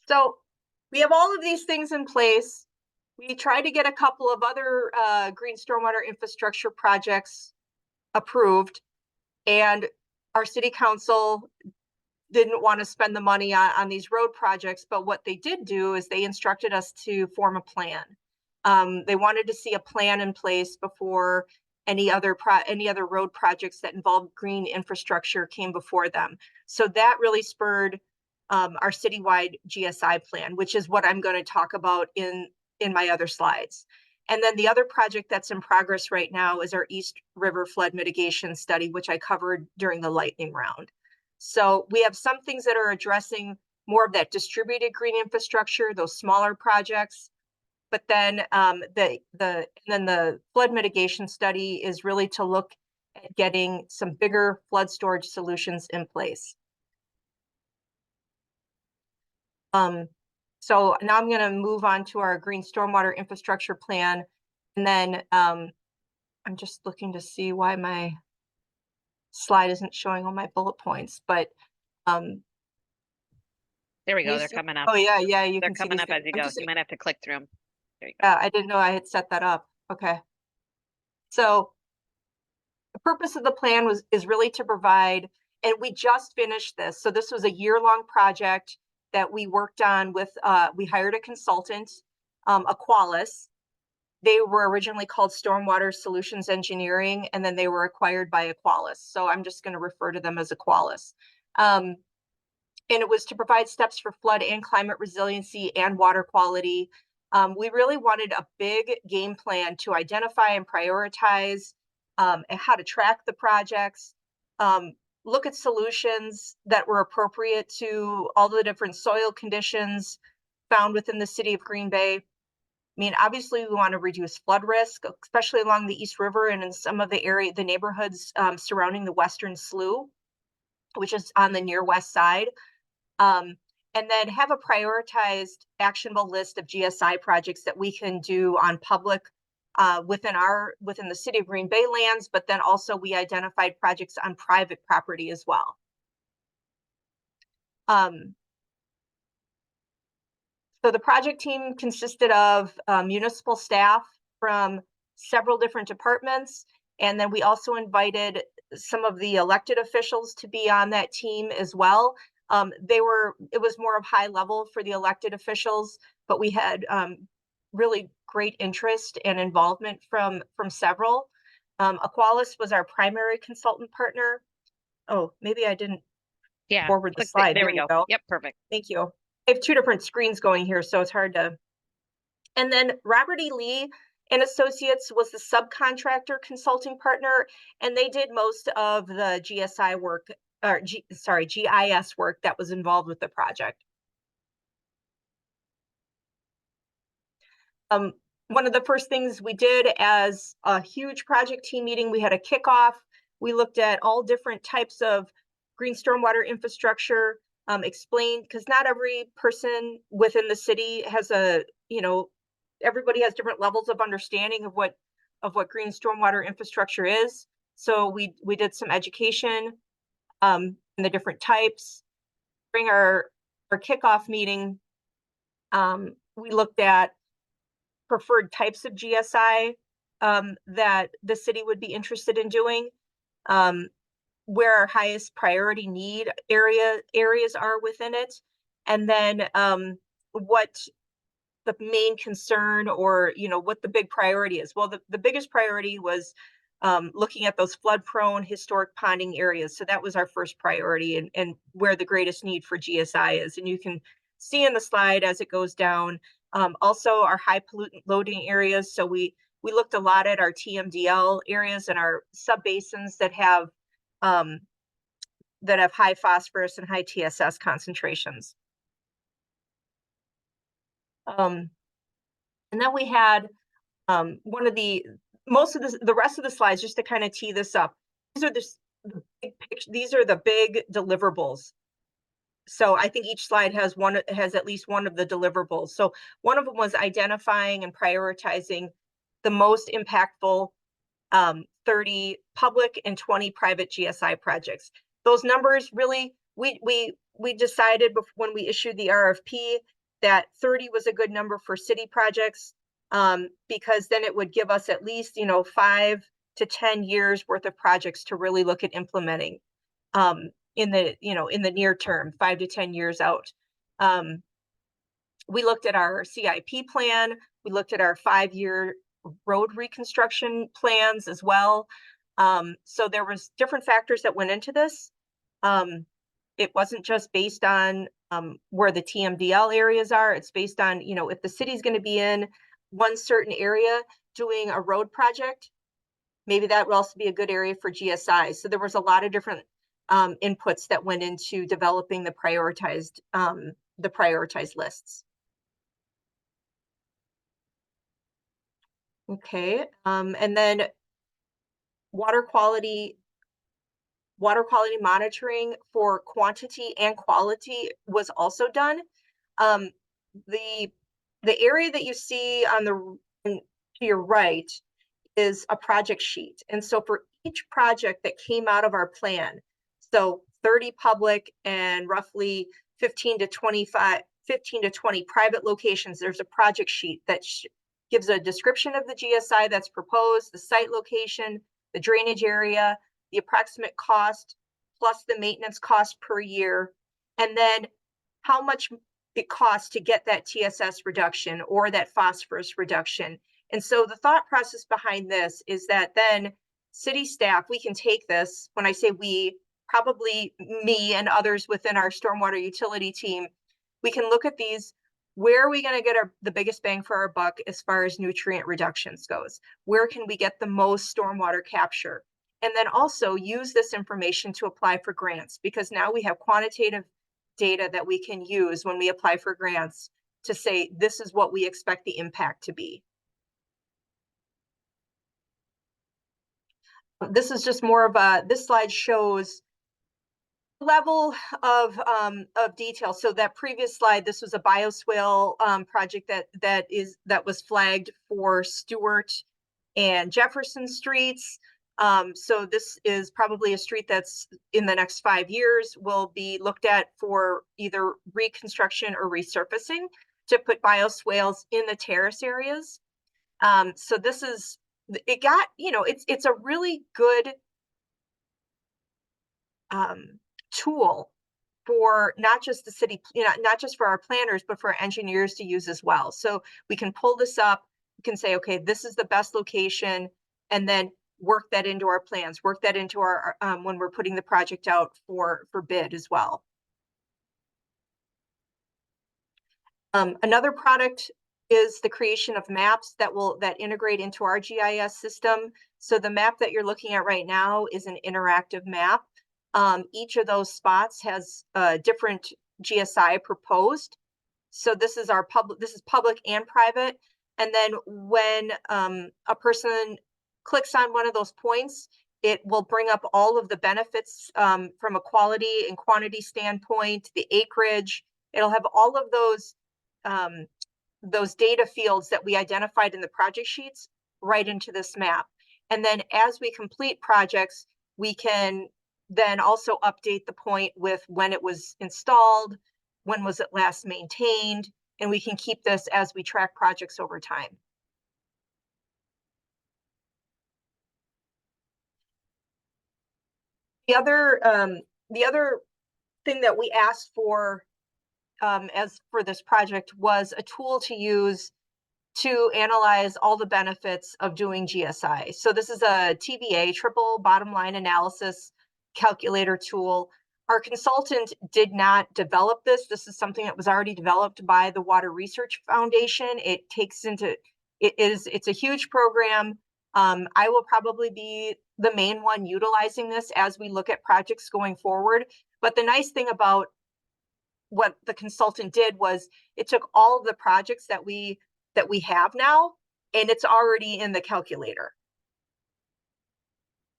So we have all of these things in place. We tried to get a couple of other green stormwater infrastructure projects approved, and our city council didn't want to spend the money on these road projects, but what they did do is they instructed us to form a plan. They wanted to see a plan in place before any other road projects that involved green infrastructure came before them. So that really spurred our citywide GSI plan, which is what I'm going to talk about in my other slides. And then the other project that's in progress right now is our East River flood mitigation study, which I covered during the lightning round. So we have some things that are addressing more of that distributed green infrastructure, those smaller projects. But then the flood mitigation study is really to look at getting some bigger flood storage solutions in place. So now I'm going to move on to our green stormwater infrastructure plan. And then I'm just looking to see why my slide isn't showing all my bullet points, but there we go. They're coming up. Oh yeah, you They're can coming see up as you go. You might have to click through them. There you go. I didn't know I had set that up. Okay. So the purpose of the plan is really to provide, and we just finished this. So this was a year-long project that we worked on with, we hired a consultant, Aqualis. They were originally called Stormwater Solutions Engineering, and then they were acquired by Aqualis. So I'm just going to refer to them as Aqualis. and it was to provide steps for flood and climate resiliency and water quality. We really wanted a big game plan to identify and prioritize and how to track the projects, look at solutions that were appropriate to all the different soil conditions found within the city of Green Bay. I mean, obviously we want to reduce flood risk, especially along the East River and in some of the neighborhoods surrounding the Western Slough, which is on the near west side. And then have a prioritized actionable list of GSI projects that we can do on public within the city of Green Bay lands, but then also we identified projects on private property as well. So the project team consisted of municipal staff from several different departments, and then we also invited some of the elected officials to be on that team as well. It was more of high level for the elected officials, but we had really great interest and involvement from several. Aqualis was our primary consultant partner. Oh, maybe I didn't forward the slide. There we go. Yep, perfect. Thank you. I have two different screens going here, so it's hard to. And then Robert E. Lee and Associates was the subcontractor consulting partner, and they did most of the GSI work, or GIS work that was involved with the project. One of the first things we did as a huge project team meeting, we had a kickoff. We looked at all different types of green stormwater infrastructure, explained, because not every person within the city has everybody has different levels of understanding of what green stormwater infrastructure is. So we did some education in the different types. During our kickoff meeting, we looked at preferred types of GSI that the city would be interested in doing, where our highest priority need areas are within it, and then what the main concern or what the big priority is. Well, the biggest priority was looking at those flood prone historic ponding areas. So that was our first priority and where the greatest need for GSI is. And you can see in the slide as it goes down, also our high pollutant loading areas. So we looked a lot at our TMDL areas and our subbasins that have high phosphorus and high TSS concentrations. And then we had most of the rest of the slides, just to kind of tee this up. These are the big deliverables. So I think each slide has at least one of the deliverables. So one of them was identifying and prioritizing the most impactful 30 public and 20 private GSI projects. Those numbers really, we decided when we issued the RFP that 30 was a good number for city projects, because then it would give us at least 5 to 10 years worth of projects to really look at implementing in the near term, 5 to 10 years out. We looked at our CIP plan. We looked at our 5-year road reconstruction plans as well. So there was different factors that went into this. It wasn't just based on where the TMDL areas are. It's based on, if the city's going to be in one certain area doing a road project, maybe that would also be a good area for GSI. So there was a lot of different inputs that went into developing the prioritized lists. Okay, and then water quality monitoring for quantity and quality was also done. The area that you see to your right is a project sheet. And so for each project that came out of our plan, so 30 public and roughly 15 to 20 private locations, there's a project sheet that gives a description of the GSI that's proposed, the site location, the drainage area, the approximate cost, plus the maintenance cost per year, and then how much it costs to get that TSS reduction or that phosphorus reduction. And so the thought process behind this is that then city staff, we can take this, when I say we, probably me and others within our stormwater utility team, we can look at these. Where are we going to get the biggest bang for our buck as far as nutrient reductions goes? Where can we get the most stormwater capture? And then also use this information to apply for grants, because now we have quantitative data that we can use when we apply for grants to say, this is what we expect the impact to be. This is just more of this slide shows level of detail. So that previous slide, this was a bioswale project that was flagged for Stewart and Jefferson streets. So this is probably a street that's in the next 5 years will be looked at for either reconstruction or resurfacing to put bioswales in the terrace areas. So this is, it got, it's a really good tool for not just the city, not just for our planners, but for our engineers to use as well. So we can pull this up, we can say, okay, this is the best location, and then work that into our plans, work that into our, when we're putting the project out for bid as well. Another product is the creation of maps that integrate into our GIS system. So the map that you're looking at right now is an interactive map. Each of those spots has a different GSI proposed. So this is public and private. And then when a person clicks on one of those points, it will bring up all of the benefits from a quality and quantity standpoint, the acreage. It'll have all of those data fields that we identified in the project sheets right into this map. And then as we complete projects, we can then also update the point with when it was installed, when was it last maintained, and we can keep this as we track projects over time. The other thing that we asked for as for this project was a tool to use to analyze all the benefits of doing GSI. So this is a TBA, triple bottom line analysis calculator tool. Our consultant did not develop this. This is something that was already developed by the Water Research Foundation. It's a huge program. I will probably be the main one utilizing this as we look at projects going forward. But the nice thing about what the consultant did was it took all of the projects that we have now, and it's already in the calculator.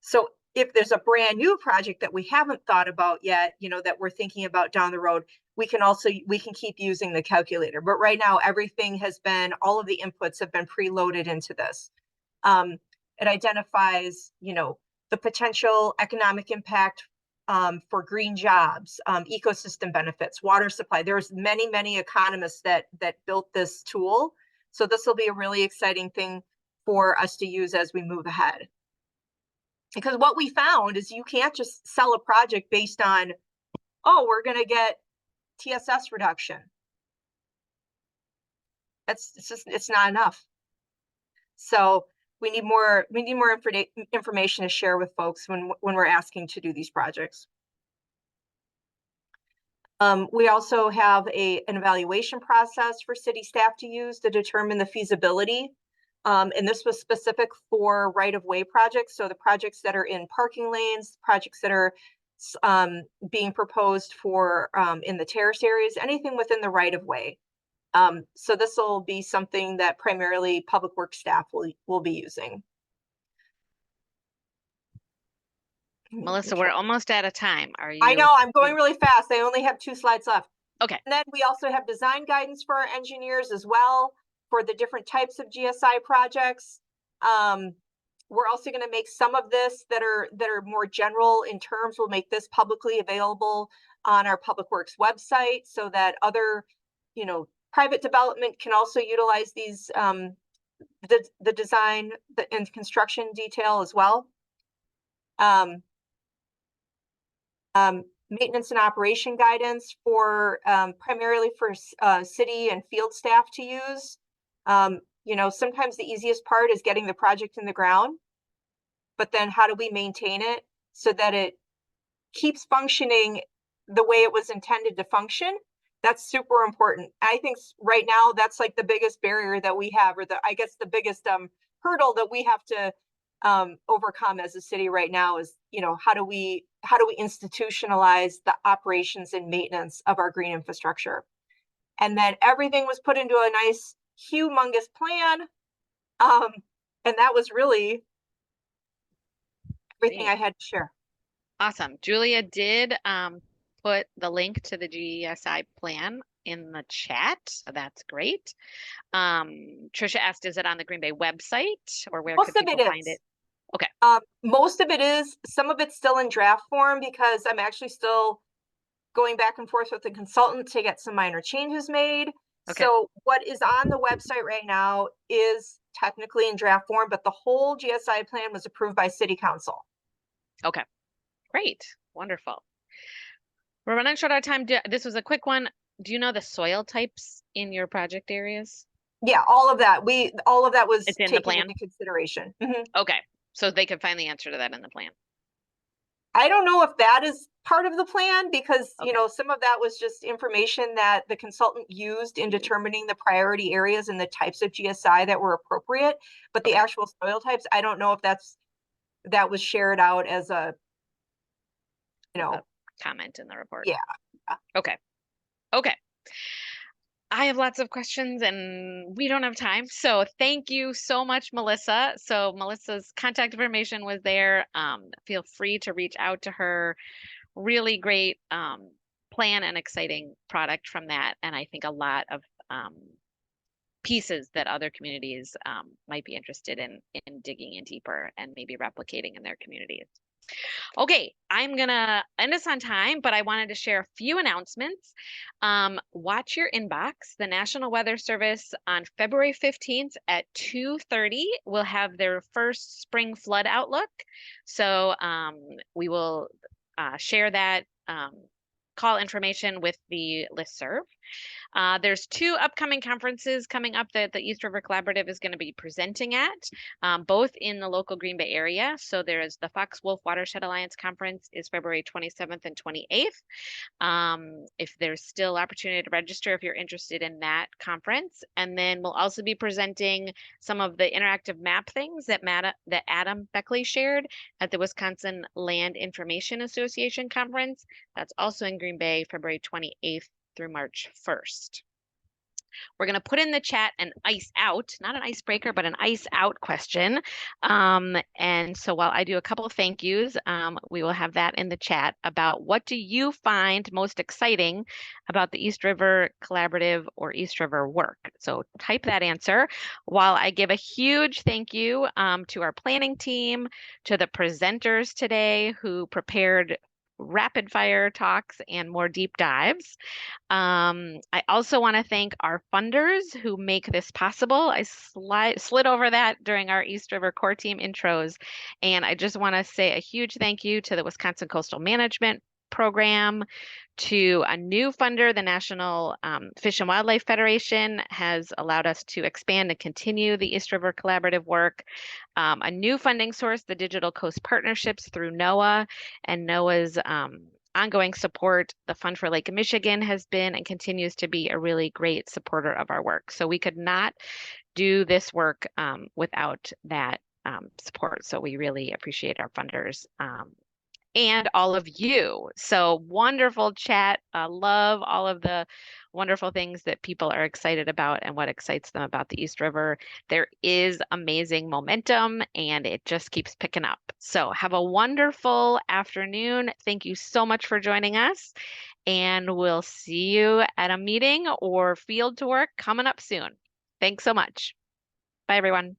So if there's a brand new project that we haven't thought about yet, that we're thinking about down the road, we can keep using the calculator. But right now, all of the inputs have been preloaded into this. It identifies, the potential economic impact for green jobs, ecosystem benefits, water supply. There's many economists that built this tool. So this will be a really exciting thing for us to use as we move ahead. Because what we found is you can't just sell a project based on, oh, we're going to get TSS reduction. It's not enough. So we need more information to share with folks when we're asking to do these projects. We also have an evaluation process for city staff to use to determine the feasibility. And this was specific for right-of-way projects. So the projects that are in parking lanes, projects that are being proposed for in the terrace areas, anything within the right-of-way. So this will be something that primarily public works staff will be using. Melissa, we're almost out of time. Are you? I know, I'm going really fast. I only have 2 slides left. Okay. And then we also have design guidance for our engineers as well for the different types of GSI projects. We're also going to make some of this that are more general in terms. We'll make this publicly available on our Public Works website so that other, private development can also utilize these, the design and construction detail as well. Maintenance and operation guidance for primarily for city and field staff to use. Sometimes the easiest part is getting the project in the ground, but then how do we maintain it so that it keeps functioning the way it was intended to function. That's super important. I think right now that's like the biggest barrier that we have, or I guess the biggest hurdle that we have to overcome as a city right now is, how do we institutionalize the operations and maintenance of our green infrastructure? And then everything was put into a nice, humongous plan. And that was really everything I had to share. Awesome. Julia did put the link to the GESI plan in the chat, so that's great. Trisha asked, is it on the Green Bay website, or where could people find it? Okay. Most of it is. Some of it's still in draft form because I'm actually still going back and forth with the consultant to get some minor changes made. Okay. So what is on the website right now is technically in draft form, but the whole GSI plan was approved by City Council. Okay, great, wonderful. We're running short on time. This was a quick one. Do you know the soil types in your project areas? Yeah, all of that. All of that was taken into consideration. Mm-hmm. Okay, so they could find the answer to that in the plan. I don't know if that is part of the plan because, some of that was just information that the consultant used in determining the priority areas and the types of GSI that were appropriate. But the actual soil types, I don't know if that was shared out as a comment in the report. Yeah. Okay. I have lots of questions and we don't have time. So thank you so much, Melissa. So Melissa's contact information was there. Feel free to reach out to her. Really great plan and exciting product from that. And I think a lot of pieces that other communities might be interested in digging in deeper and maybe replicating in their communities. Okay, I'm gonna end us on time, but I wanted to share a few announcements. Watch your inbox. The National Weather Service on February 15th at 2:30 will have their first spring flood outlook. So we will share that call information with the listserv. There's 2 upcoming conferences coming up that the East River Collaborative is going to be presenting at, both in the local Green Bay area. So there's the Fox Wolf Watershed Alliance Conference is February 27th and 28th. If there's still opportunity to register if you're interested in that conference. And then we'll also be presenting some of the interactive map things that Adam Beckley shared at the Wisconsin Land Information Association Conference. That's also in Green Bay, February 28th through March 1st. We're going to put in the chat an ice out, not an icebreaker, but an ice out question. And so while I do a couple of thank yous, we will have that in the chat about what do you find most exciting about the East River Collaborative or East River work. So type that answer while I give a huge thank you to our planning team, to the presenters today who prepared rapid fire talks and more deep dives. I also want to thank our funders who make this possible. I slid over that during our East River core team intros. And I just want to say a huge thank you to the Wisconsin Coastal Management Program, to a new funder, the National Fish and Wildlife Federation has allowed us to expand and continue the East River Collaborative work. A new funding source, the Digital Coast Partnerships through NOAA, and NOAA's ongoing support. The Fund for Lake Michigan has been and continues to be a really great supporter of our work. So we could not do this work without that support. So we really appreciate our funders and all of you. So wonderful chat. Love all of the wonderful things that people are excited about and what excites them about the East River. There is amazing momentum and it just keeps picking up. So have a wonderful afternoon. Thank you so much for joining us. And we'll see you at a meeting or field tour coming up soon. Thanks so much. Bye, everyone.